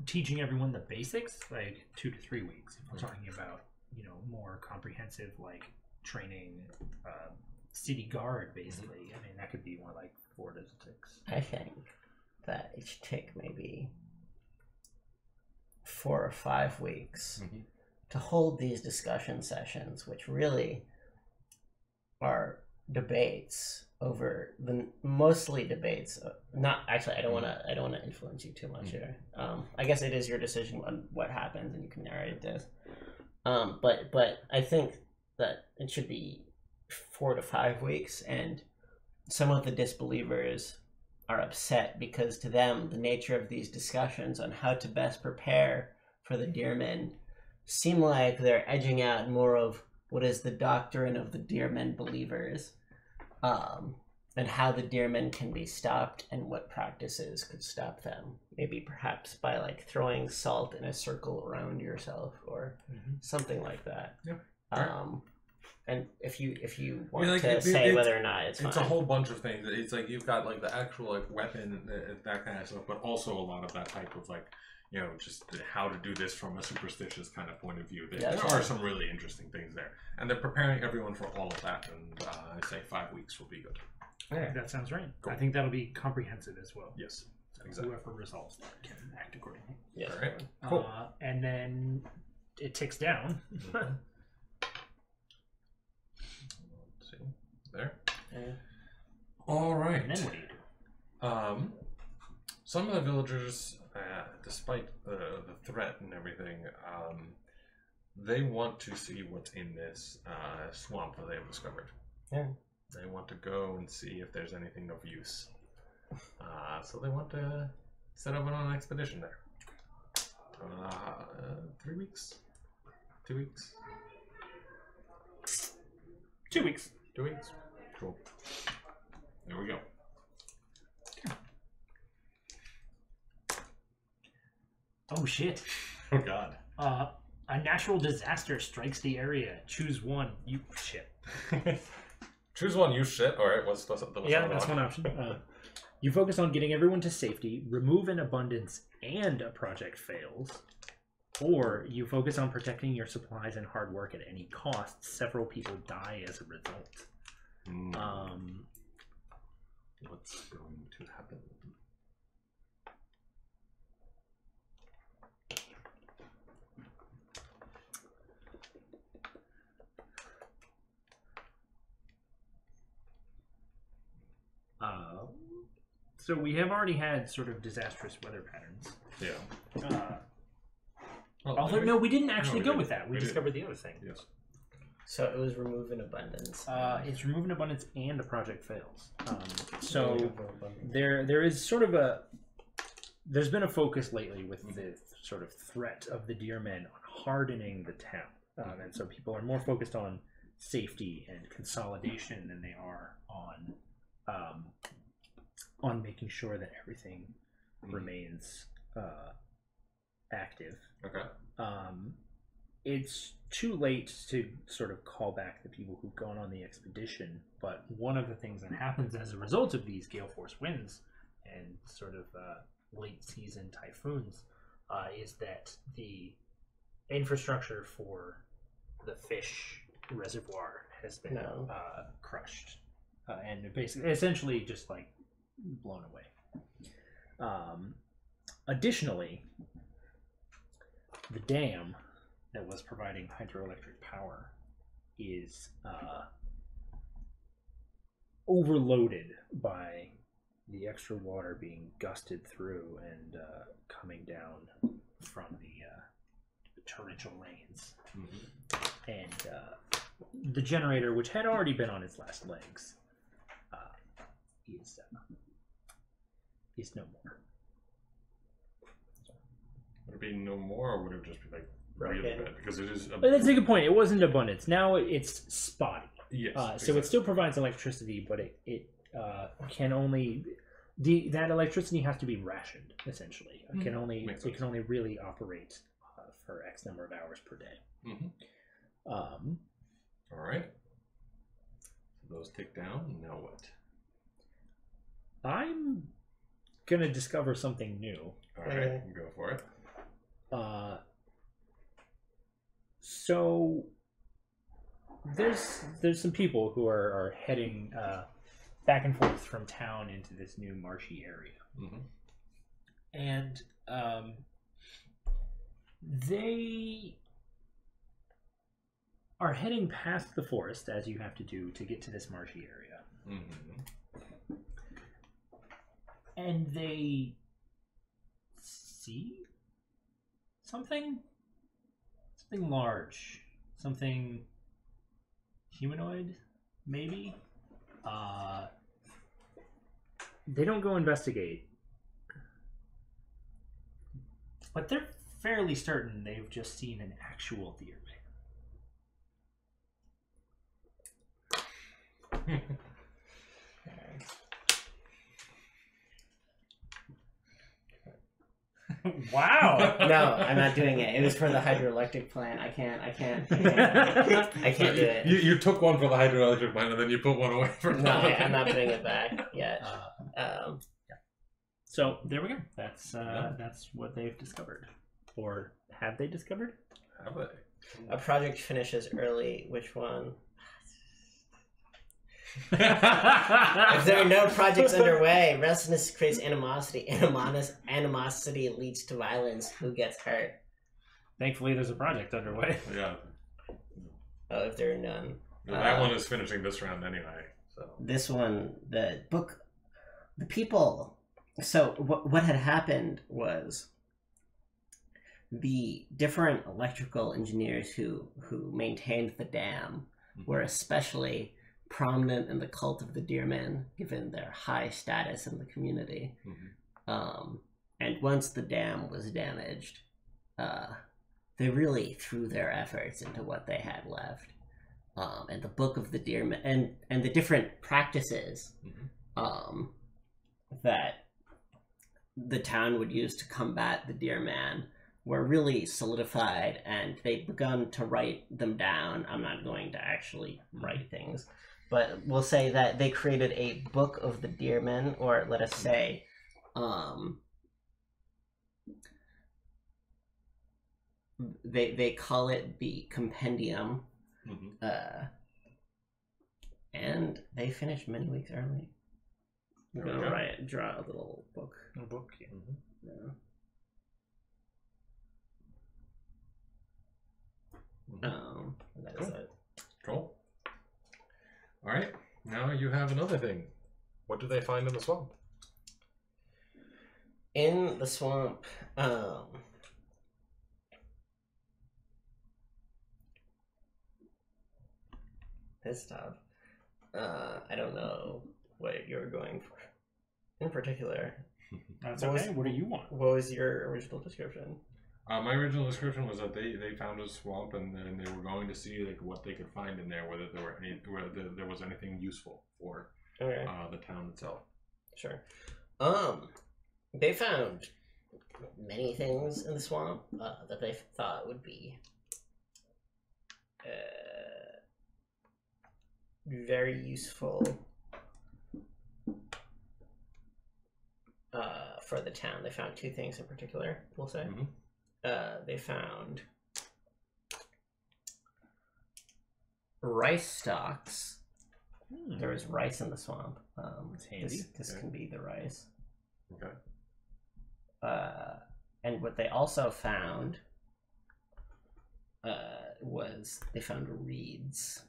teaching everyone the basics, like 2 to 3 weeks. If we're talking about, you know, more comprehensive, like training city guard, basically, I mean, that could be more like 4 to 6. I think that it should take maybe 4 or 5 weeks to hold these discussion sessions, which really are debates over mostly debates. Not actually. I don't want to influence you too much here. I guess it is your decision on what happens, and you can narrate this. But I think that it should be 4 to 5 weeks, and some of the disbelievers are upset because to them the nature of these discussions on how to best prepare for the Deermen seem like they're edging out more of what is the doctrine of the Deermen believers, and how the Deermen can be stopped and what practices could stop them. Maybe perhaps by like throwing salt in a circle around yourself or something like that. And if you want to say whether or not it's fine. a whole bunch of things. It's like you've got like the actual like weapon, that kind of stuff, but also a lot of that type of like, you know, just how to do this from a superstitious kind of point of view. There are some really interesting things there, and they're preparing everyone for all of that. And I say 5 weeks will be good. Yeah, that sounds right. Cool. I think that'll be comprehensive as well. Yes, exactly. Whoever resolves that can act accordingly. Yeah. All right. Cool. And then it ticks down. Let's see there. All right. And then what do you do? Some of the villagers, despite the threat and everything, they want to see what's in this swamp that they've discovered. Yeah. They want to go and see if there's anything of use. So they want to set up on an expedition there. 3 weeks? 2 weeks? 2 weeks. 2 weeks. Cool. There we go. Oh shit. Oh god. A natural disaster strikes the area. Choose one. You shit. Choose one, you shit. Alright, what's That's one option. You focus on getting everyone to safety, remove an abundance, and a project fails. Or you focus on protecting your supplies and hard work at any cost. Several people die as a result. What's going to happen? So we have already had sort of disastrous weather patterns. Yeah. Although, no, we didn't actually go didn't. with that. We discovered the other thing. Yes. So it was remove an abundance. It's remove an abundance and a project fails. So there is sort of there's been a focus lately with the sort of threat of the Deermen on hardening the town. And so people are more focused on safety and consolidation than they are on making sure that everything remains active. Okay. It's too late to sort of call back the people who've gone on the expedition, but one of the things that happens as a result of these gale force winds and sort of late season typhoons is that the infrastructure for the fish reservoir has been crushed and basically essentially just like blown away. Additionally, the dam that was providing hydroelectric power is overloaded by the extra water being gusted through and coming down from the torrential rains. And the generator, which had already been on its last legs, is no more. Would it be no more, or would it just be like really bad? Because it is. But that's a good point. It wasn't abundance. Now it's spotty. Yes. So exactly. it still provides electricity, but it can only that electricity has to be rationed essentially. It can only Makes it sense. can only really operate for X number of hours per day. All right. So those tick down. Now what? I'm gonna discover something new. All right, go for it. So there's some people who are heading back and forth from town into this new marshy area, and they are heading past the forest, as you have to do to get to this marshy area, and they see something large, something humanoid, maybe. They don't go investigate, but they're fairly certain they've just seen an actual deer man. Wow. No, I'm not doing it. It was for the hydroelectric plant. I can't do it. You took one for the hydroelectric plant and then you put one away for No, I'm not putting it back yet. So there we go. That's what they've discovered, or have they discovered? Have they? A project finishes early. Which one? If there are no projects underway, restlessness creates animosity. Animosity leads to violence. Who gets hurt? Thankfully, there's a project underway. Yeah. Oh, if there are none. That one is finishing this round anyway. So This one, the book, the people. So what had happened was the different electrical engineers who maintained the dam were especially prominent in the cult of the Deermen, given their high status in the community. And once the dam was damaged, they really threw their efforts into what they had left. And the Book of the Deermen and the different practices that the town would use to combat the Deerman were really solidified, and they'd begun to write them down. I'm not going to actually write things, but we'll say that they created a Book of the Deermen, or let us say, they call it the Compendium, and they finished many weeks early. I'm gonna draw a little book. A book, yeah. That is it. cool. All right. Now you have another thing. What do they find in the swamp? In the swamp, this stuff. I don't know what you're going for in particular. That's okay. What do you want? What was your original description? My original description was that they found a swamp and then they were going to see like what they could find in there, whether there was anything useful for the town itself. Sure. They found many things in the swamp that they thought would be very useful for the town. They found two things in particular, we'll say. They found rice stalks. There was rice in the swamp. handy. This can be the rice. Okay. And what they also found was they found reeds.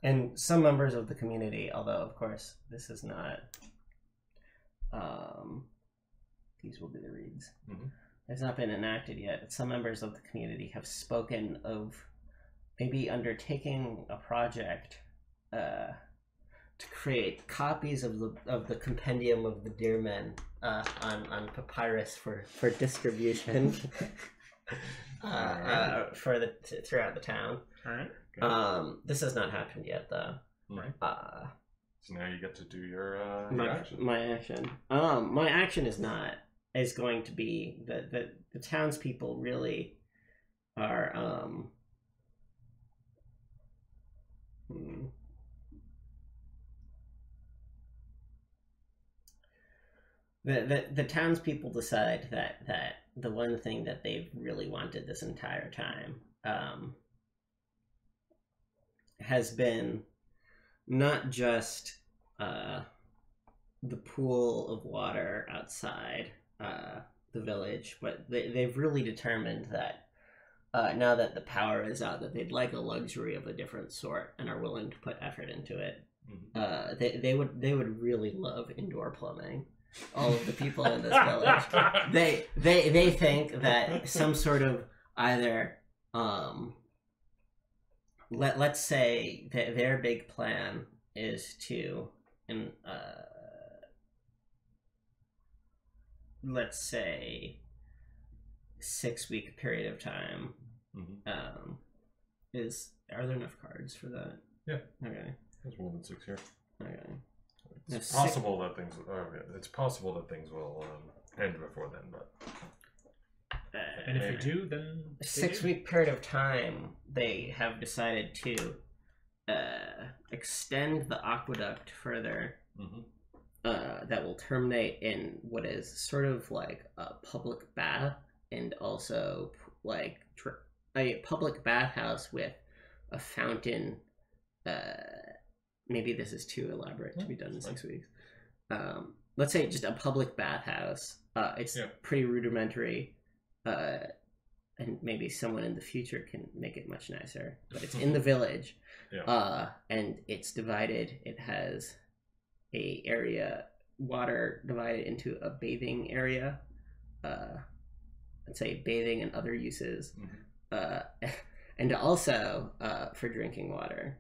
And some members of the community, although of course this is not, these will be the reeds. It's not been enacted yet, but some members of the community have spoken of maybe undertaking a project to create copies of the Compendium of the Deermen on papyrus for distribution. for the throughout the town. All right. This has not happened yet, though. Right. So now you get to do your action. My action. My action is going to be the townspeople really are the townspeople decide that the one thing that they've really wanted this entire time has been not just the pool of water outside the village, but they've really determined that now that the power is out, that they'd like a luxury of a different sort and are willing to put effort into it. They would really love indoor plumbing. All of the people in this village, they think that some sort of either let's say that their big plan is to let's say 6-week period of time. Are there enough cards for that? Yeah. Okay. There's more than 6 here. Okay. It's possible that things. It's possible that things will end before then, but. And if they do, then 6-week period of time, they have decided to extend the aqueduct further. That will terminate in what is sort of like a public bath, and also like a public bathhouse with a fountain. Maybe this is too elaborate to be done in 6 weeks. Let's say just a public bathhouse. It's pretty rudimentary, and maybe someone in the future can make it much nicer. But it's in the village, and it's divided. It has a area, water divided into a bathing area. Let's say bathing and other uses, and also for drinking water.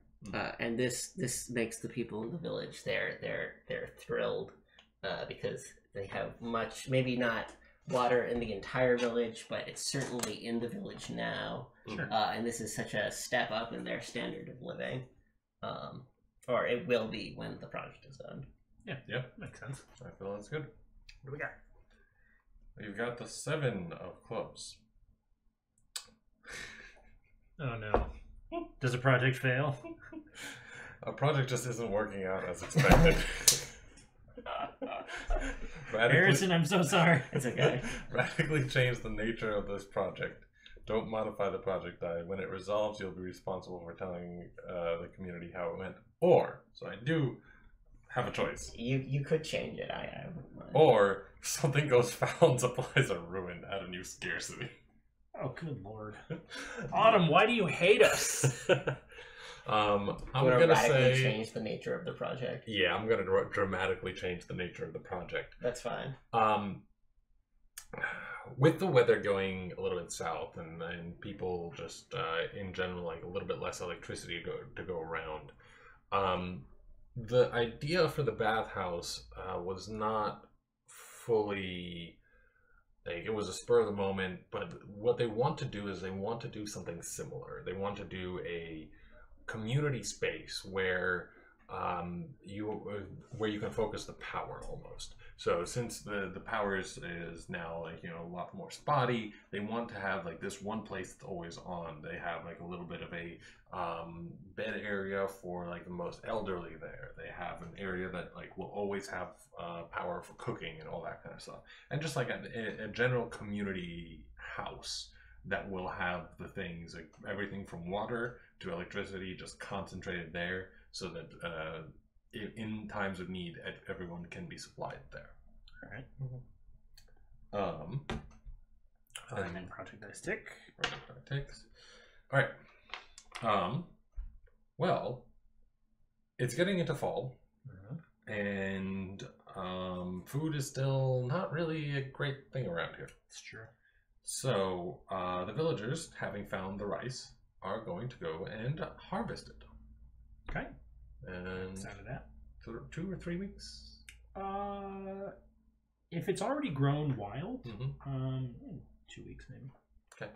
And this makes the people in the village they're thrilled because they have maybe not water in the entire village, but it's certainly in the village now. And this is such a step up in their standard of living, or it will be when the project is done. Yeah, makes sense. I feel that's good. What do we got? You've got the 7 of clubs. Oh no. Does the project fail? A project just isn't working out as expected. Harrison, I'm so sorry. It's okay. Radically change the nature of this project. Don't modify the project die. When it resolves, you'll be responsible for telling the community how it went. Or, so I do have a choice. You could change it. I wouldn't mind. Or, something goes foul and supplies are ruined. Add a new scarcity. Oh, good lord. Autumn, why do you hate us? I'm gonna gonna radically say change the nature of the project. Yeah, I'm gonna dramatically change the nature of the project. That's fine. With the weather going a little bit south and people just in general like a little bit less electricity to go around, the idea for the bathhouse was not fully. Like, it was a spur of the moment, but what they want to do is they want to do something similar. They want to do a community space where you can focus the power almost. So since the power is now like a lot more spotty, they want to have like this one place that's always on. They have like a little bit of a bed area for like the most elderly there. They have an area that like will always have power for cooking and all that kind of stuff, and just like a general community house that will have the things like everything from water to electricity just concentrated there, so that in times of need everyone can be supplied there. All right. And then project dice tick. Project dice ticks. All right. Well, it's getting into fall, and food is still not really a great thing around here. It's true. So the villagers, having found the rice, are going to go and harvest it. Okay. And Sound of that. 2 or 3 weeks. If it's already grown wild, 2 2 weeks maybe. Okay.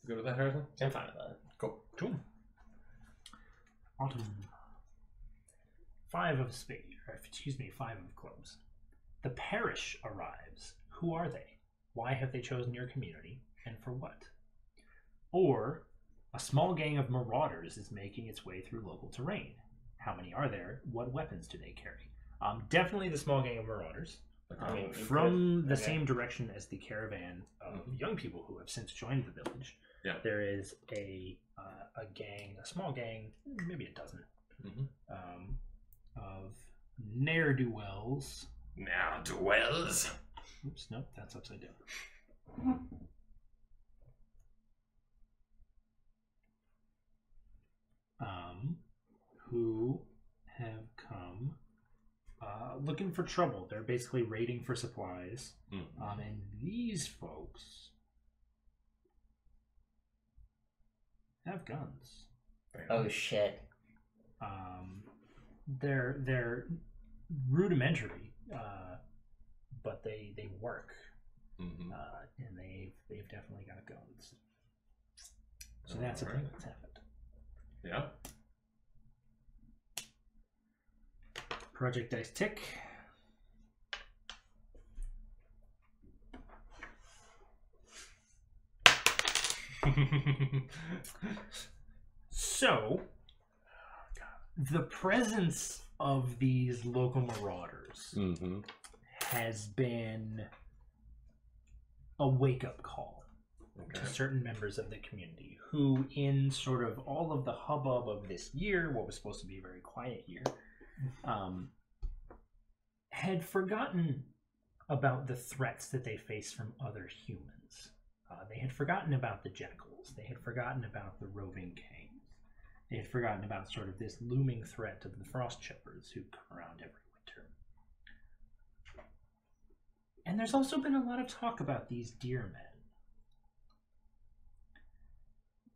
You good with that, Harrison? I'm fine with that. Cool. Cool. Autumn. 5 of spades, or excuse me, 5 of clubs. The parish arrives. Who are they? Why have they chosen your community, and for what? Or, a small gang of marauders is making its way through local terrain. How many are there? What weapons do they carry? Definitely the small gang of marauders. From the same direction as the caravan of young people who have since joined the village. Yeah. There is a gang, a small gang, maybe a dozen, of ne'er-do-wells. Ne'er-do-wells. Oops, nope, that's upside down. Who have come looking for trouble. They're basically raiding for supplies. And these folks have guns. Oh shit. They're rudimentary, but they work. And they've definitely got guns. So that's the thing that's happened. Yeah. Project dice tick. So, the presence of these local marauders has been a wake-up call to certain members of the community who, in sort of all of the hubbub of this year, what was supposed to be a very quiet year, had forgotten about the threats that they face from other humans. They had forgotten about the jackals. They had forgotten about the roving gangs. They had forgotten about sort of this looming threat of the frost shepherds who come around every winter. And there's also been a lot of talk about these deer men.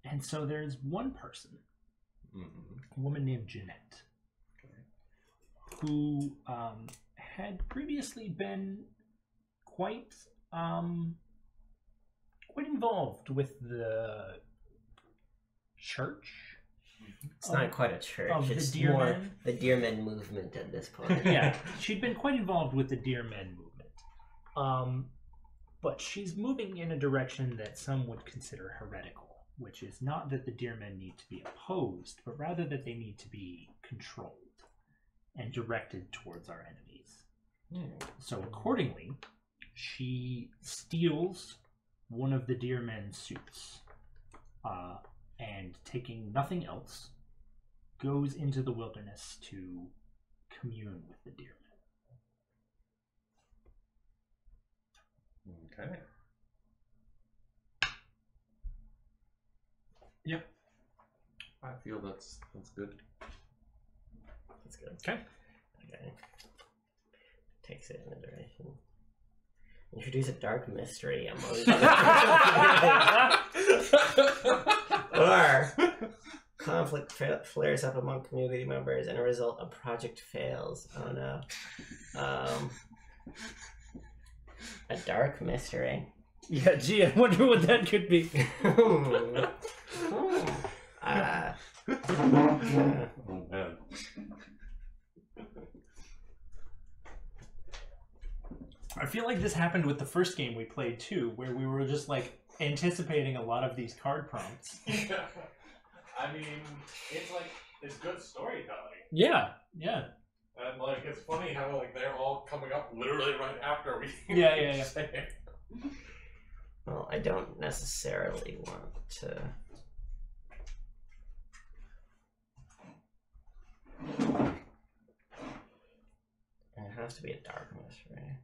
And so there's one person, a woman named Jeanette, who had previously been quite involved with the church. It's not quite a church. Of it's the deer more men? the deer men movement at this point. Yeah, she'd been quite involved with the deer men movement. But she's moving in a direction that some would consider heretical, which is not that the deer men need to be opposed, but rather that they need to be controlled and directed towards our enemies. So accordingly, she steals one of the deer men's suits and, taking nothing else, goes into the wilderness to commune with the deer men. Okay. Yep. I feel that's good. That's good. Okay. Okay. Takes it in a direction. Introduce a dark mystery among or conflict flares up among community members, and a result, a project fails. Oh no. A dark mystery. Yeah, gee, I wonder what that could be. Oh man. I feel like this happened with the first game we played too, where we were just like anticipating a lot of these card prompts. Yeah. I mean, it's good storytelling. Yeah, yeah. And like it's funny how like they're all coming up literally right after we Yeah. say it. Well, I don't necessarily want to. It has to be a dark mystery.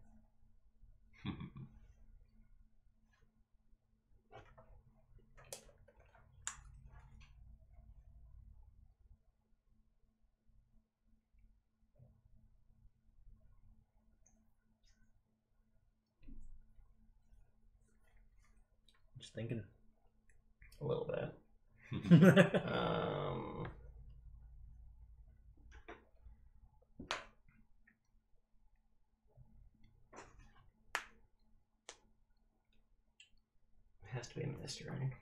Just thinking. A little bit. destroying.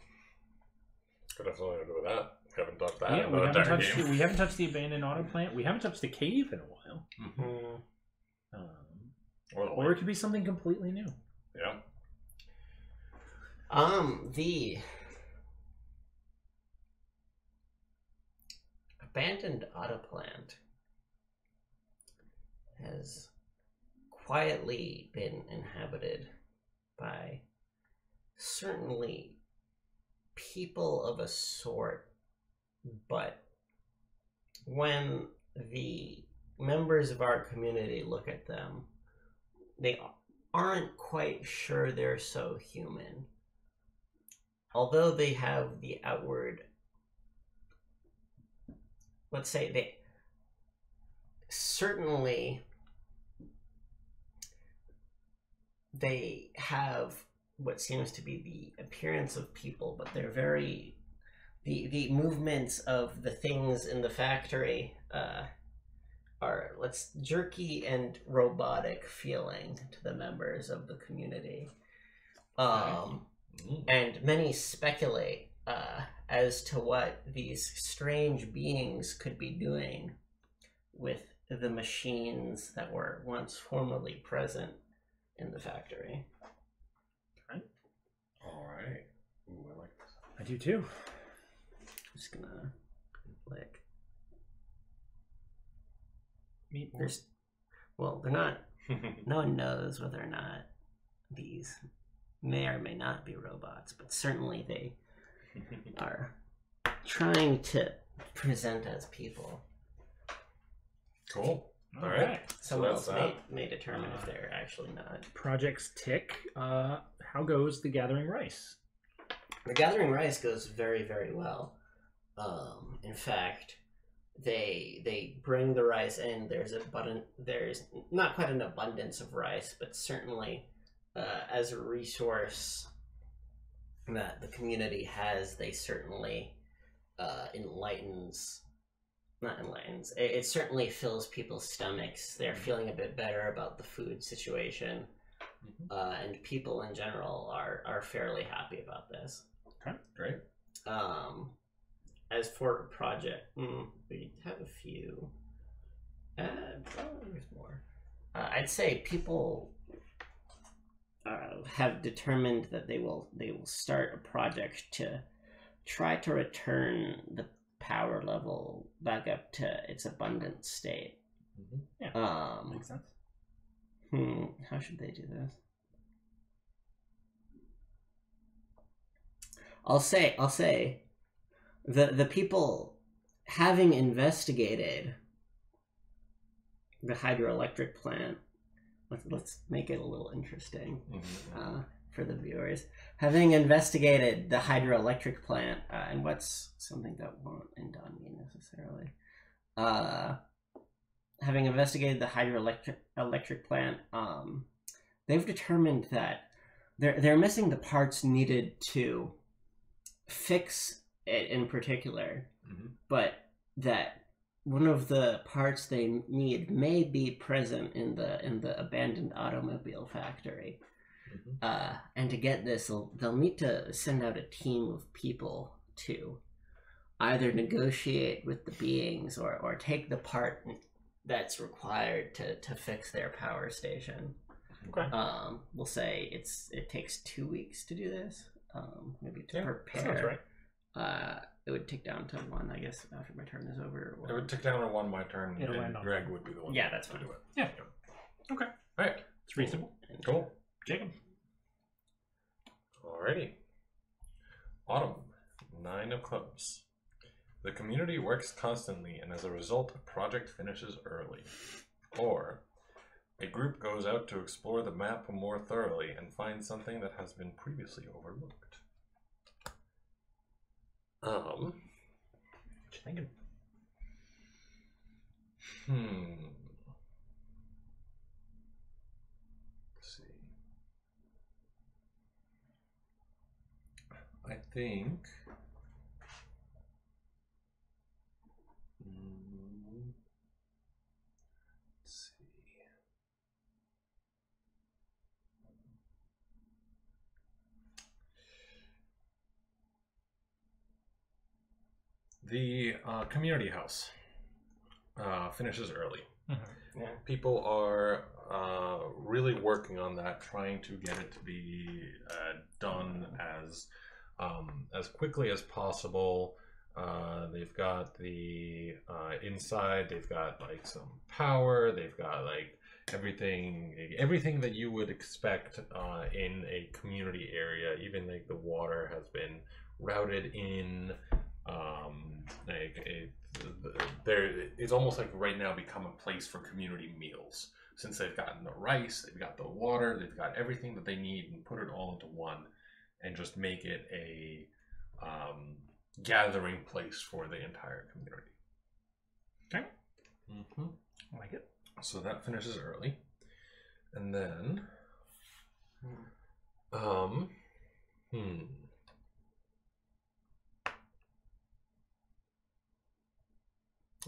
Could have something to do with that. Haven't touched that Yeah, in we the haven't, entire touched, game. we haven't touched the abandoned auto plant. We haven't touched the cave in a while. Or it could be something completely new. Yeah. The abandoned auto plant has quietly been inhabited by certainly people of a sort, but when the members of our community look at them, they aren't quite sure they're so human. Although they have the outward, let's say they certainly they have what seems to be the appearance of people, but they're very the movements of the things in the factory are jerky and robotic feeling to the members of the community. And many speculate as to what these strange beings could be doing with the machines that were once formerly present in the factory. Alright. Ooh, I like this. I do too. I'm just gonna click. Meet more. There's, well, they're not. No one knows whether or not these may or may not be robots, but certainly they are trying to present as people. Cool. All Alright. right. Someone that's else that. may determine if they're actually not. Projects tick. How goes the Gathering Rice? The Gathering Rice goes very, very well. In fact, they bring the rice in. There's not quite an abundance of rice, but certainly as a resource that the community has, they certainly it certainly fills people's stomachs. They're feeling a bit better about the food situation, and people in general are fairly happy about this. Okay, Great. As for a project, we have a few. There's more. I'd say people have determined that they will start a project to try to return the power level back up to its abundant state. Yeah, makes sense. How should they do this? I'll say the people having investigated the hydroelectric plant, let's make it a little interesting for the viewers. Having investigated the hydroelectric plant, and what's something that won't end on me necessarily, having investigated the hydroelectric plant, they've determined that they're missing the parts needed to fix it in particular, but that one of the parts they need may be present in the abandoned automobile factory. And to get this, they'll need to send out a team of people to either negotiate with the beings or take the part that's required to fix their power station. Okay. We'll say it takes 2 weeks to do this. Maybe to prepare. That sounds right. It would tick down to 1, I guess, after my turn is over. It would tick down to 1 my turn, It'll and end on Greg would be the one. Yeah, that's to fine. do it. Yeah. Okay. Alright. It's reasonable. Cool. Jacob. Alrighty. Autumn. 9 of clubs. The community works constantly, and as a result, a project finishes early. Or, a group goes out to explore the map more thoroughly and finds something that has been previously overlooked. What you thinking? Let's see. I think. Let's see. The community house finishes early. Mm-hmm. Yeah. People are really working on that, trying to get it to be done as quickly as possible. They've got the inside. They've got like some power. They've got like everything that you would expect in a community area. Even like the water has been routed in. It's almost like right now become a place for community meals, since they've gotten the rice, they've got the water, they've got everything that they need, and put it all into one, and just make it a gathering place for the entire community. Okay. Mm-hmm. I like it. So that finishes early, and then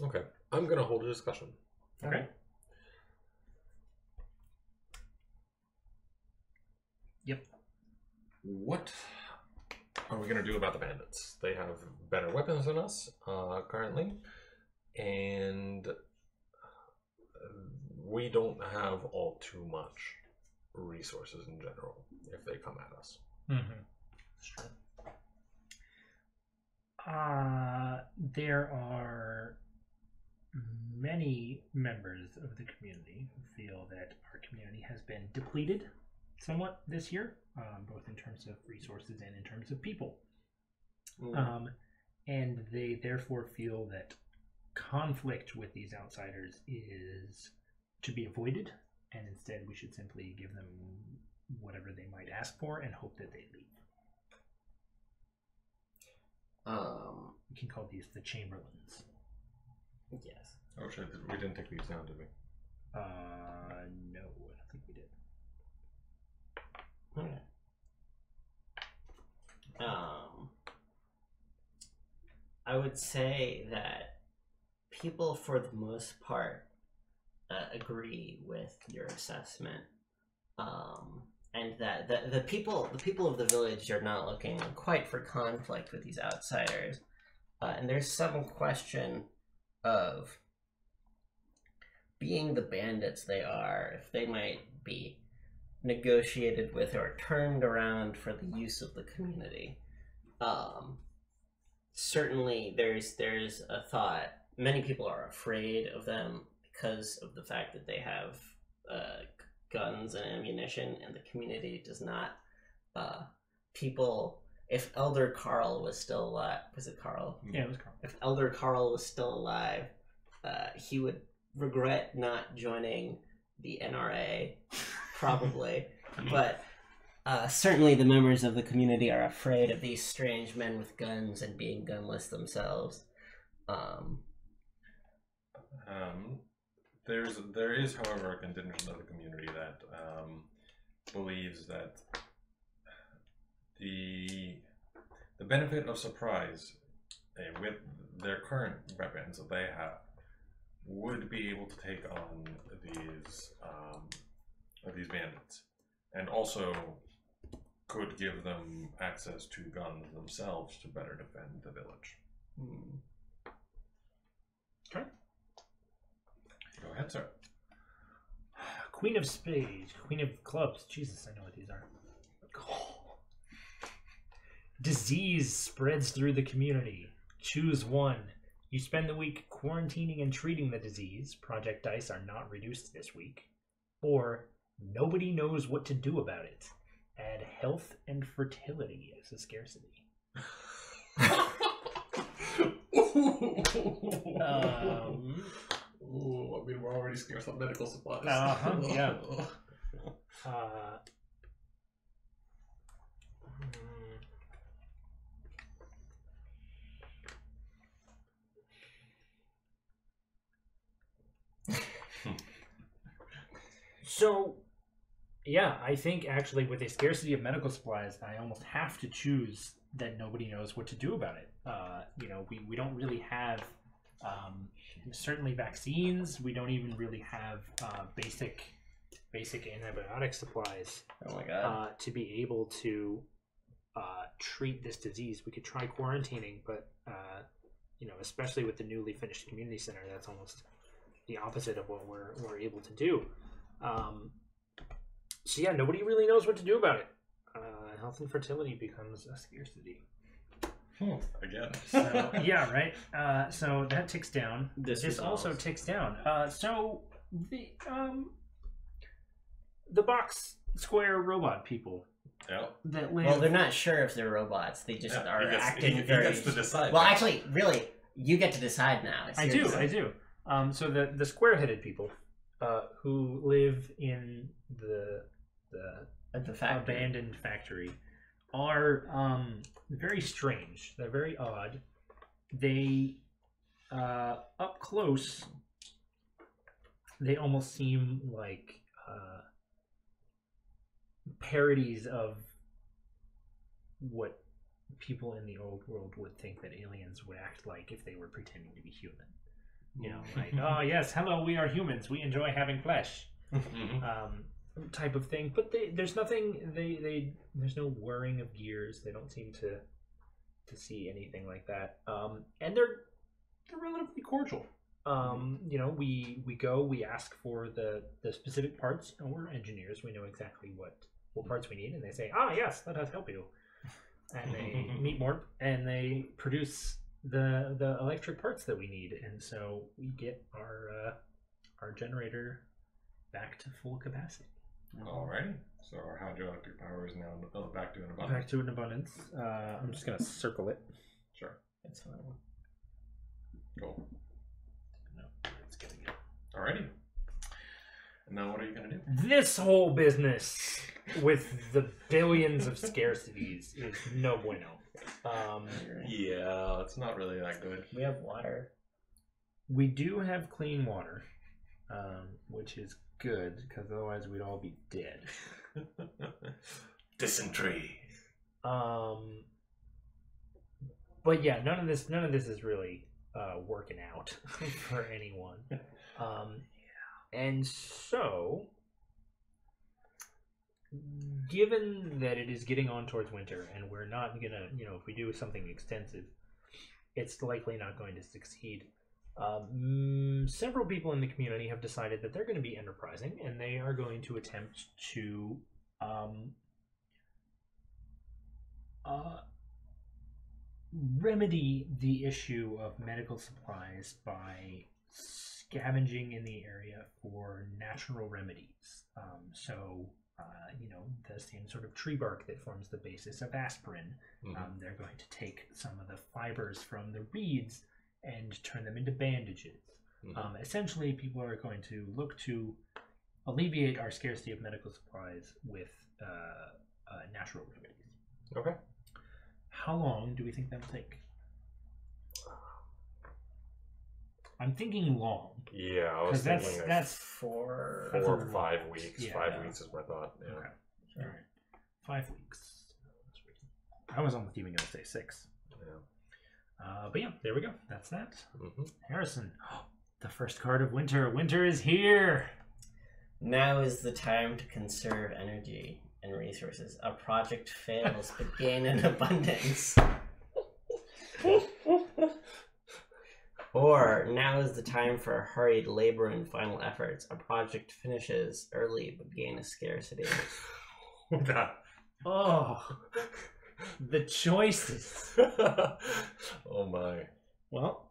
okay, I'm gonna hold a discussion. Okay. Yep. What are we gonna do about the bandits? They have better weapons than us currently, and we don't have all too much resources in general if they come at us. Mm-hmm. Sure. There are many members of the community who feel that our community has been depleted somewhat this year, both in terms of resources and in terms of people. And they therefore feel that conflict with these outsiders is to be avoided, and instead we should simply give them whatever they might ask for and hope that they leave. We can call these the Chamberlains. Yes. Oh shit, we didn't take these down, did we? No, I don't think we did. Okay. I would say that people, for the most part, agree with your assessment, and that the people of the village are not looking quite for conflict with these outsiders, and there's some question of, being the bandits they are, if they might be negotiated with or turned around for the use of the community. Certainly there's a thought, many people are afraid of them because of the fact that they have guns and ammunition, and the community does not. If Elder Carl was still alive, was it Carl? Yeah, it was Carl. If Elder Carl was still alive, he would regret not joining the NRA, probably. But certainly the members of the community are afraid of these strange men with guns and being gunless themselves. There is, however, a contingent of the community that believes that the benefit of surprise with their current weapons that they have would be able to take on these bandits, and also could give them access to guns themselves to better defend the village. Okay. Go ahead, sir. Queen of Spades, Queen of Clubs. Jesus, I know what these are. Disease spreads through the community. Choose one. You spend the week quarantining and treating the disease. Project Dice are not reduced this week. Or nobody knows what to do about it. Add health and fertility as a scarcity. Ooh, I mean, we're already scarce on medical supplies. Yeah. So, yeah, I think actually with a scarcity of medical supplies, I almost have to choose that nobody knows what to do about it. We don't really have certainly vaccines. We don't even really have basic antibiotic supplies. Oh my god. To be able to treat this disease. We could try quarantining, but especially with the newly finished community center, that's almost the opposite of what we're able to do. So yeah, nobody really knows what to do about it. Health and fertility becomes a scarcity. Again. So, yeah, right. So that ticks down. This also ticks down. So the box square robot people Yeah. that live. Well, they're not sure if they're robots. They just are acting he very. gets to decide. Well, now. actually, really, you get to decide now. I do. So the square-headed people who live in the At the factory. abandoned factory are very strange. They're very odd. They up close, they almost seem like parodies of what people in the old world would think that aliens would act like if they were pretending to be human. Like, oh yes, hello, we are humans. We enjoy having flesh. Type of thing, but there's nothing. There's no whirring of gears. They don't seem to see anything like that. And they're relatively cordial. We go, we ask for the specific parts. We're engineers. We know exactly what parts we need, and they say, yes, let us help you. And they meet more, and they produce the electric parts that we need, and so we get our generator back to full capacity. Alrighty. So our hydroelectric power is now back to an abundance. Back to an abundance. I'm just gonna circle it. Sure. That's fine. Cool. No, it's getting it. Alrighty. And now what are you gonna do? This whole business with the billions of scarcities is no bueno. Yeah, it's not really that good. We have water. We do have clean water, which is good because otherwise we'd all be dead. Dysentery. But yeah, none of this is really working out for anyone. And so, given that it is getting on towards winter, and we're not gonna, if we do something extensive, it's likely not going to succeed. Several people in the community have decided that they're going to be enterprising, and they are going to attempt to remedy the issue of medical supplies by scavenging in the area for natural remedies. The same sort of tree bark that forms the basis of aspirin. Mm-hmm. They're going to take some of the fibers from the reeds and turn them into bandages. Mm-hmm. Essentially, people are going to look to alleviate our scarcity of medical supplies with natural remedies. Okay. How long do we think that'll take? I'm thinking long. Yeah, I was Because thinking that's 4 That's 4 a or lot. 5 weeks. Yeah. 5 weeks is my thought. Yeah. Okay. All right. 5 weeks. I was almost even going to say 6. Yeah. But yeah, there we go. That's that. Mm-hmm. Harrison, the first card of winter. Winter is here. Now is the time to conserve energy and resources. A project fails, but gain in abundance. Or, now is the time for hurried labor and final efforts. A project finishes early, but gain a scarcity. God. Oh, the choices. Oh my. Well,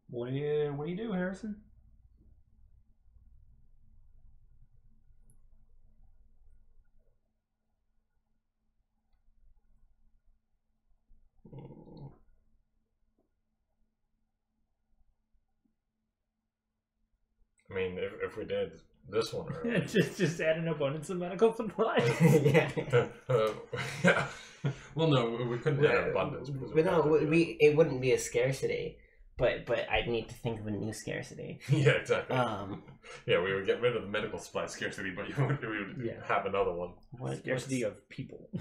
what do you do, Harrison? I mean, if we did this one early. just add an abundance of medical supplies. Yeah. Yeah. Well, no, we couldn't add abundance. Because It wouldn't be a scarcity, but I'd need to think of a new scarcity. Yeah, exactly. Yeah, we would get rid of the medical supply scarcity, but we would have another one. What Scarcity of people.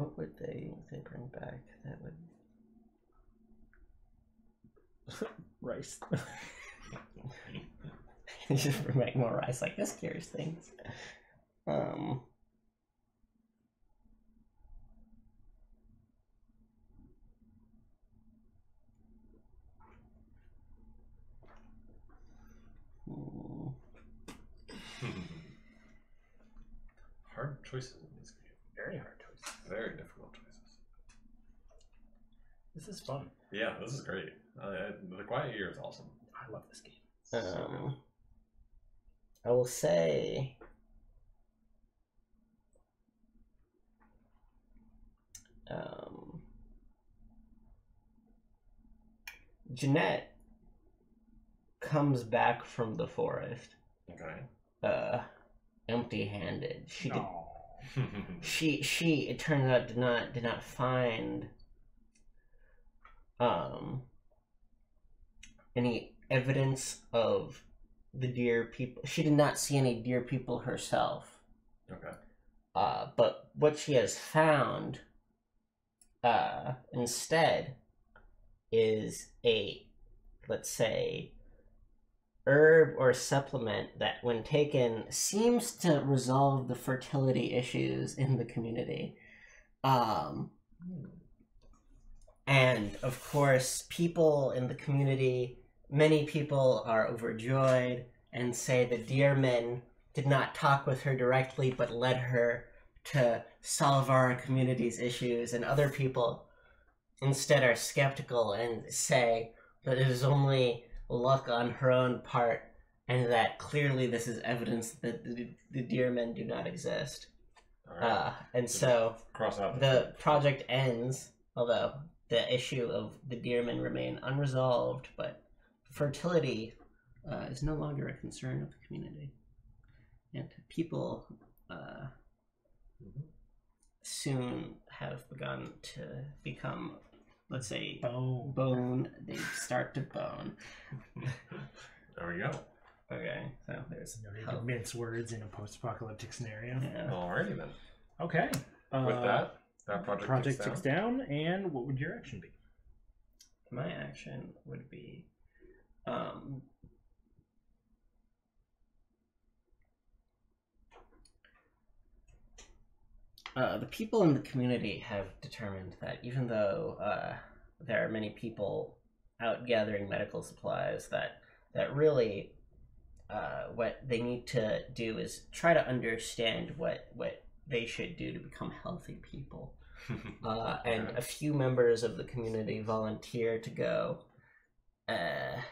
What would they bring back that would... Rice. Just bring back more rice. Like, this cures things. Hard choices in this game. Very hard choice. Very difficult choices. This is fun. Yeah, this is great. The Quiet Year is awesome. I love this game. I will say... Jeanette comes back from the forest, Okay. empty-handed. She did, No. she it turns out did not find any evidence of the deer people. She did not see any deer people herself. Okay. But what she has found instead is a, let's say, herb or supplement that, when taken, seems to resolve the fertility issues in the community. And of course, people in the community, many people are overjoyed and say the Deermen did not talk with her directly but led her to solve our community's issues, and other people instead are skeptical and say that it is only luck on her own part, and that clearly this is evidence that the Deermen do not exist. All right. And so Cross out the project ends, although the issue of the Deermen remain unresolved, but fertility is no longer a concern of the community. And people soon have begun to become, let's say, bone. They start to bone. There we go. Okay, so there's No need to mince words in a post-apocalyptic scenario. yeah. Alrighty then. Okay. With that project takes down. And what would your action be? My action would be the people in the community have determined that even though there are many people out gathering medical supplies, that really what they need to do is try to understand what they should do to become healthy people. And a few members of the community volunteer to go. I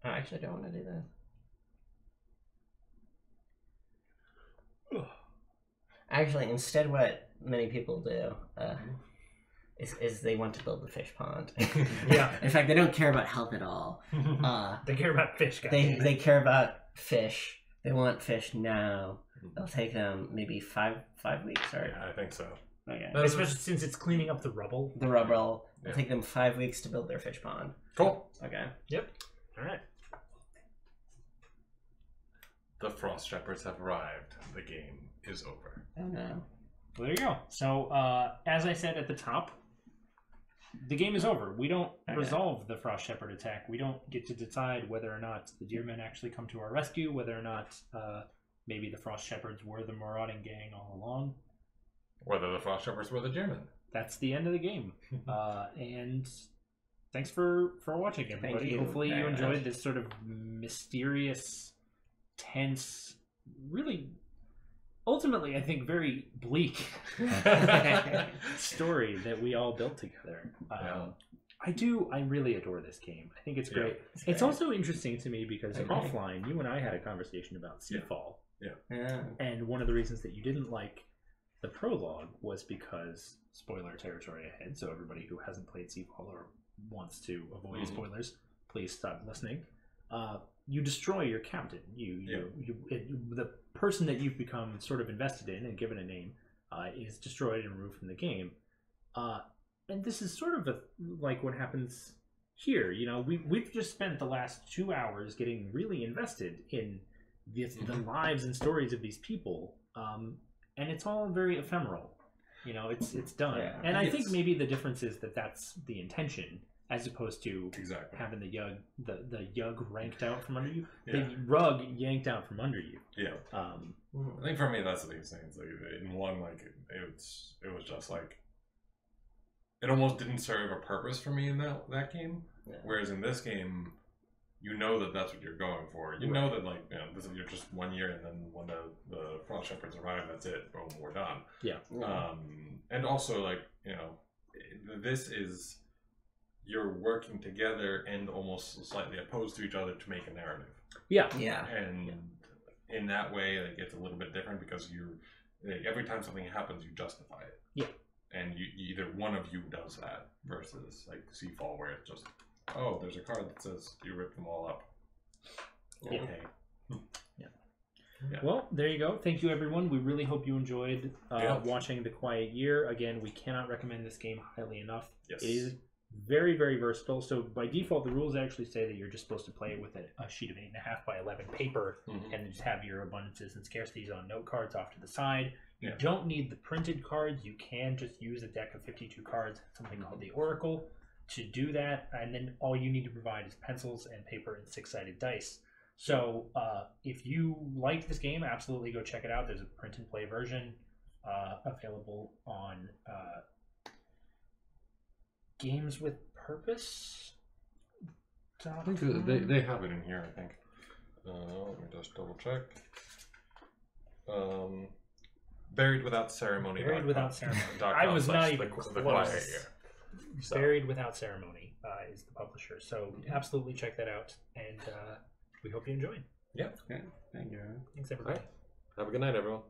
actually don't want to do that. Actually, instead, what many people do is they want to build the fish pond. Yeah. In fact, they don't care about health at all. They care about fish, guys. They care about fish. They want fish now. It'll take them maybe five weeks, or Yeah, I think so. okay. Especially since it's cleaning up the rubble. The rubble. Yeah. It'll take them 5 weeks to build their fish pond. Cool. Okay. Yep. All right. The Frost Shepherds have arrived. The game is over. Oh no. Well, there you go. So, as I said at the top, the game is over. We don't resolve the Frost Shepherd attack. We don't get to decide whether or not the Deermen actually come to our rescue, whether or not maybe the Frost Shepherds were the marauding gang all along. Whether the Frost Shepherds were the German. That's the end of the game. And thanks for watching, everybody. you Hopefully you very enjoyed much. this sort of mysterious, tense, really, ultimately, I think, very bleak story that we all built together. Yeah. I really adore this game. I think it's Yeah. great. It's also interesting to me because Okay. offline, you and I had a conversation about Seafall. Yeah. And one of the reasons that you didn't like the prologue was because, spoiler territory ahead, so everybody who hasn't played Seafall or wants to avoid spoilers, please stop listening. You destroy your captain. The person that you've become sort of invested in and given a name is destroyed and removed from the game. And this is sort of like what happens here. You know, we've just spent the last 2 hours getting really invested in the lives and stories of these people. and it's all very ephemeral. You know, it's done. Yeah. And I think Yes. maybe the difference is that that's the intention, as opposed to Exactly. having the yug ranked out from under you, Yeah. the rug yanked out from under you. Yeah. Mhm. I think for me that's the biggest thing. It's like in one, like it was just like it almost didn't serve a purpose for me in that game. Yeah. Whereas in this game, you know that that's what you're going for. You know that like this is you're just 1 year, and then when the Frost Shepherds arrive, that's it. Boom, we're done. Yeah. And also like this is you're working together and almost slightly opposed to each other to make a narrative. Yeah. Yeah. And in that way, like, it's a little bit different because every time something happens, you justify it. Yeah. And you either one of you does that versus like Seafall, where it's just, oh, there's a card that says you rip them all up. Yeah. Okay. Yeah. Well, there you go. Thank you, everyone. We really hope you enjoyed watching The Quiet Year. Again, we cannot recommend this game highly enough. Yes. It is very, very versatile. So by default, the rules actually say that you're just supposed to play it with a sheet of 8.5 by 11 paper, and just have your abundances and scarcities on note cards off to the side. You don't need the printed cards. You can just use a deck of 52 cards, something called the Oracle, to do that. And then all you need to provide is pencils and paper and 6-sided dice. So if you liked this game, absolutely go check it out. There's a print and play version available on Games with Purpose. I think they have it in here. I think. Let me just double check. Buried Without Ceremony. Buried Without Ceremony. I was not even the close. Quiet Year. So. Buried Without Ceremony is the publisher. So absolutely check that out, and we hope you enjoyed. Yeah. Okay. Thank you. Thanks, everybody. Have a good night, everyone.